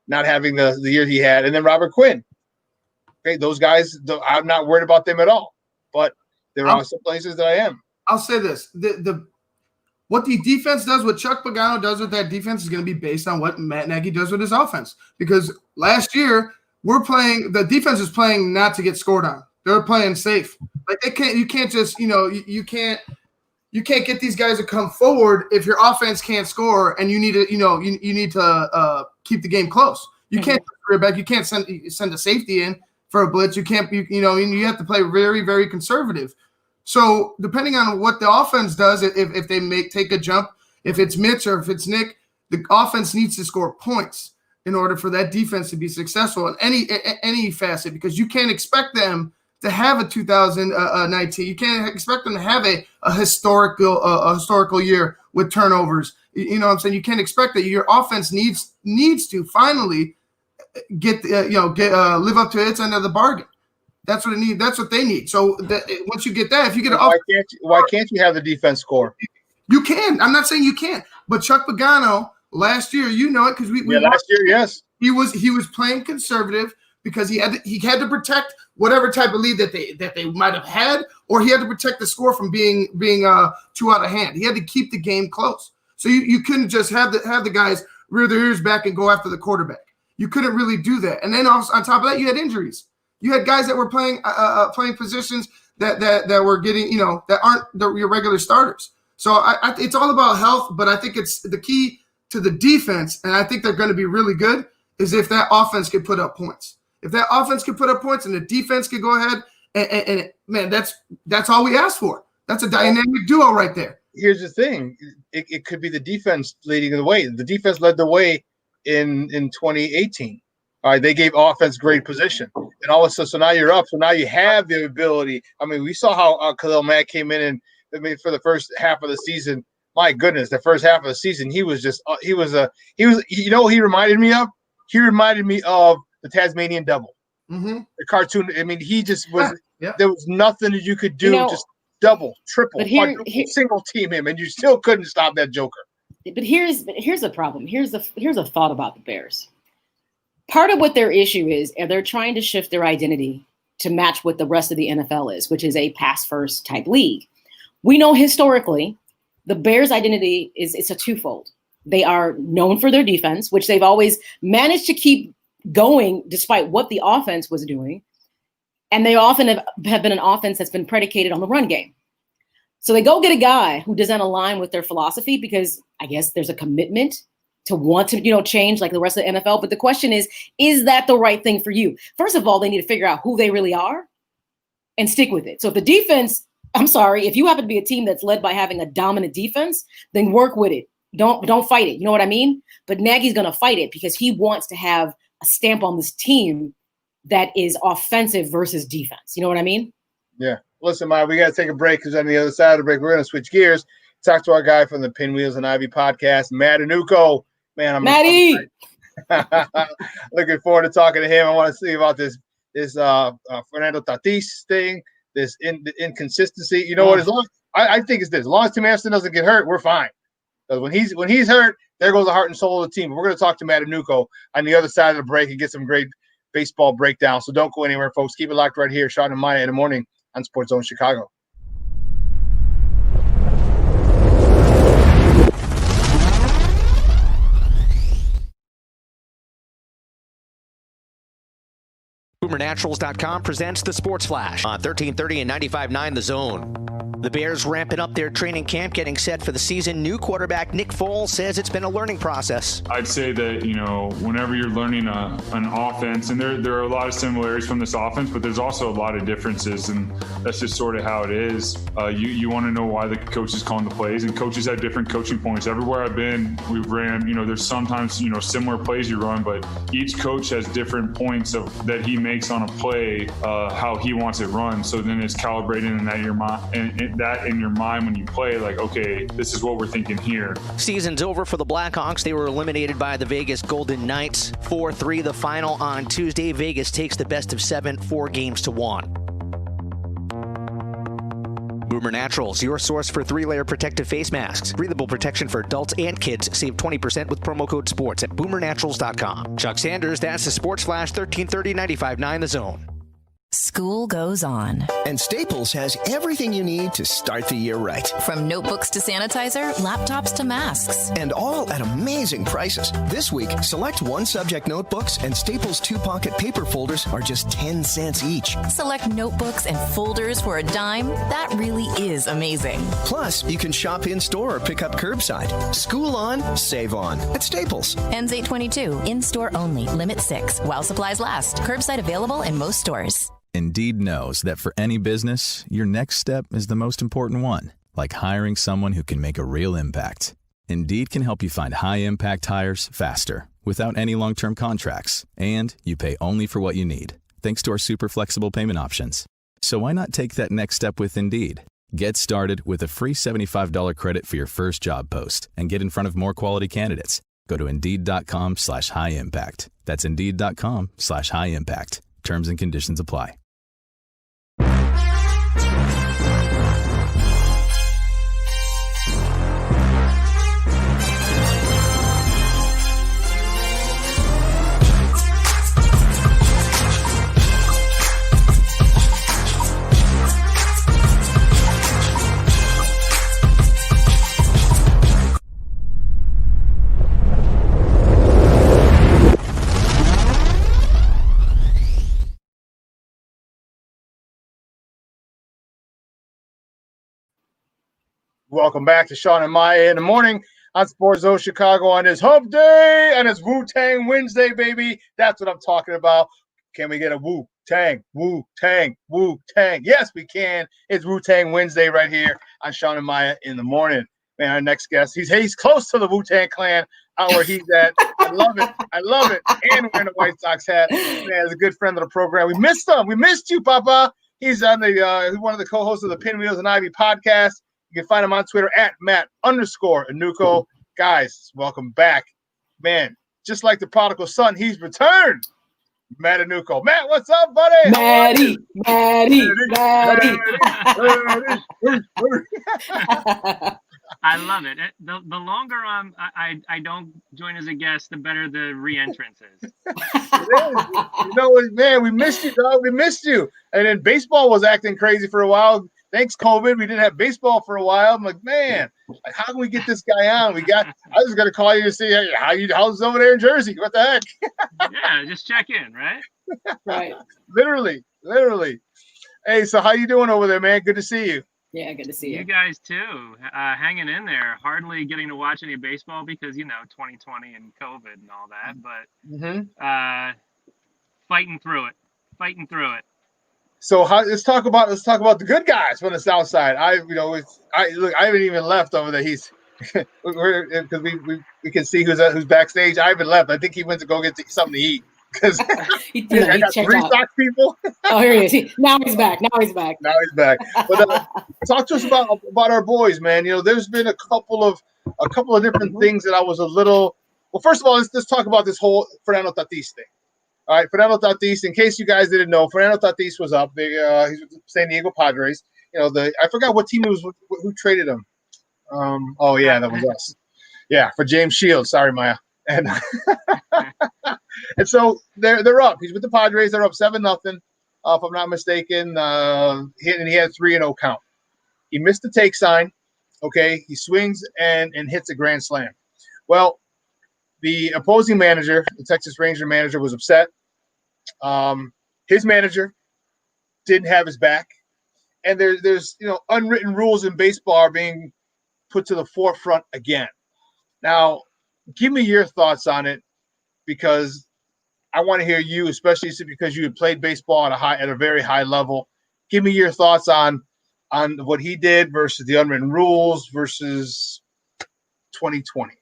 Not having the year he had, and then Robert Quinn. Okay, those guys, I'm not worried about them at all. But there are some places that I am. I'll say this: what the defense does, what Chuck Pagano does with that defense, is going to be based on what Matt Nagy does with his offense. Because last year the defense is playing not to get scored on; they're playing safe. Like you can't just you can't get these guys to come forward if your offense can't score, and you need to you need to keep the game close. You can't back. You can't send a safety in for a blitz. You can't. You have to play very, very conservative. So depending on what the offense does, if they take a jump, if it's Mitch or if it's Nick, the offense needs to score points in order for that defense to be successful in any facet, because you can't expect them to have a 2019. You can't expect them to have a historical year with turnovers. You know what I'm saying? You can't expect that. Your offense needs to finally get live up to its end of the bargain. That's what it needs. That's what they need. So once you get that, if you get why can't you have the defense score? You can. I'm not saying you can't. But Chuck Pagano last year, because last year, yes, he was playing conservative because he had to protect whatever type of lead that they might have had, or he had to protect the score from being too out of hand. He had to keep the game close. So you couldn't just have the guys rear their ears back and go after the quarterback. You couldn't really do that. And then also, on top of that, you had injuries. You had guys that were playing positions that were getting, that aren't your regular starters. So it's all about health, but I think it's the key to the defense, and I think they're going to be really good, is if that offense could put up points. If that offense could put up points and the defense could go ahead, and man, that's all we asked for. That's a dynamic duo right there. Here's the thing. It could be the defense leading the way. The defense led the way in 2018. All right, they gave offense great position. And all of a sudden, so now you're up. So now you have the ability. I mean, we saw how Khalil Mack came in, and for the first half of the season, my goodness, the first half of the season, he was what he reminded me of? He reminded me of the Tasmanian Devil. Mm-hmm. The cartoon. I mean, he just was there was nothing that you could do, just double, triple, quadruple, single team him, and you still couldn't stop that joker. But here's the problem. Here's a thought about the Bears. Part of what their issue is, and they're trying to shift their identity to match what the rest of the NFL is, which is a pass-first type league. We know historically the Bears' identity it's a twofold. They are known for their defense, which they've always managed to keep going despite what the offense was doing. And they often have been an offense that's been predicated on the run game. So they go get a guy who doesn't align with their philosophy because I guess there's a commitment to want to, change like the rest of the NFL. But the question is that the right thing for you? First of all, they need to figure out who they really are and stick with it. So if the defense, I'm sorry, if you happen to be a team that's led by having a dominant defense, then work with it. Don't fight it. You know what I mean? But Nagy's going to fight it because he wants to have a stamp on this team that is offensive versus defense. You know what I mean? Yeah. Listen, Maya, we got to take a break because on the other side of the break, we're going to switch gears. Talk to our guy from the Pinwheels and Ivy podcast, Matt Anuko. Man, I'm Maddie. looking forward to talking to him. I want to see about this Fernando Tatis thing, this inconsistency. You know what? I think it's this. As long as Tim Anderson doesn't get hurt, we're fine. Because when he's hurt, there goes the heart and soul of the team. But we're going to talk to Matt Anuko on the other side of the break and get some great baseball breakdown. So don't go anywhere, folks. Keep it locked right here. Shawn and Maya in the morning on SportsZone Chicago. BoomerNaturals.com presents the Sports Flash on 1330 and 95.9 The Zone. The Bears ramping up their training camp, getting set for the season. New quarterback Nick Foles says it's been a learning process. I'd say that, whenever you're learning an offense, and there are a lot of similarities from this offense, but there's also a lot of differences, and that's just sort of how it is. You want to know why the coach is calling the plays, and coaches have different coaching points. Everywhere I've been, we've ran, there's sometimes, similar plays you run, but each coach has different points that he makes on a play, how he wants it run. So then it's calibrating in that in your mind when you play, like, okay, this is what we're thinking here. Season's over for the Blackhawks. They were eliminated by the Vegas Golden Knights. 4-3 the final on Tuesday. Vegas takes the best of 7, 4-1. Boomer Naturals, your source for 3-layer protective face masks. Breathable protection for adults and kids. Save 20% with promo code SPORTS at boomernaturals.com. Chuck Sanders, that's the Sports Flash, 1330 95.9 The Zone. School goes on. And Staples has everything you need to start the year right. From notebooks to sanitizer, laptops to masks. And all at amazing prices. This week, select one subject notebooks and Staples 2-pocket paper folders are just 10 cents each. Select notebooks and folders for a dime. That really is amazing. Plus, you can shop in-store or pick up curbside. School on, save on at Staples. Ends 8/22. In-store only. Limit 6. While supplies last. Curbside available in most stores. Indeed knows that for any business, your next step is the most important one, like hiring someone who can make a real impact. Indeed can help you find high-impact hires faster, without any long-term contracts, and you pay only for what you need, thanks to our super flexible payment options. So why not take that next step with Indeed? Get started with a free $75 credit for your first job post and get in front of more quality candidates. Go to Indeed.com/high-impact. That's Indeed.com/high-impact. Terms and conditions apply. Welcome back to Shawn and Maya in the morning on SportsZone Chicago on this Hump Day, and it's Wu-Tang Wednesday, baby. That's what I'm talking about. Can we get a Wu-Tang, Wu-Tang, Wu-Tang? Yes, we can. It's Wu-Tang Wednesday right here on Shawn and Maya in the morning. Man, our next guest, he's close to the Wu-Tang Clan out where he's at. I love it. I love it. And wearing a White Sox hat. Man, he's a good friend of the program. We missed him. We missed you, Papa. He's on one of the co-hosts of the Pinwheels and Ivy podcast. You can find him on Twitter at Matt_Anuko. Guys, welcome back. Man, just like the prodigal son, he's returned. Matt Anuko. Matt, what's up, buddy? Maddie. I love it. The longer I don't join as a guest, the better the re-entrance is. Man, we missed you, dog. We missed you. And then baseball was acting crazy for a while. Thanks, COVID. We didn't have baseball for a while. I'm like, man, how can we get this guy on? I was going to call you to see how's it over there in Jersey. What the heck? Yeah, just check in, right? Right. Literally. Hey, so how you doing over there, man? Good to see you. Yeah, good to see you. You guys too, hanging in there. Hardly getting to watch any baseball because 2020 and COVID and all that, but fighting through it. So let's talk about the good guys from the South Side. I haven't even left over there. Because we can see who's backstage. I haven't left. I think he went to go get something to eat. Because I got three stock people. Oh, here he is. Now he's back. Now he's back. But talk to us about our boys, man. You know, there's been a couple of different things that I was a little. Well, first of all, let's talk about this whole Fernando Tatis thing. All right, Fernando Tatis. In case you guys didn't know, Fernando Tatis was up. He's with the San Diego Padres. You know, I forgot what team it was. Who traded him? Oh yeah, that was us. Yeah, for James Shields. Sorry, Maya. And and so they're up. He's with the Padres. They're up 7-0, if I'm not mistaken. He had 3-0 count. He missed the take sign. Okay, he swings and hits a grand slam. Well, the opposing manager, the Texas Ranger manager, was upset. His manager didn't have his back, and there's unwritten rules in baseball are being put to the forefront again. Now, give me your thoughts on it, because I want to hear you, especially because you had played baseball at a very high level. Give me your thoughts on what he did versus the unwritten rules versus 2020.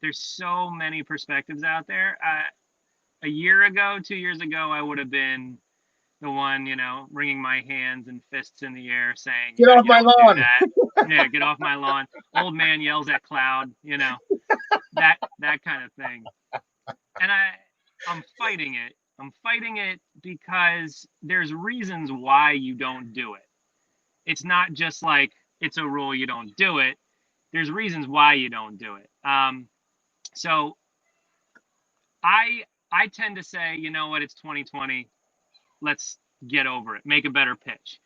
There's so many perspectives out there. A year ago, 2 years ago, I would have been the one, wringing my hands and fists in the air saying, "Get off my lawn!" Yeah, get off my lawn. Old man yells at cloud, that kind of thing. And I'm fighting it. I'm fighting it because there's reasons why you don't do it. It's not just like it's a rule, you don't do it. There's reasons why you don't do it. So I tend to say, you know what, it's 2020. Let's get over it. Make a better pitch.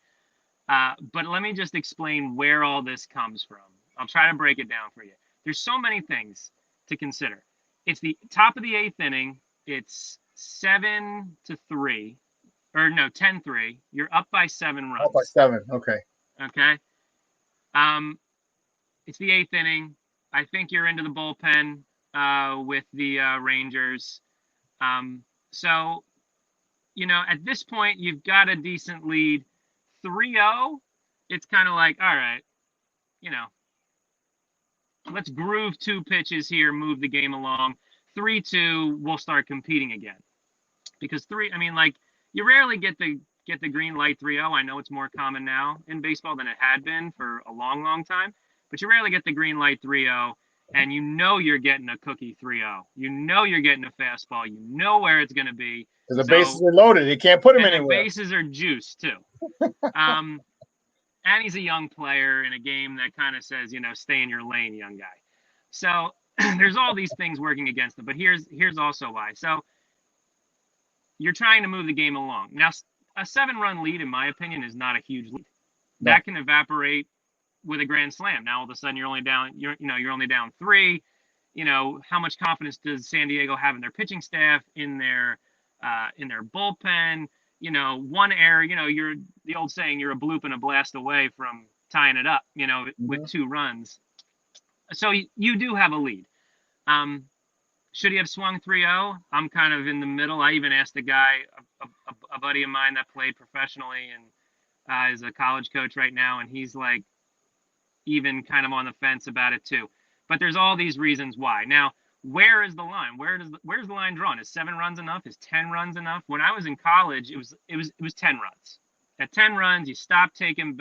But let me just explain where all this comes from. I'll try to break it down for you. There's so many things to consider. It's the top of the 8th inning. It's 7-3, or no, 10-3. You're up by 7 runs. Up by 7. Okay. Okay. It's the 8th inning. I think you're into the bullpen with the Rangers. So, at this point, you've got a decent lead. 3-0, it's kind of like, all right, let's groove 2 pitches here, move the game along. 3-2, we'll start competing again. Because you rarely get the green light 3-0. I know it's more common now in baseball than it had been for a long, long time. But you rarely get the green light 3-0, and you're getting a cookie 3-0. You're getting a fastball. You know where it's going to be. Because the bases are loaded. You can't put them anywhere. The bases are juiced, too. And he's a young player in a game that kind of says, stay in your lane, young guy. So there's all these things working against him. But here's also why. So you're trying to move the game along. Now, a 7-run lead, in my opinion, is not a huge lead. No. That can evaporate with a grand slam. Now all of a sudden you're only down 3. How much confidence does San Diego have in their pitching staff, in their bullpen? One error, you're the old saying, you're a bloop and a blast away from tying it up, with 2 runs. So you do have a lead. Should he have swung 3-0? I'm kind of in the middle. I even asked a guy, a buddy of mine that played professionally and is a college coach right now, and he's like, even kind of on the fence about it too. But there's all these reasons why. Now, where is the line? Where's the line drawn? Is 7 runs enough? Is 10 runs enough? When I was in college, it was 10 runs. At 10 runs, you stop taking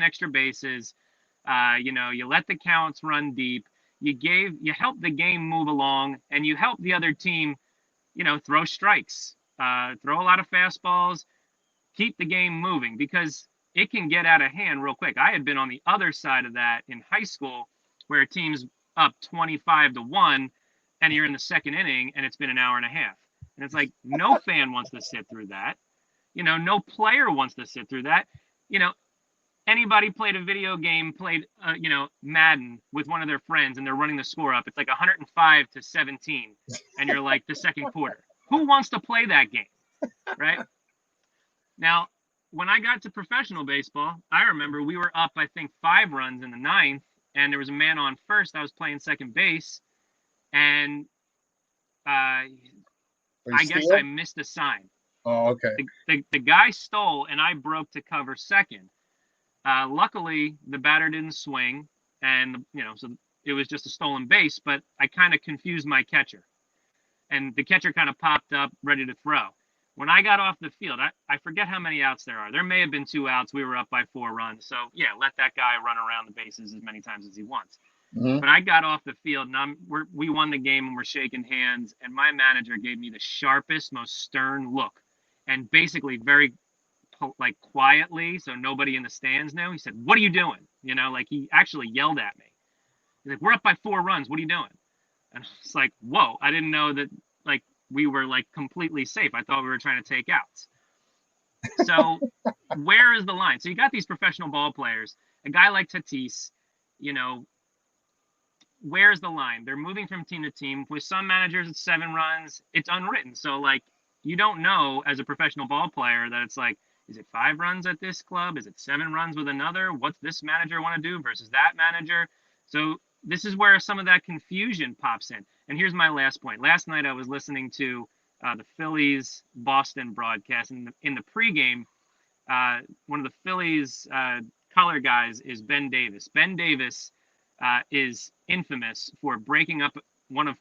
extra bases. You let the counts run deep. You help the game move along, and you help the other team, throw strikes, throw a lot of fastballs, keep the game moving, because it can get out of hand real quick. I had been on the other side of that in high school, where a team's up 25-1 and you're in the 2nd inning and it's been an hour and a half. And it's like, no fan wants to sit through that. No player wants to sit through that. Anybody played a video game, played Madden with one of their friends, and they're running the score up. It's like 105-17. And you're like, the 2nd quarter. Who wants to play that game? Right? Now, when I got to professional baseball, I remember we were up, I think, 5 runs in the 9th, and there was a man on first. I was playing second base, and I guess I missed a sign. Oh, okay. The guy stole, and I broke to cover second. Luckily, the batter didn't swing, and so it was just a stolen base, but I kind of confused my catcher. And the catcher kind of popped up ready to throw. When I got off the field, I forget how many outs there are. There may have been 2 outs. We were up by 4 runs. So, yeah, let that guy run around the bases as many times as he wants. Mm-hmm. But I got off the field, and we won the game, and we're shaking hands. And my manager gave me the sharpest, most stern look. And basically very, like, quietly, so nobody in the stands knew. He said, "What are you doing?" You know, like, he actually yelled at me. He's like, "We're up by 4 runs. What are you doing?" And it's like, whoa, I didn't know that, like, we were, like, completely safe. I thought we were trying to take outs. So where is the line? So you got these professional ball players, a guy like Tatis, you know, where's the line? They're moving from team to team. With some managers, it's 7 runs. It's unwritten. So, like, you don't know as a professional ball player that it's like, is it 5 runs at this club? Is it 7 runs with another? What's this manager want to do versus that manager? So this is where some of that confusion pops in. And here's my last point. Last night I was listening to the Phillies Boston broadcast. And in the pregame, one of the Phillies color guys is Ben Davis. Ben Davis is infamous for breaking up one of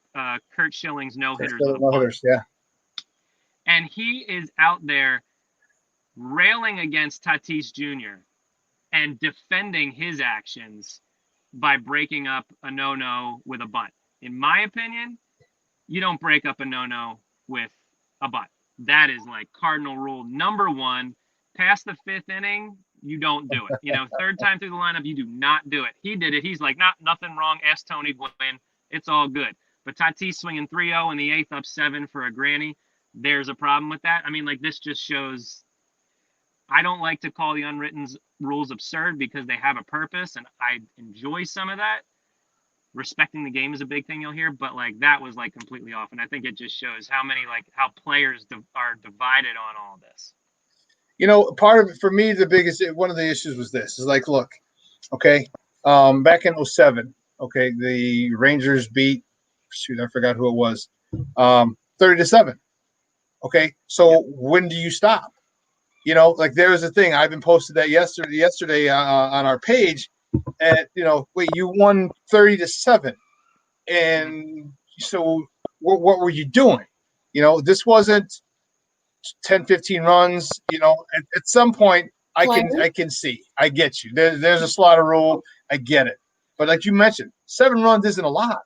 Kurt Schilling's no-hitters with a bunt. Yeah. And he is out there railing against Tatis Jr. and defending his actions by breaking up a no-no with a bunt. In my opinion, you don't break up a no-no with a bunt. That is like cardinal rule number 1. Past the 5th inning, you don't do it. You know, 3rd time through the lineup, you do not do it. He did it. He's like, nothing wrong. Ask Tony Gwynn. It's all good. But Tatis swinging 3-0 in the 8th, up 7 for a granny. There's a problem with that. I mean, like, this just shows. I don't like to call the unwritten rules absurd because they have a purpose, and I enjoy some of that. Respecting the game is a big thing you'll hear, but, like, that was, like, completely off. And I think it just shows how players are divided on all this. You know, part of it for me, one of the issues was this. Is like, look, okay, back in 07, okay, the Rangers beat, I forgot who it was, 30-7. Okay, so when do you stop? You know, like, there was a thing. I've been posted that yesterday on our page, and, you know, wait, you won 30-7, and so what were you doing? You know, this wasn't 10, 15 runs. You know, at some point, I can see. I get you. There's a slaughter rule. I get it. But like you mentioned, 7 runs isn't a lot.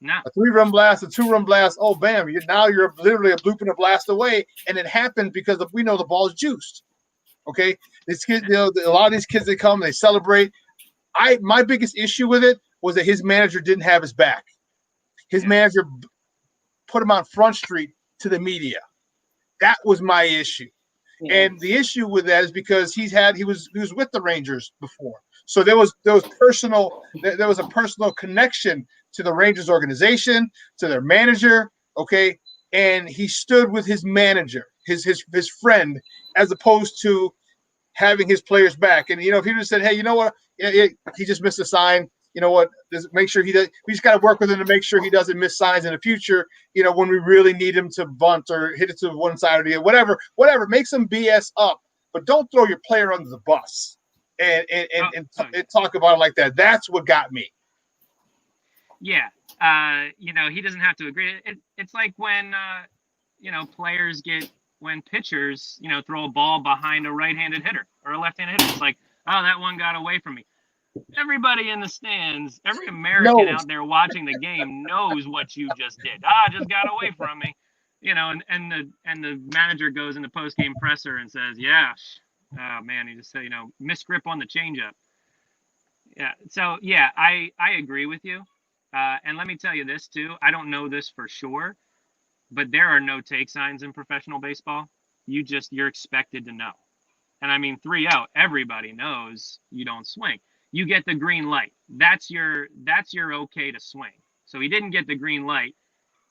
No. A 3-run blast, a 2-run blast. Oh, bam! You're literally a bloop and a blast away, and it happened because we know the ball's juiced. Okay, these kids, you know, a lot of these kids, they come, they celebrate. My biggest issue with it was that his manager didn't have his back. His manager put him on Front Street to the media. That was my issue. Yeah. And the issue with that is because he was with the Rangers before. So there was a personal connection to the Rangers organization, to their manager, okay? And he stood with his manager, his friend, as opposed to having his players back. And, you know, if he just said, hey, you know what, he just missed a sign, you know what, make sure we just got to work with him to make sure he doesn't miss signs in the future, you know, when we really need him to bunt or hit it to one side or the other, whatever, make some BS up, but don't throw your player under the bus and talk about it like that. That's what got me. Yeah. You know, he doesn't have to agree. It's like when, you know, when pitchers, you know, throw a ball behind a right-handed hitter or a left-handed hitter. It's like, oh, that one got away from me. Everybody in the stands, every American out there watching the game knows what you just did. Just got away from me. You know, and the manager goes in the post-game presser and says, yeah, oh, man, he just said, you know, missed grip on the changeup. Yeah. So, yeah, I agree with you. And let me tell you this, too. I don't know this for sure, but there are no take signs in professional baseball. You're expected to know. And I mean, 3-0, everybody knows you don't swing. You get the green light. That's your okay to swing. So he didn't get the green light.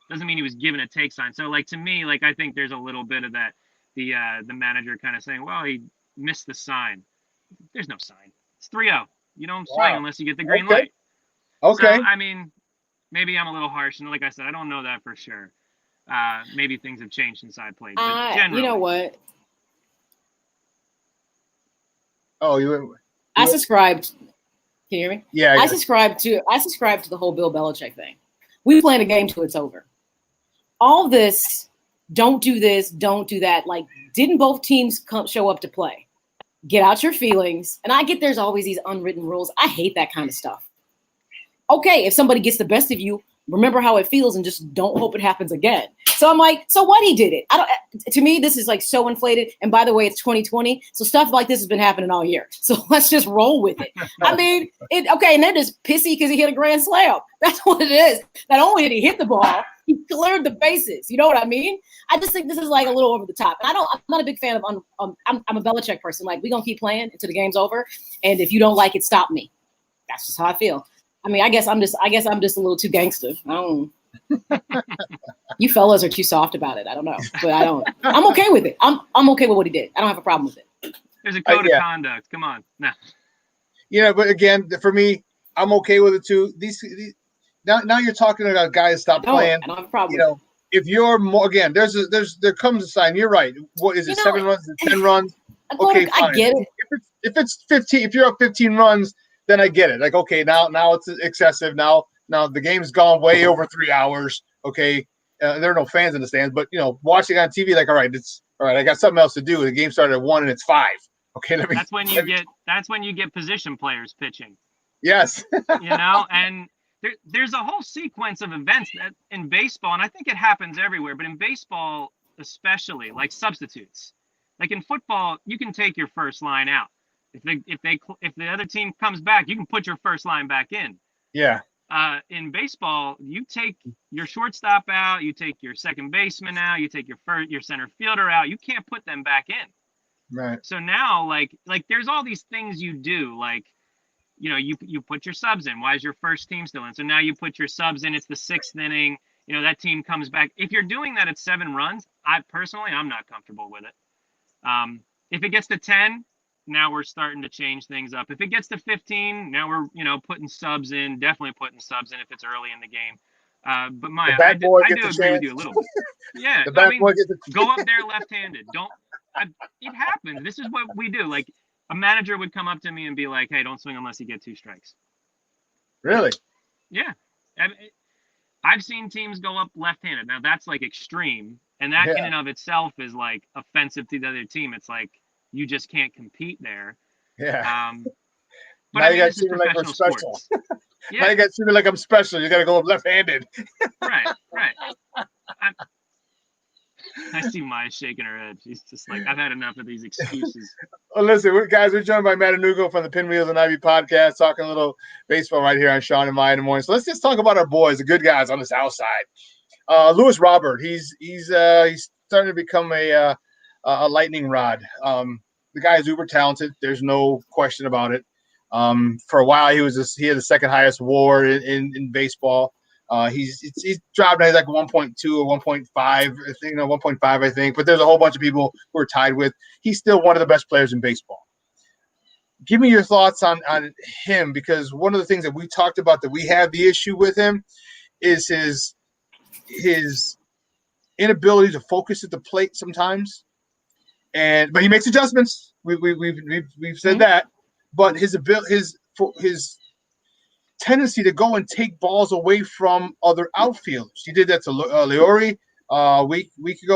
Doesn't mean he was given a take sign. So, like, to me, like, I think there's a little bit of that. The manager kind of saying, well, he missed the sign. There's no sign. It's 3-0. You don't swing unless you get the green light. Okay. So, I mean, maybe I'm a little harsh, and like I said, I don't know that for sure. Maybe things have changed since I played. But generally, you know what? Oh, I subscribed Can you hear me? Yeah. I subscribe to the whole Bill Belichick thing. We playing a game till it's over. All this, don't do this, don't do that. Like, didn't both teams show up to play? Get out your feelings. And I get there's always these unwritten rules. I hate that kind of stuff. Okay, if somebody gets the best of you, remember how it feels and just don't hope it happens again. So I'm like, so what? He did it. To me, this is like so inflated. And by the way, it's 2020. So stuff like this has been happening all year. So let's just roll with it. I mean, okay. And they're just pissy because he hit a grand slam. That's what it is. Not only did he hit the ball, he cleared the bases. You know what I mean? I just think this is like a little over the top. And I'm not a big fan of, I'm a Belichick person. Like, we're going to keep playing until the game's over. And if you don't like it, stop me. That's just how I feel. I mean, I guess I'm just a little too gangster. I don't. You fellas are too soft about it. I don't know, but I'm okay with it. I'm okay with what he did. I don't have a problem with it. There's a code of conduct. Come on, no. But again, for me, I'm okay with it too. These now you're talking about guys stop playing. I don't have a problem. If you're more again, there comes a sign. You're right. What is it? 7 runs and 10 runs? Okay, fine. I get it. If it's 15, if you're up 15 runs, then I get it. Like, okay, now it's excessive. Now the game's gone way over 3 hours. Okay, there are no fans in the stands, but watching on TV, like, all right, I got something else to do. The game started at 1 and it's 5. Okay, that's when you get position players pitching. Yes. And there's a whole sequence of events that in baseball, and I think it happens everywhere, but in baseball especially, like substitutes. Like in football, you can take your first line out. If the other team comes back, you can put your first line back in. Yeah. In baseball, you take your shortstop out, you take your second baseman out, you take your center fielder out. You can't put them back in. Right. So now, like there's all these things you do, like you put your subs in. Why is your first team still in? So now you put your subs in. It's the 6th inning. That team comes back. If you're doing that at 7 runs, I'm not comfortable with it. If it gets to 10. Now we're starting to change things up. If it gets to 15, now we're putting subs in. Definitely putting subs in if it's early in the game. But Maya, I do agree with you a little bit. Yeah, go up there left-handed. It happens. This is what we do. Like, a manager would come up to me and be like, "Hey, don't swing unless you get 2 strikes." Really? Yeah. I've seen teams go up left-handed. Now that's like extreme, and that in and of itself is like offensive to the other team. It's like, you just can't compete there. Yeah. But now you got to treat me like I'm special. Now you got to treat me like I'm special. You got to go up left-handed. Right. I see Maya shaking her head. She's just like, I've had enough of these excuses. Well, listen, guys, we're joined by Matanugo from the Pinwheels and Ivy podcast, talking a little baseball right here on Shawn and Maya in the morning. So let's just talk about our boys, the good guys on the south side. Lewis Robert, he's starting to become a lightning rod. The guy is uber talented. There's no question about it. For a while, he had the second highest WAR in baseball. He's dropped now. He's like 1.2 or 1.5. 1.5, I think. But there's a whole bunch of people who are tied with. He's still one of the best players in baseball. Give me your thoughts on him, because one of the things that we talked about that we have the issue with him is his inability to focus at the plate sometimes. But he makes adjustments. We've said that. But his tendency to go and take balls away from other outfielders. He did that to Leori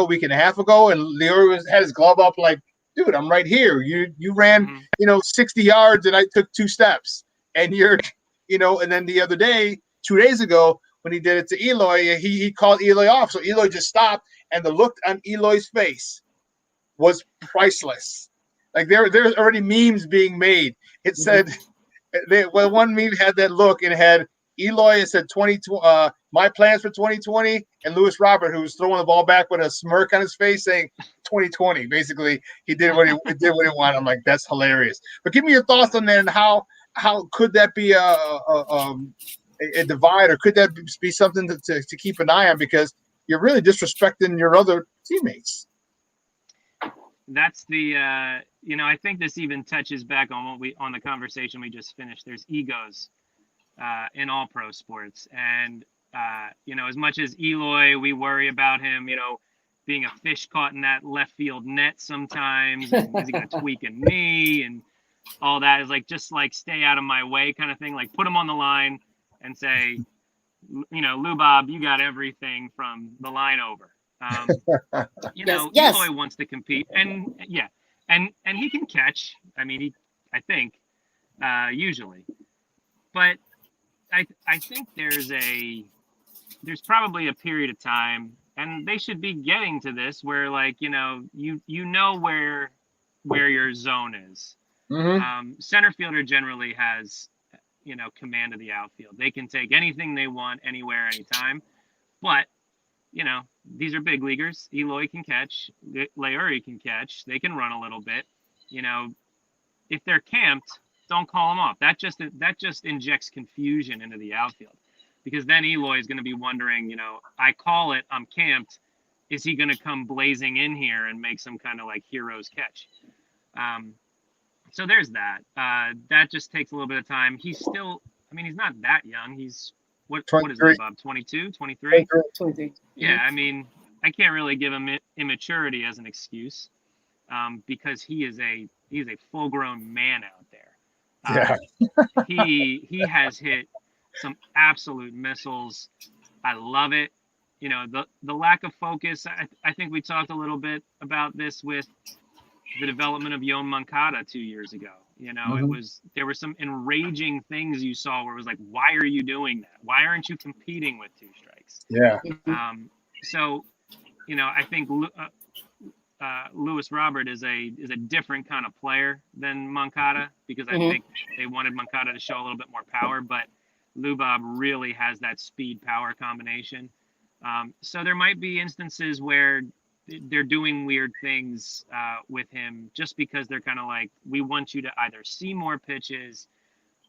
week and a half ago, and Leori had his glove up like, dude, I'm right here. You ran 60 yards and I took 2 steps, and and then the other day, 2 days ago, when he did it to Eloy, he called Eloy off, so Eloy just stopped, and the look on Eloy's face was priceless. Like there's already memes being made. It said, one meme had that look and it had Eloy and said my plans for 2020, and Lewis Robert, who was throwing the ball back with a smirk on his face saying 2020. Basically, he did what he wanted. I'm like, that's hilarious. But give me your thoughts on that, and how could that be a divide, or could that be something to keep an eye on, because you're really disrespecting your other teammates. That's the I think this even touches back on on the conversation we just finished. There's egos in all pro sports, and as much as Eloy, we worry about him, being a fish caught in that left field net sometimes, and is he going to tweak a knee, and all that is like just like stay out of my way kind of thing. Like put him on the line and say, you know, Lou Bob, you got everything from the line over. You know, Yes. Eloy wants to compete, and yeah, and he can catch. I mean, I think usually, but I think there's probably a period of time, and they should be getting to this where like you know where your zone is. Center fielder generally has command of the outfield. They can take anything they want, anywhere, anytime. But you know, these are big leaguers. Eloy can catch. Lauri can catch. They can run a little bit. You know, if they're camped, don't call them off. That just injects confusion into the outfield, because then Eloy is going to be wondering, you know, I call it, I'm camped. Is he going to come blazing in here and make some kind of like hero's catch? So there's that. That just takes a little bit of time. He's still, I mean, he's not that young. He's what is it, Bob? 22, 23? 23. Yeah, I mean, I can't really give him immaturity as an excuse, because he is a full-grown man out there. He has hit some absolute missiles. I love it. You know, the lack of focus. I think we talked a little bit about this with the development of Yoan Moncada 2 years ago. You know, there were some enraging things you saw where it was like, why are you doing that? Why aren't you competing with two strikes? Yeah. So, you know, I think Lewis Robert is a different kind of player than Moncada, because I think they wanted Moncada to show a little bit more power, but Lou Bob really has that speed power combination. So there might be instances where they're doing weird things with him just because they're kind of like, we want you to either see more pitches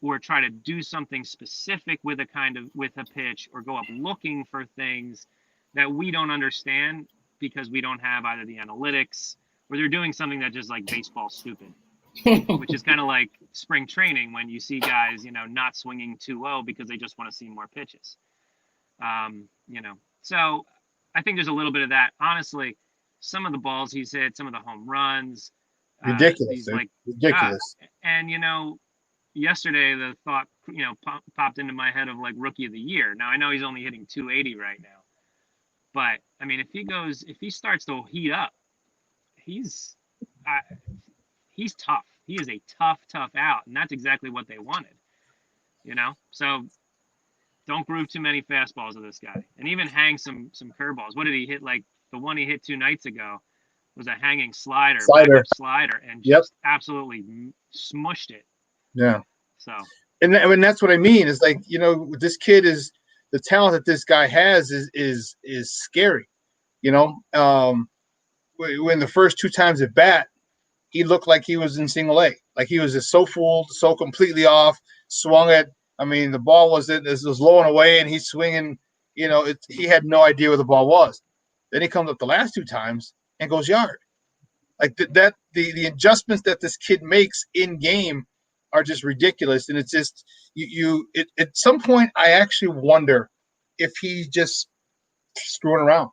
or try to do something specific with a pitch, or go up looking for things that we don't understand because we don't have either the analytics, or they're doing something that just like baseball stupid, which is kind of like spring training when you see guys, you know, not swinging too low because they just want to see more pitches. You know, so I think there's a little bit of that. Honestly, some of the balls he's hit, some of the home runs, ridiculous. Ridiculous. And you know, yesterday the thought, you know, popped into my head of like rookie of the year. Now I know he's only hitting 280 right now, but I mean, if he starts to heat up, he's tough. He is a tough out, and that's exactly what they wanted. You know, so don't groove too many fastballs to this guy, and even hang some curveballs. What did he hit? Like the one he hit 2 nights ago was a hanging slider, and just absolutely smushed it. Yeah. So. And I mean, that's what I mean. Is like, you know, this kid is, the talent that this guy has is scary. You know, when the first 2 times at bat, he looked like he was in single A. Like he was just so fooled, so completely off, swung it. I mean, the ball was low and away, and he's swinging. You know, he had no idea where the ball was. Then he comes up the last 2 times and goes yard. Like the adjustments that this kid makes in game are just ridiculous. And it's just at some point I actually wonder if he's just screwing around.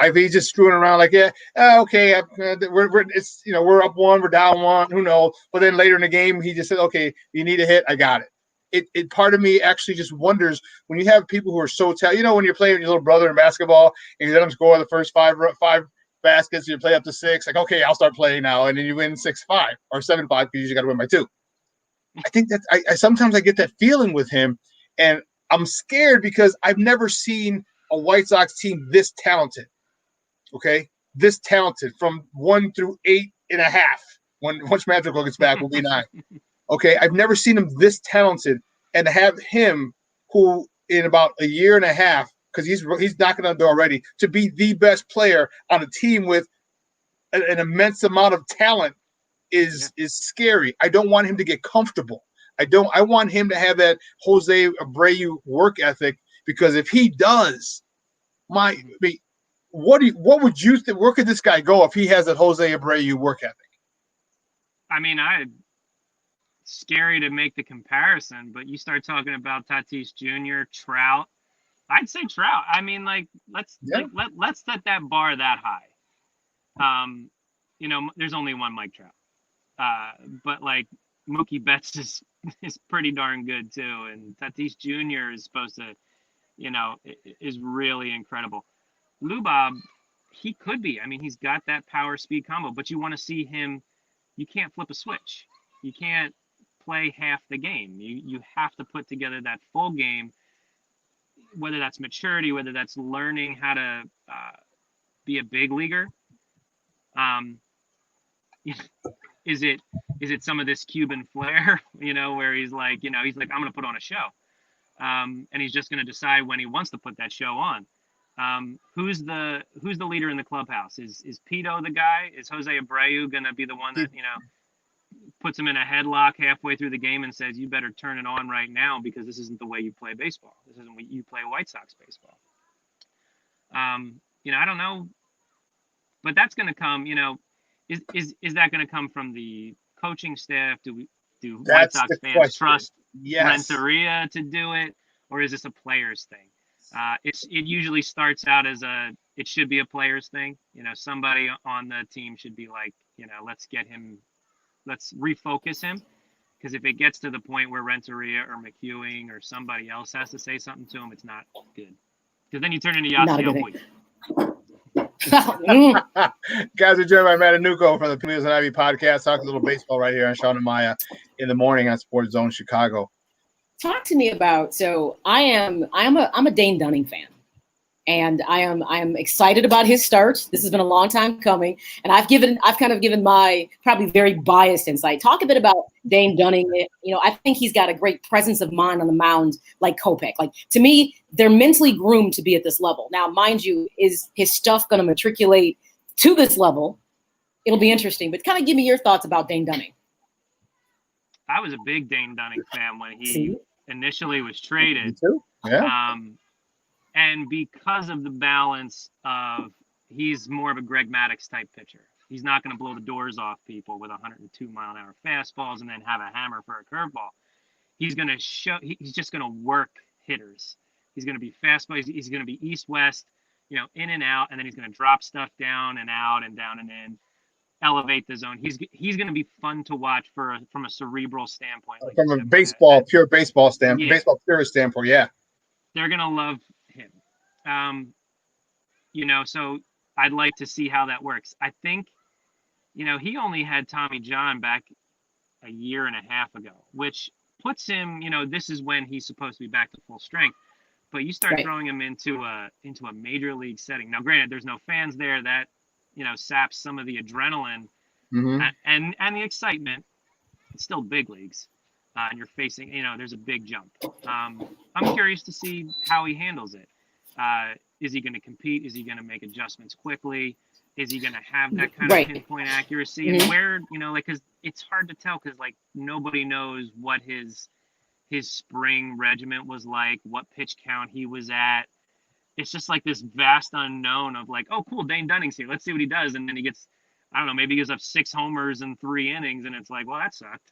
If he's just screwing around, like, yeah, okay, we're up 1, we're down 1, who knows? But then later in the game, he just said, okay, you need a hit, I got it. It part of me actually just wonders, when you have people who are so talented, you know, when you're playing with your little brother in basketball and you let him score the first five baskets, you play up to 6, like, okay, I'll start playing now, and then you win 6-5 or 7-5 because you usually got to win by 2. I think that I sometimes I get that feeling with him, and I'm scared because I've never seen a White Sox team this talented. Okay, this talented from 1 through 8.5. Once Madrigal gets back, will be 9. Okay, I've never seen him this talented, and to have him, who in about a year and a half, because he's knocking on the door already, to be the best player on a team with an immense amount of talent is scary. I don't want him to get comfortable. I want him to have that Jose Abreu work ethic, because if he does, what would you think? Where could this guy go if he has that Jose Abreu work ethic? I mean, scary to make the comparison, but you start talking about Tatis Jr., Trout. I'd say Trout. I mean, like let's set that bar that high. You know, there's only one Mike Trout. But like Mookie Betts is pretty darn good too, and Tatis Jr. is supposed to, is really incredible. Lubob, he could be. I mean, he's got that power speed combo, but you want to see him. You can't flip a switch. You can't play half the game. You have to put together that full game, whether that's maturity, whether that's learning how to be a big leaguer. Is it some of this Cuban flair, where he's like, I'm going to put on a show, and he's just going to decide when he wants to put that show on. Who's the leader in the clubhouse? Is Pito the guy? Is Jose Abreu going to be the one that puts him in a headlock halfway through the game and says, you better turn it on right now because this isn't the way you play baseball. This isn't what you play White Sox baseball. I don't know, but that's going to come. Is that going to come from the coaching staff? Do White Sox fans trust Renteria to do it, or is this a players thing? It usually starts out as it should be a players thing. Somebody on the team should be like, let's refocus him, because if it gets to the point where Renteria or McEwing or somebody else has to say something to him, it's not good. Because then you turn into Yasiel Puig. Guys, we're joined by Matanuco from the Pinios and Ivy podcast, talking a little baseball right here on Shawn and Maya in the morning on SportsZone Chicago. Talk to me about. So I'm a Dane Dunning fan, and I am excited about his start. This has been a long time coming, and I've kind of given my probably very biased insight. Talk a bit about Dane Dunning. I think he's got a great presence of mind on the mound, like Kopech. Like, to me, they're mentally groomed to be at this level. Now, mind you, is his stuff going to matriculate to this level? It'll be interesting, but kind of give me your thoughts about Dane Dunning. I was a big Dane Dunning fan when he initially was traded. Me too. Yeah. And because of the balance of, he's more of a Greg Maddux type pitcher. He's not going to blow the doors off people with 102-mile-an-hour fastballs and then have a hammer for a curveball. He's going to he's just going to work hitters. He's going to be fastball. He's going to be east-west, in and out, and then he's going to drop stuff down and out and down and in, elevate the zone. He's going to be fun to watch from a cerebral standpoint. Like from a baseball, pure baseball standpoint, baseball purist standpoint, yeah. They're going to love him. So I'd like to see how that works. I think, he only had Tommy John back a year and a half ago, which puts him, this is when he's supposed to be back to full strength. But you start throwing him into a major league setting. Now, granted, there's no fans there. That, saps some of the adrenaline and the excitement. It's still big leagues. And you're facing, there's a big jump. I'm curious to see how he handles it. Is he going to compete? Is he going to make adjustments quickly? Is he going to have that kind of pinpoint accuracy? And where, because it's hard to tell, because nobody knows what his spring regiment was like, what pitch count he was at. It's just like this vast unknown of like, oh, cool, Dane Dunning's here. Let's see what he does. And then he gets, I don't know, maybe he gives up 6 homers in 3 innings, and it's like, well, that sucked,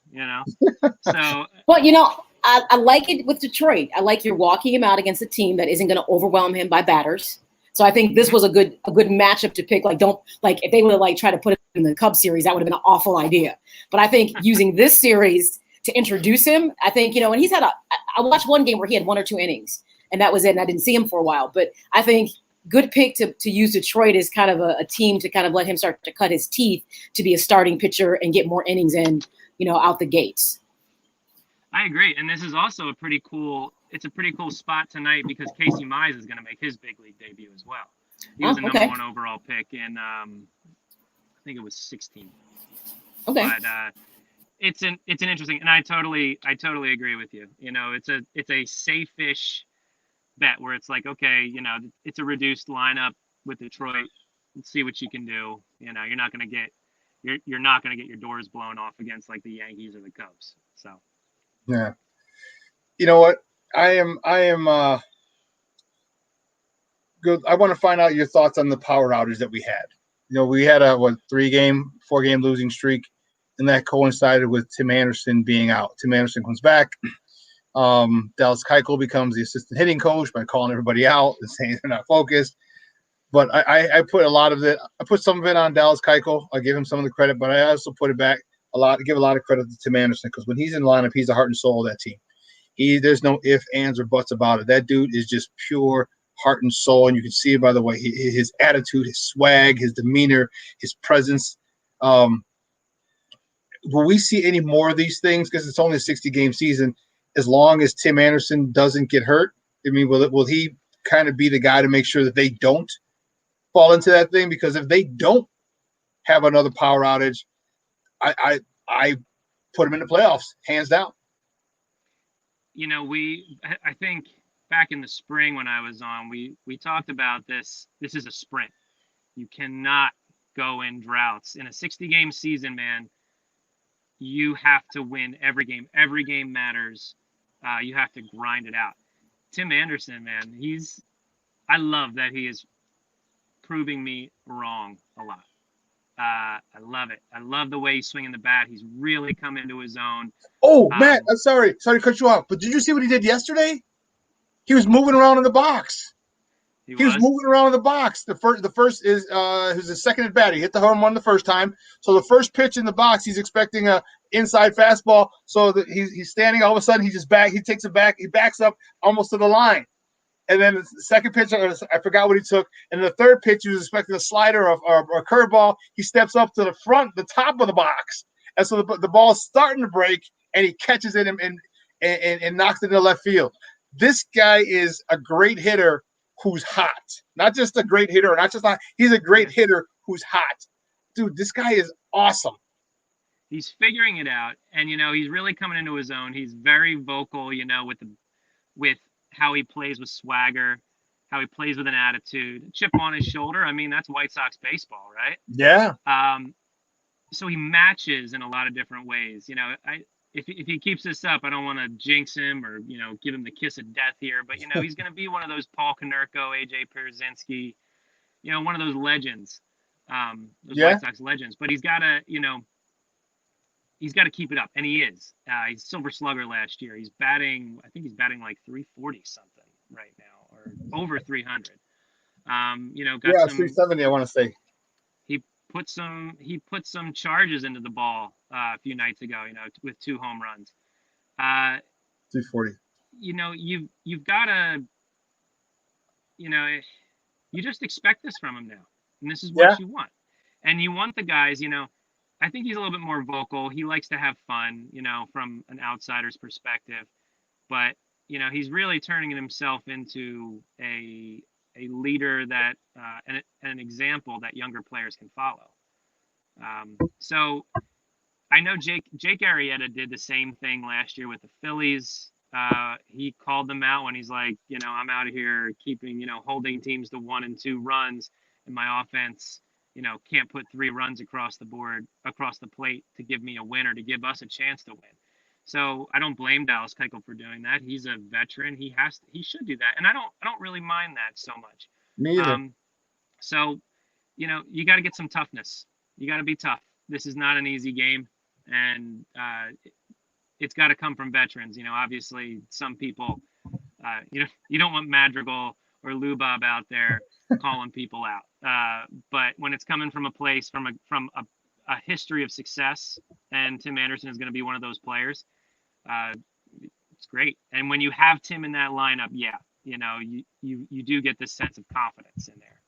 So, well, I like it with Detroit. I like you're walking him out against a team that isn't going to overwhelm him by batters. So I think this was a good matchup to pick. If they would have try to put it in the Cubs series, that would have been an awful idea. But I think using this series to introduce him, I think, and he's had I watched one game where he had 1 or 2 innings, and that was it. And I didn't see him for a while, but I think good pick to use Detroit as kind of a team to kind of let him start to cut his teeth to be a starting pitcher and get more innings in, out the gates. I agree. And this is also a pretty cool spot tonight because Casey Mize is going to make his big league debut as well. He was the number 1 overall pick in, I think it was 16. Okay. But it's an interesting, and I totally agree with you. It's a safe-ish bet where it's like, okay, it's a reduced lineup with Detroit. Let's see what you can do. You're not going to get your doors blown off against like the Yankees or the Cubs. So. Yeah. You know what? I am good. I want to find out your thoughts on the power outage that we had. We had a 4-game losing streak, and that coincided with Tim Anderson being out. Tim Anderson comes back. Dallas Keuchel becomes the assistant hitting coach by calling everybody out and saying they're not focused. But I put a lot of it. I put some of it on Dallas Keuchel. I give him some of the credit, but I also put it back give a lot of credit to Tim Anderson, because when he's in lineup, he's the heart and soul of that team. There's no ifs, ands, or buts about it. That dude is just pure heart and soul, and you can see it by the way his attitude, his swag, his demeanor, his presence. Will we see any more of these things? Because it's only a 60-game season. As long as Tim Anderson doesn't get hurt, I mean, will he kind of be the guy to make sure that they don't fall into that thing? Because if they don't have another power outage, I put him in the playoffs, hands down. You know, I think back in the spring when I was on, we talked about this. This is a sprint. You cannot go in droughts. In a 60-game season, man, you have to win every game. Every game matters. You have to grind it out. Tim Anderson, man, I love that he is proving me wrong a lot. I love it. I love the way he's swinging the bat. He's really come into his own. Oh, Matt, I'm sorry to cut you off, but did you see what he did yesterday? He was moving around in the box. He was moving around in the box. The first is his second at bat. He hit the home run the first time. So the first pitch in the box, he's expecting a inside fastball. So that he's standing. All of a sudden, he takes it back. He backs up almost to the line. And then the second pitch, I forgot what he took. And the third pitch, he was expecting a slider or a curveball. He steps up to the top of the box. And so the ball's starting to break, and he catches it and knocks it into left field. This guy is a great hitter who's hot. Not just a great hitter, he's a great hitter who's hot. Dude, this guy is awesome. He's figuring it out, and he's really coming into his own. He's very vocal, with how he plays with swagger, how he plays with an attitude, chip on his shoulder. I mean, that's White Sox baseball, right? Yeah. So he matches in a lot of different ways. If he keeps this up, I don't want to jinx him or, give him the kiss of death here, but he's going to be one of those Paul Konerko, AJ Pierzynski, one of those legends, White Sox legends, but he's got to keep it up. And he is. He's Silver Slugger last year. I think he's batting like 340 something right now, or over 300. Got 370, I want to say. He put some charges into the ball a few nights ago, with 2 home runs. 340. You've got to, you just expect this from him now. And this is what you want. And you want the guys, I think he's a little bit more vocal. He likes to have fun, from an outsider's perspective. But, he's really turning himself into a leader that and an example that younger players can follow. So I know Jake Arrieta did the same thing last year with the Phillies. He called them out when he's like, I'm out of here keeping, holding teams to 1 and 2 runs, and my offense, can't put 3 runs across the plate to give me a win or to give us a chance to win. So I don't blame Dallas Keuchel for doing that. He's a veteran. He should do that. And I don't really mind that so much. Me either. So, you got to get some toughness. You got to be tough. This is not an easy game. And it's got to come from veterans. Obviously some people, you don't want Madrigal or Lubob out there calling people out. But when it's coming from a place, from a history of success, and Tim Anderson is going to be one of those players, it's great. And when you have Tim in that lineup, you do get this sense of confidence in there.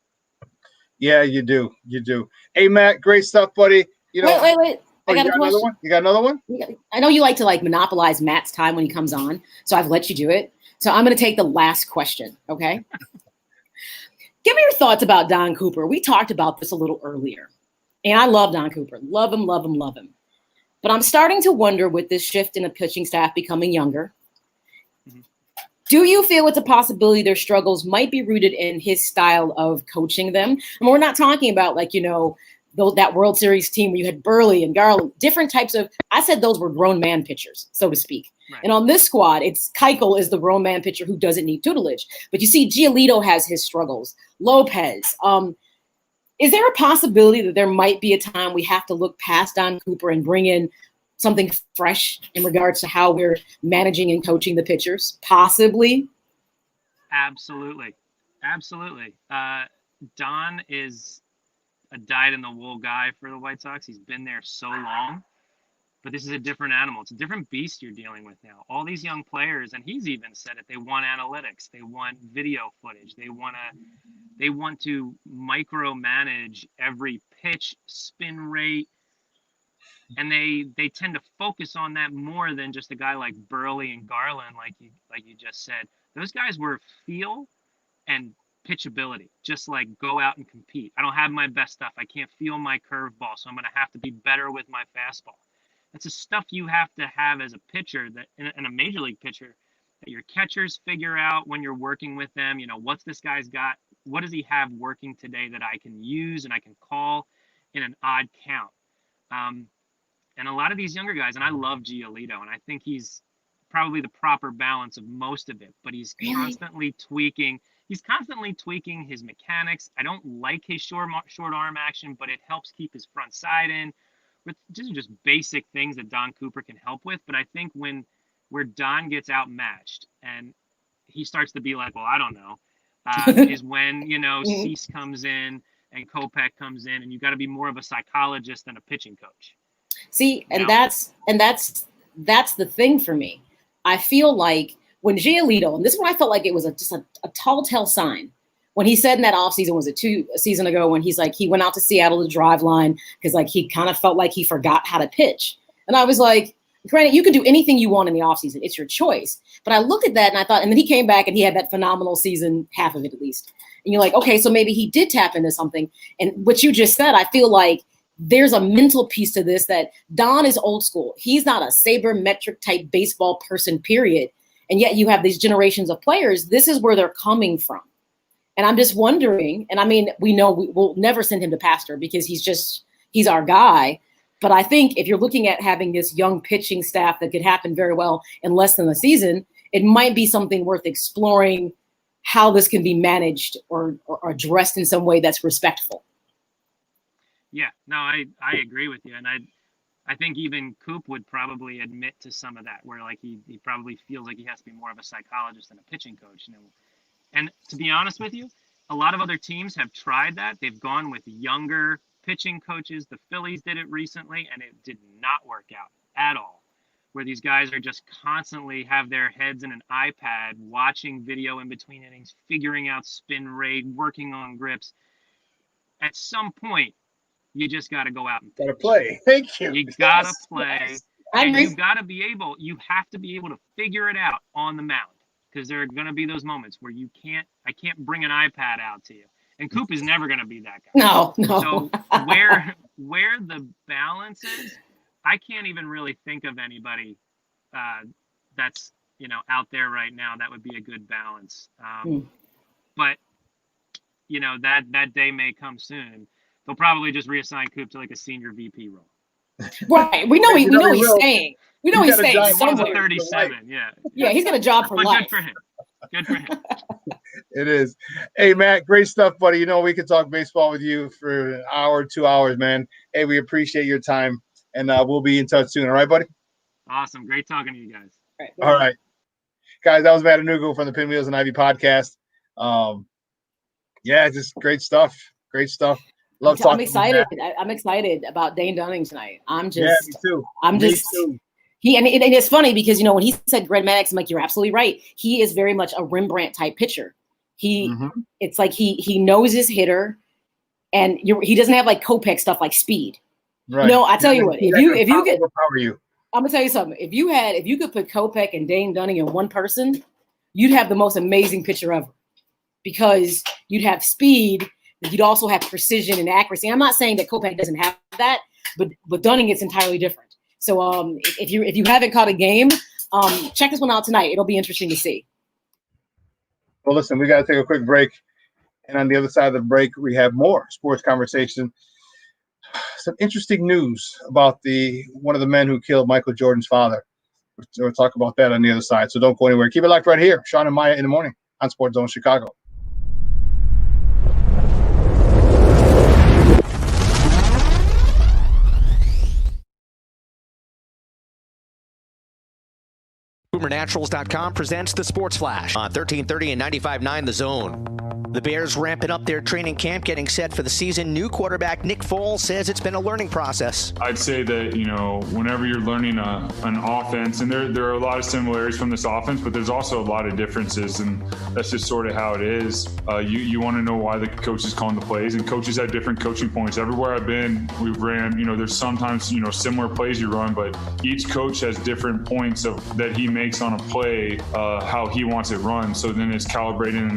Yeah, you do. Hey, Matt, great stuff, buddy. Wait. I got a question. You got another one? I know you like to monopolize Matt's time when he comes on, so I've let you do it. So I'm going to take the last question, okay? Give me your thoughts about Don Cooper. We talked about this a little earlier, and I love Don Cooper. Love him. But I'm starting to wonder, with this shift in the pitching staff becoming younger, do you feel it's a possibility their struggles might be rooted in his style of coaching them? And we're not talking about that World Series team where you had Burley and Garland, different types of, I said those were grown man pitchers, so to speak. Right. And on this squad, it's Keuchel is the grown man pitcher who doesn't need tutelage. But you see, Giolito has his struggles. Lopez. Is there a possibility that there might be a time we have to look past Don Cooper and bring in something fresh in regards to how we're managing and coaching the pitchers? Possibly. Absolutely. Don is a dyed-in-the-wool guy for the White Sox. He's been there so long. But this is a different animal. It's a different beast you're dealing with now. All these young players, and he's even said it, they want analytics, they want video footage, they want to micromanage every pitch, spin rate, and they tend to focus on that more than just a guy like Burley and Garland, like you just said. Those guys were feel and pitchability, just like go out and compete. I don't have my best stuff. I can't feel my curveball, so I'm going to have to be better with my fastball. That's the stuff you have to have as a pitcher, that in a major league pitcher, that your catchers figure out when you're working with them. You know, what's this guy's got? What does he have working today that I can use and I can call in an odd count? And a lot of these younger guys, and I love Giolito, and I think he's probably the proper balance of most of it, but he's constantly tweaking. He's constantly tweaking his mechanics. I don't like his short arm action, but it helps keep his front side in. These are just basic things that Don Cooper can help with. But I think where Don gets outmatched and he starts to be like, well, I don't know, is when, Cease comes in and Kopech comes in, and you got to be more of a psychologist than a pitching coach. See, and that's the thing for me. I feel like when Giolito, and this is what I felt like it was just a telltale sign. When he said in that offseason, was it a season ago, when he's like, he went out to Seattle to drive line because like he kind of felt like he forgot how to pitch. And I was like, granted, you can do anything you want in the offseason. It's your choice. But I looked at that and I thought, and then he came back and he had that phenomenal season, half of it at least. And you're like, okay, so maybe he did tap into something. And what you just said, I feel like there's a mental piece to this, that Don is old school. He's not a sabermetric type baseball person, period. And yet you have these generations of players. This is where they're coming from. And I'm just wondering, and I mean, we know we'll never send him to pastor because he's our guy. But I think if you're looking at having this young pitching staff that could happen very well in less than a season, it might be something worth exploring how this can be managed or addressed in some way that's respectful. Yeah, no, I agree with you. And I think even Coop would probably admit to some of that, where like he probably feels like he has to be more of a psychologist than a pitching coach. And to be honest with you, a lot of other teams have tried that. They've gone with younger pitching coaches. The Phillies did it recently, and it did not work out at all, where these guys are just constantly have their heads in an iPad, watching video in between innings, figuring out spin rate, working on grips. At some point, you just got to go out and pitch. Gotta play. Thank you. You got to play. Yes. And you have to be able to figure it out on the mound. Because there are going to be those moments where I can't bring an iPad out to you. And Coop is never going to be that guy. No. So where the balance is, I can't even really think of anybody that's, out there right now that would be a good balance. But, that day may come soon. They'll probably just reassign Coop to like a senior VP role. Right. We know he's staying. We know he's staying somewhere. 37, yeah. Yeah, he's got a job for life. Good for him. It is. Hey, Matt, great stuff, buddy. We can talk baseball with you for an hour, 2 hours, man. Hey, we appreciate your time, and we'll be in touch soon. All right, buddy? Awesome. Great talking to you guys. All right. Guys, that was Matt Anugo from the Pinwheels and Ivy podcast. Yeah, just great stuff. Great stuff. Love talking. I'm excited. I'm excited about Dane Dunning tonight. Me too. Me too. And it's funny because when he said Greg Maddux, I'm like, you're absolutely right. He is very much a Rembrandt type pitcher. It's like he knows his hitter, and he doesn't have like Kopech stuff like speed. Right. No, I tell you what, if you could, overpower you. I'm gonna tell you something. If you could put Kopech and Dane Dunning in one person, you'd have the most amazing pitcher ever, because you'd have speed. You'd also have precision and accuracy. I'm not saying that Kopech doesn't have that, but with Dunning, it's entirely different. So if you haven't caught a game, check this one out tonight. It'll be interesting to see. Well, listen, we got to take a quick break. And on the other side of the break, we have more sports conversation. Some interesting news about one of the men who killed Michael Jordan's father. We'll talk about that on the other side. So don't go anywhere. Keep it locked right here. Shawn and Maya in the morning on SportsZone Chicago. BoomerNaturals.com presents the Sports Flash on 1330 and 95.9 The Zone. The Bears ramping up their training camp, getting set for the season. New quarterback Nick Foles says it's been a learning process. I'd say that, whenever you're learning an offense, and there are a lot of similarities from this offense, but there's also a lot of differences, and that's just sort of how it is. You want to know why the coach is calling the plays, and coaches have different coaching points. Everywhere I've been, we've ran, there's sometimes, similar plays you run, but each coach has different points that he makes on a play, how he wants it run. So then it's calibrating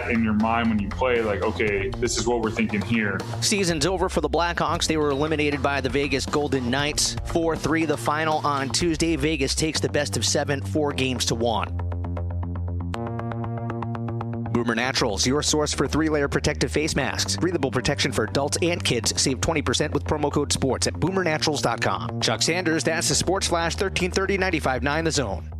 in your mind when you play, like, okay, this is what we're thinking here. Season's over for the Blackhawks. They were eliminated by the Vegas Golden Knights. 4-3 the final on Tuesday. Vegas takes the best of 7, 4-1. Boomer Naturals, your source for 3-layer protective face masks. Breathable protection for adults and kids. Save 20% with promo code SPORTS at boomernaturals.com. Chuck Sanders, that's the Sports Flash, 1330-95.9 The Zone.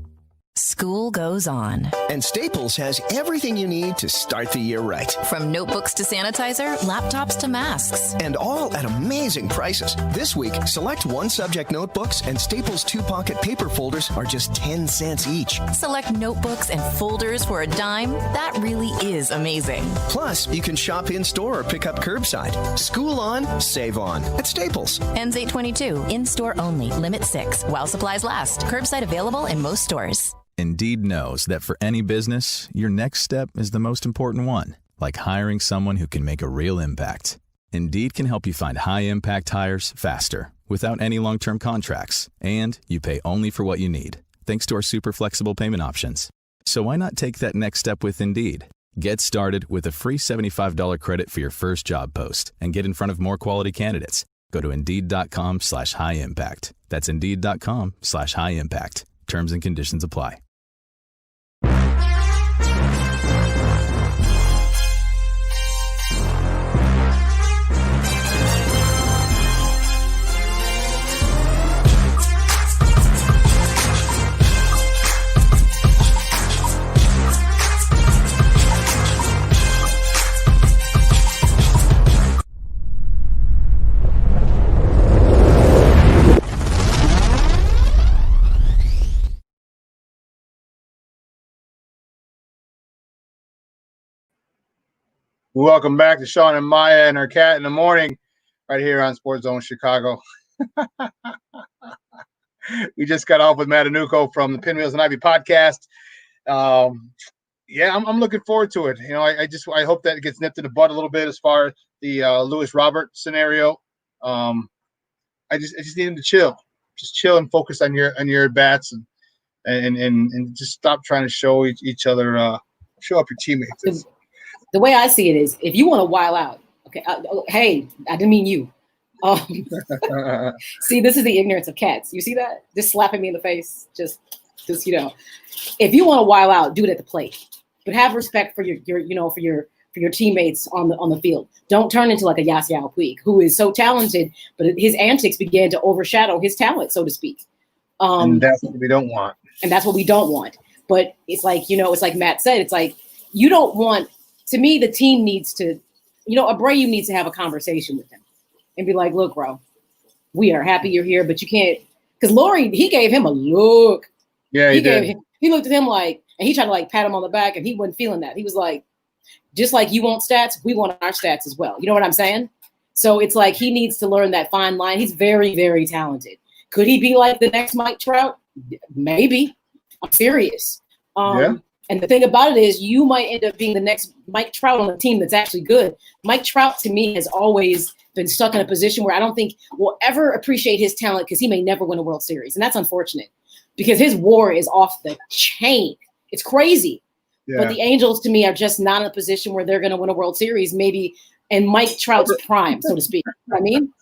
School goes on. And Staples has everything you need to start the year right. From notebooks to sanitizer, laptops to masks. And all at amazing prices. This week, select one-subject notebooks and Staples 2-pocket paper folders are just 10 cents each. Select notebooks and folders for a dime. That really is amazing. Plus, you can shop in-store or pick up curbside. School on, save on at Staples. Ends 8/22. In-store only. Limit 6. While supplies last. Curbside available in most stores. Indeed knows that for any business, your next step is the most important one, like hiring someone who can make a real impact. Indeed can help you find high-impact hires faster, without any long-term contracts, and you pay only for what you need, thanks to our super flexible payment options. So why not take that next step with Indeed? Get started with a free $75 credit for your first job post and get in front of more quality candidates. Go to Indeed.com/high-impact. That's Indeed.com/high-impact. Terms and conditions apply. Welcome back to Shawn and Maya and our cat in the morning, right here on SportsZone Chicago. We just got off with Matanuco from the Pinwheels and Ivy podcast. I'm looking forward to it. I hope that it gets nipped in the bud a little bit as far as the Lewis Robert scenario. I just need him to chill, and focus on your at bats and just stop trying to show each other, show up your teammates. The way I see it is, if you want to while out, okay, hey, I didn't mean you. See, this is the ignorance of cats. You see that? Just slapping me in the face. Just if you want to while out, do it at the plate. But have respect for your teammates on the field. Don't turn into like a Yasiel Puig, who is so talented, but his antics began to overshadow his talent, so to speak. And that's what we don't want. And that's what we don't want. But it's like, it's like Matt said, it's like you don't want. To me, the team needs to, Abreu needs to have a conversation with him and be like, look, bro, we are happy you're here, but you can't, because Laurie, he gave him a look. Yeah, he did. He looked at him like, and he tried to pat him on the back, and he wasn't feeling that. He was like, just like you want stats, we want our stats as well. You know what I'm saying? So it's like he needs to learn that fine line. He's very, very talented. Could he be like the next Mike Trout? Maybe. I'm serious. And the thing about it is you might end up being the next Mike Trout on a team that's actually good. Mike Trout, to me, has always been stuck in a position where I don't think we'll ever appreciate his talent because he may never win a World Series. And that's unfortunate because his WAR is off the chain. It's crazy. Yeah. But the Angels, to me, are just not in a position where they're going to win a World Series, maybe in Mike Trout's prime, so to speak. You know what I mean?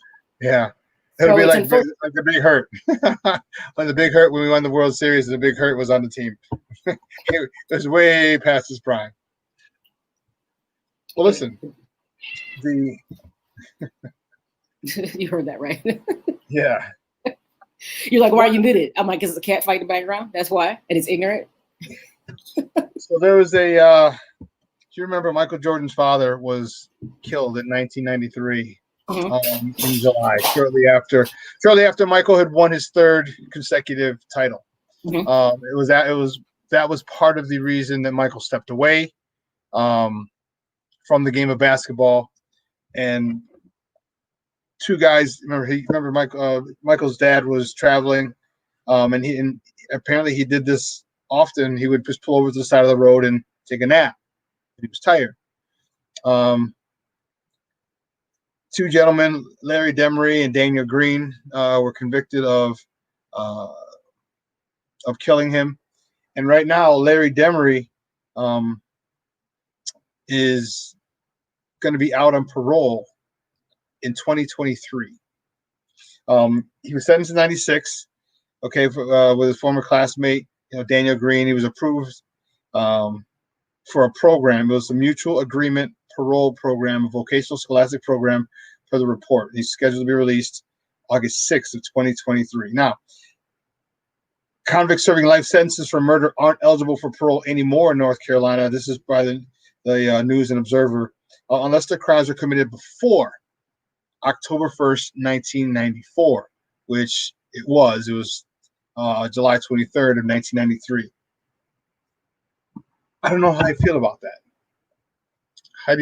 Yeah. It'll be like the Big Hurt. When the Big Hurt, when we won the World Series, the Big Hurt was on the team. It was way past his prime. Well, listen. You heard that, right? Yeah. You're like, why are you muted? I'm like, because it's a cat fight in the background. That's why. And it's ignorant. So there was do you remember Michael Jordan's father was killed in 1993? In July, shortly after Michael had won his third consecutive title. That was part of the reason that Michael stepped away. from the game of basketball. And two guys, remember Michael's dad was traveling, and apparently he did this often. He would just pull over to the side of the road and take a nap. He was tired. Two gentlemen, Larry Demery and Daniel Green, were convicted of killing him. And right now, Larry Demery is going to be out on parole in 2023. He was sentenced in 96, okay, with his former classmate, Daniel Green. He was approved for a program. It was a mutual agreement parole program, a vocational scholastic program for the report. He's scheduled to be released August 6th of 2023. Now, convicts serving life sentences for murder aren't eligible for parole anymore in North Carolina. This is by the News and Observer, unless the crimes were committed before October 1st, 1994, which it was. It was July 23rd of 1993. I don't know how I feel about that. I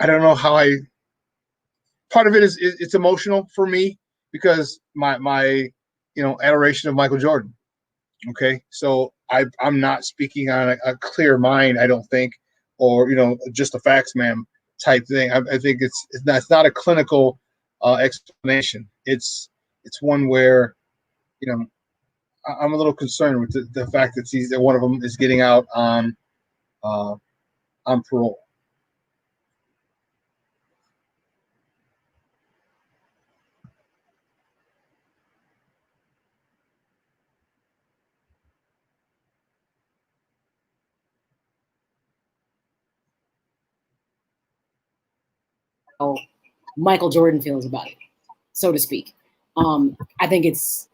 don't know how part of it is it's emotional for me because my adoration of Michael Jordan. Okay, so I'm not speaking on a clear mind, I don't think, or just a facts ma'am type thing. I think it's not a clinical explanation. It's one where I'm a little concerned with the fact that one of them is getting out on parole. Michael Jordan feels about it, so to speak. I think it's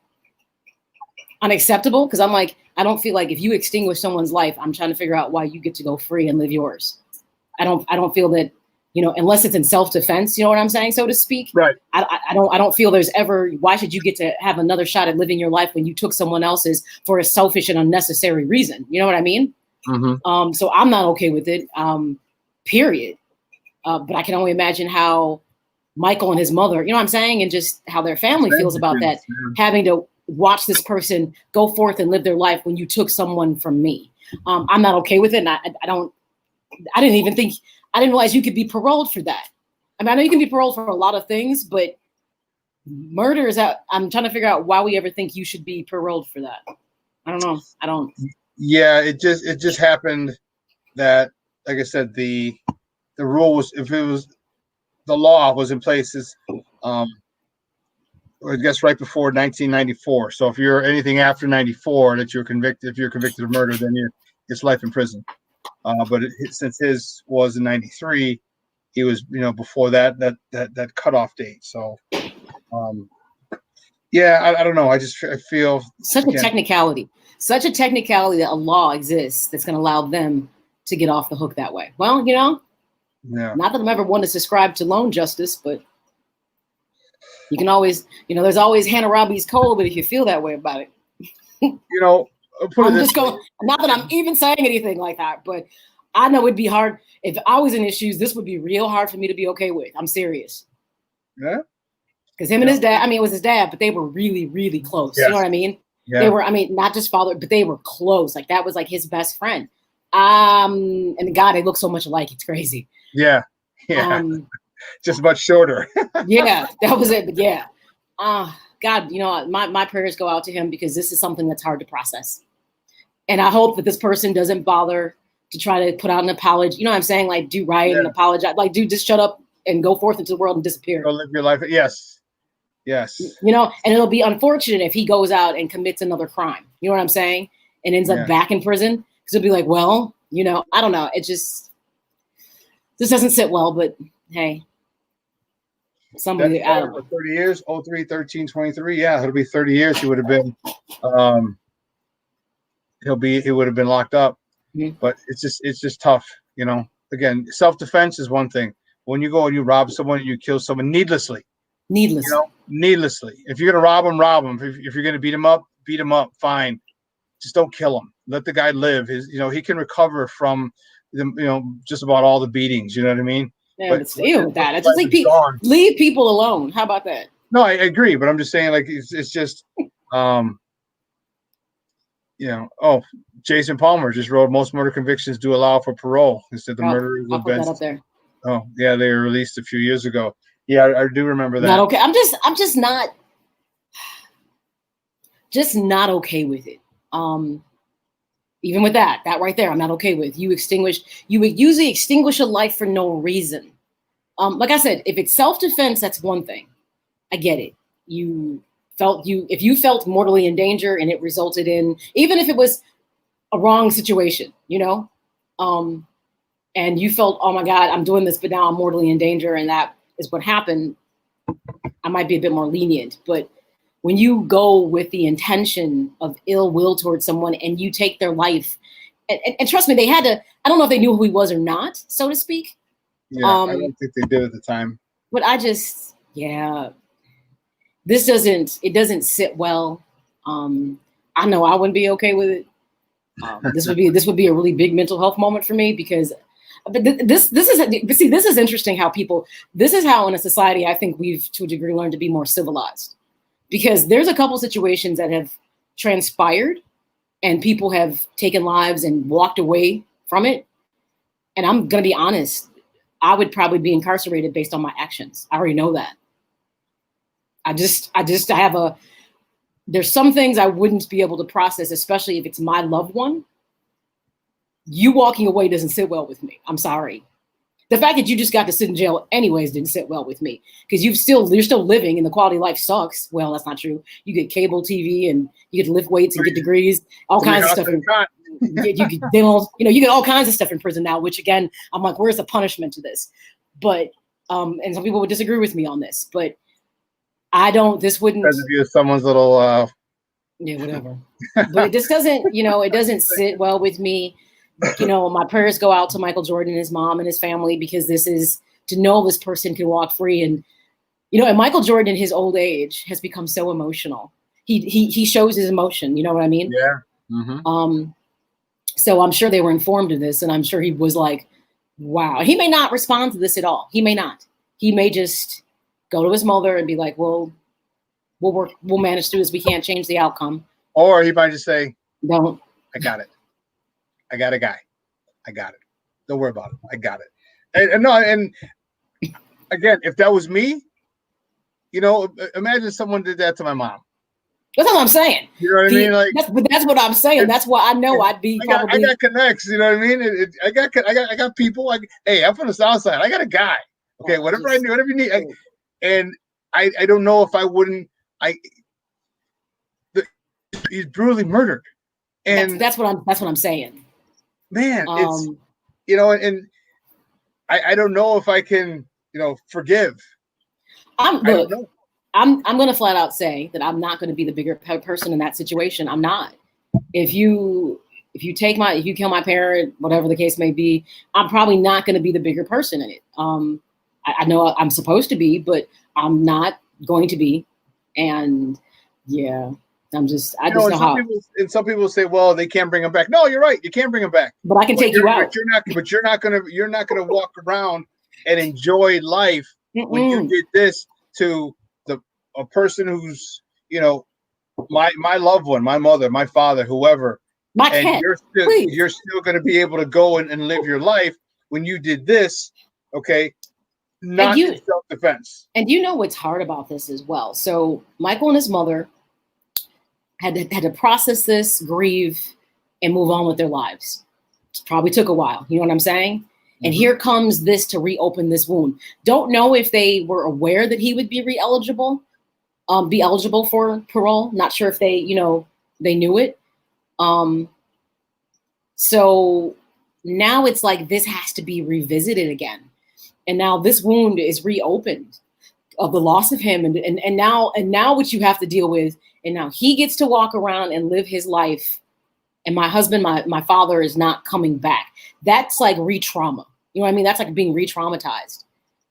unacceptable because I'm like, I don't feel like if you extinguish someone's life, I'm trying to figure out why you get to go free and live yours. I don't feel that, unless it's in self-defense, you know what I'm saying, so to speak. Right. I don't feel there's ever, why should you get to have another shot at living your life when you took someone else's for a selfish and unnecessary reason? You know what I mean? Mm-hmm. So I'm not okay with it, period. But I can only imagine how Michael and his mother, you know what I'm saying? And just how their family feels about that, having to watch this person go forth and live their life when you took someone from me. I'm not okay with it. And I didn't realize you could be paroled for that. I mean, I know you can be paroled for a lot of things, but murder is out. I'm trying to figure out why we ever think you should be paroled for that. I don't know. Yeah, it just happened that, like I said, the rule was, if it was, the law was in place I guess right before 1994. So if you're anything after 94 that you're convicted, if you're convicted of murder, then it's life in prison. But since his was in 93, he was before that cutoff date. So yeah, I don't know. I feel such a technicality that a law exists that's going to allow them to get off the hook that way. Well, yeah. Not that I'm ever one to subscribe to loan justice, but you can always, there's always Hannah Robbie's Cole, but if you feel that way about it, I'm just going, not that I'm even saying anything like that, but I know it'd be hard. If I was in issues, this would be real hard for me to be okay with. I'm serious. Yeah. Because him and his dad, it was his dad, but they were really, really close. Yes. You know what I mean? Yeah. They were, not just father, but they were close. Like that was like his best friend. And God, they look so much alike. It's crazy. Yeah. Yeah. Just much shorter. Yeah, that was it. But yeah. God, my prayers go out to him because this is something that's hard to process. And I hope that this person doesn't bother to try to put out an apology. You know what I'm saying? Like, do right and apologize. Like, dude, just shut up and go forth into the world and disappear. Go live your life. Yes. Yes. And it'll be unfortunate if he goes out and commits another crime. You know what I'm saying? And ends up back in prison. Because it'll be like, well, I don't know. It just doesn't sit well, but hey. Somebody for 30 years, 03, 13, 23. Yeah, it'll be 30 years. He would have been he would have been locked up. Mm-hmm. But it's just tough, Again, self-defense is one thing. When you go and you rob someone and you kill someone needlessly. Needlessly. Needlessly. If you're gonna rob them, rob them. If you're gonna beat them up, fine. just don't kill him. Let the guy live. He can recover from just about all the beatings. You know what I mean? Yeah, but still with that, I just think leave people alone. How about that? No, I agree, but I'm just saying, like, it's just, Jason Palmer just wrote most murder convictions do allow for parole instead the murderers I'll have put been. that up there. Oh yeah, they were released a few years ago. Yeah, I do remember that. Not okay. I'm just not okay with it. Even with that right there, I'm not okay with. You would usually extinguish a life for no reason. Like I said, if it's self-defense, that's one thing. I get it. If you felt mortally in danger and it resulted in, even if it was a wrong situation, and you felt, oh my God, I'm doing this, but now I'm mortally in danger, and that is what happened, I might be a bit more lenient. But when you go with the intention of ill will towards someone and you take their life, and trust me, they had to, I don't know if they knew who he was or not, so to speak. Yeah, I don't think they did at the time. But this doesn't sit well. I know I wouldn't be okay with it. This would be a really big mental health moment for me, because this is interesting how this is how in a society I think we've to a degree learned to be more civilized, because there's a couple situations that have transpired and people have taken lives and walked away from it. And I'm going to be honest, I would probably be incarcerated based on my actions. I already know that. There's some things I wouldn't be able to process, especially if it's my loved one. You walking away doesn't sit well with me. I'm sorry. The fact that you just got to sit in jail anyways didn't sit well with me, because you're still living and the quality of life sucks. Well, that's not true. You get cable TV and you get to lift weights and get degrees, all kinds of stuff. You get all kinds of stuff in prison now, which again, I'm like, where's the punishment to this? But and some people would disagree with me on this, but this wouldn't. As if you're someone's little. Yeah, whatever. But it just doesn't, it doesn't sit well with me. My prayers go out to Michael Jordan, his mom, and his family, because this is to know this person can walk free. And, and Michael Jordan in his old age has become so emotional. He shows his emotion. You know what I mean? Yeah. Mm-hmm. So I'm sure they were informed of this, and I'm sure he was like, wow. He may not respond to this at all. He may not. He may just go to his mother and be like, well, we'll manage through this. We can't change the outcome. Or he might just say, don't. I got it. I got a guy. I got it. Don't worry about it. I got it. And again, if that was me, imagine someone did that to my mom. That's what I'm saying. You know what I mean? Like, that's what I'm saying. That's why I know I'd be probably. I got connects. You know what I mean? I got people. Hey, I'm from the South Side. I got a guy. Okay, whatever I need, whatever you need. And I don't know if I wouldn't. He's brutally murdered, and that's what I'm saying. Man, it's and I don't know if I can forgive. I'm going to flat out say that I'm not going to be the bigger person in that situation. I'm not. If you kill my parent, whatever the case may be, I'm probably not going to be the bigger person in it. I know I'm supposed to be, but I'm not going to be. And yeah, I just know how. Some people say, well, they can't bring him back. No, you're right. You can't bring him back. But I can take you out. But you're not gonna walk around and enjoy life when you did this to a person who's my loved one, my mother, my father, whoever. My cat. You're still going to be able to go and live your life when you did this. Okay. Not in self-defense. And what's hard about this as well. So Michael and his mother had to process this, grieve, and move on with their lives. It probably took a while. You know what I'm saying? Mm-hmm. And here comes this to reopen this wound. Don't know if they were aware that he would be eligible for parole. Not sure if they knew it. So now it's like this has to be revisited again. And now this wound is reopened of the loss of him. And now what you have to deal with, and now he gets to walk around and live his life. And my husband, my father is not coming back. That's like re-trauma. You know what I mean? That's like being re-traumatized.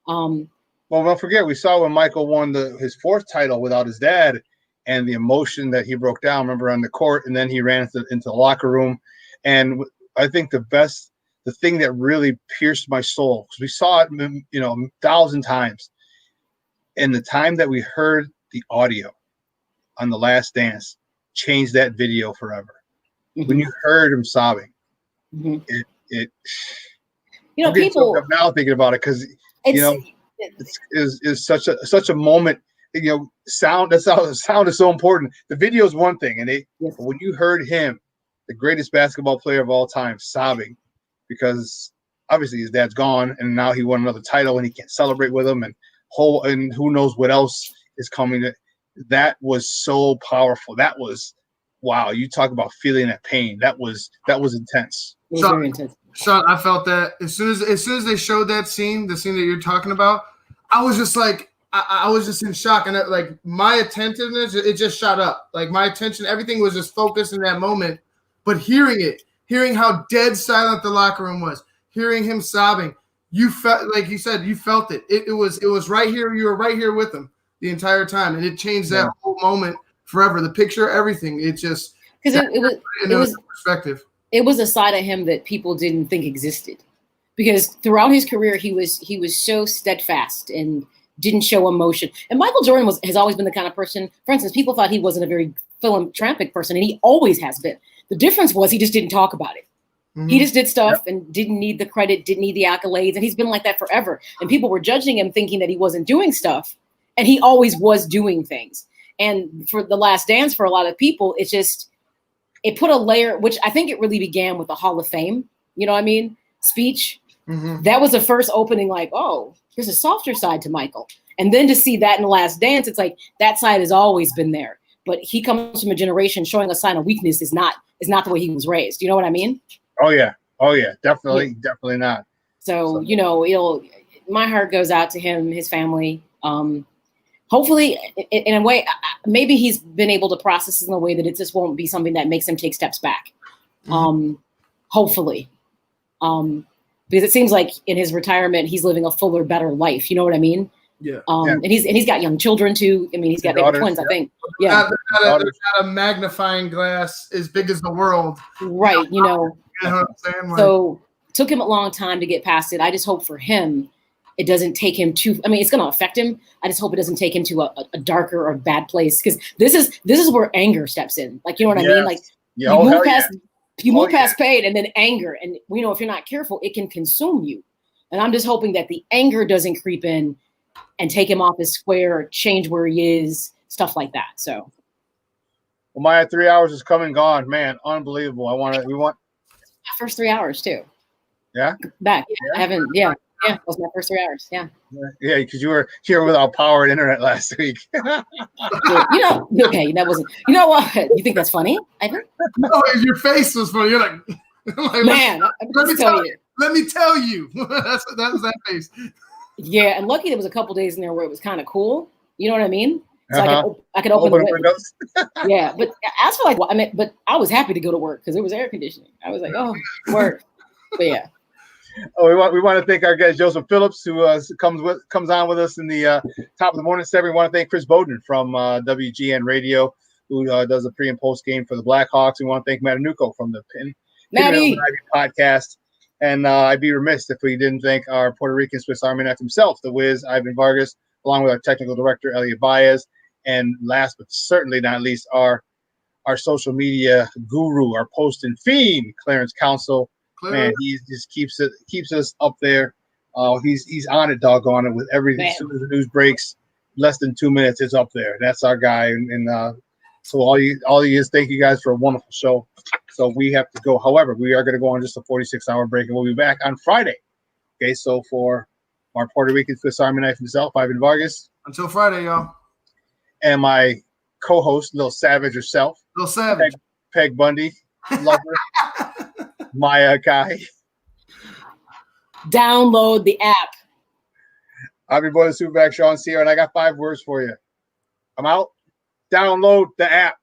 Well, don't forget, we saw when Michael won his fourth title without his dad. and the emotion that he broke down, remember, on the court, and then he ran into the locker room. And I think the thing that really pierced my soul, because we saw it, 1,000 times, and the time that we heard the audio on The Last Dance changed that video forever. Mm-hmm. When you heard him sobbing, it people up now thinking about it, because it's such a moment. Sound is so important. The video is one thing, and when you heard him, the greatest basketball player of all time, sobbing because obviously his dad's gone, and now he won another title, and he can't celebrate with him, and who knows what else is coming. That was so powerful. That was wow. You talk about feeling that pain. That was intense. It was very intense. Shawn, I felt that as soon as they showed that scene, the scene that you're talking about, I was just like, I was just in shock, and my attentiveness, it just shot up. Like my attention, everything was just focused in that moment. But hearing how dead silent the locker room was, hearing him sobbing, you felt, like you said, you felt it. It was right here. You were right here with him the entire time, and it changed that whole moment forever. The picture, everything. It just because it was perspective. It was a side of him that people didn't think existed, because throughout his career he was so steadfast and didn't show emotion. And Michael Jordan has always been the kind of person, for instance, people thought he wasn't a very philanthropic person, and he always has been. The difference was he just didn't talk about it. Mm-hmm. He just did stuff and didn't need the credit, didn't need the accolades, and he's been like that forever. And people were judging him thinking that he wasn't doing stuff, and he always was doing things. And for The Last Dance, for a lot of people, it put a layer, which I think it really began with the Hall of Fame, speech. Mm-hmm. That was the first opening, like, oh, there's a softer side to Michael. And then to see that in The Last Dance, it's like that side has always been there. But he comes from a generation showing a sign of weakness is not the way he was raised. You know what I mean? Oh yeah. Definitely not. So my heart goes out to him, his family. Hopefully, in a way, maybe he's been able to process this in a way that it just won't be something that makes him take steps back. Mm-hmm. Hopefully. Because it seems like in his retirement, he's living a fuller, better life. You know what I mean? Yeah. And he's got young children too. I mean, he's got baby twins, I think. Yeah. Got a magnifying glass as big as the world. Right. You know what I'm saying? So it took him a long time to get past it. I just hope for him, it doesn't take him it's going to affect him. I just hope it doesn't take him to a darker or bad place. Because this is where anger steps in. Like, you know what I mean? Like you move past pain and then anger. And if you're not careful, it can consume you. And I'm just hoping that the anger doesn't creep in and take him off his square, change where he is, stuff like that. So, well, my 3 hours is come and gone, man. Unbelievable. We want my first 3 hours too. Yeah. Back. Yeah. I haven't. Yeah. Yeah. That was my first 3 hours. Yeah. Yeah, because you were here without power and internet last week. Okay. That wasn't. You know what? You think that's funny, Ivan? No, your face was funny. You're like man. Let me tell you. that was that face. Yeah, and lucky there was a couple days in there where it was kind of cool. You know what I mean? So I could open the windows. Yeah, but as for but I was happy to go to work because it was air conditioning. I was like, oh, work. But yeah. Oh, we want to thank our guest Joseph Phillips, who comes on with us in the top of the morning 7. We want to thank Chris Bowden from WGN Radio, who does the pre and post game for the Blackhawks. We want to thank Matanuco from the Pin podcast. And I'd be remiss if we didn't thank our Puerto Rican Swiss Army knife himself, the Wiz, Ivan Vargas, along with our technical director, Elliot Baez. And last but certainly not least, our social media guru, our posting fiend, Clarence Council. Man, he just keeps us up there. He's on it, doggone it, with everything. As soon as the news breaks, less than 2 minutes, it's up there. That's our guy. And so all you is thank you guys for a wonderful show. So we have to go. However, we are going to go on just a 46-hour break, and we'll be back on Friday. Okay, so for our Puerto Rican Swiss Army knife himself, Ivan Vargas. Until Friday, y'all. And my co-host, Lil Savage herself. Lil Savage. Peg Bundy. Love her. Maya Kai. Download the app. I'm your boy, the Superback Shawn Sierra, and I got 5 words for you. I'm out. Download the app.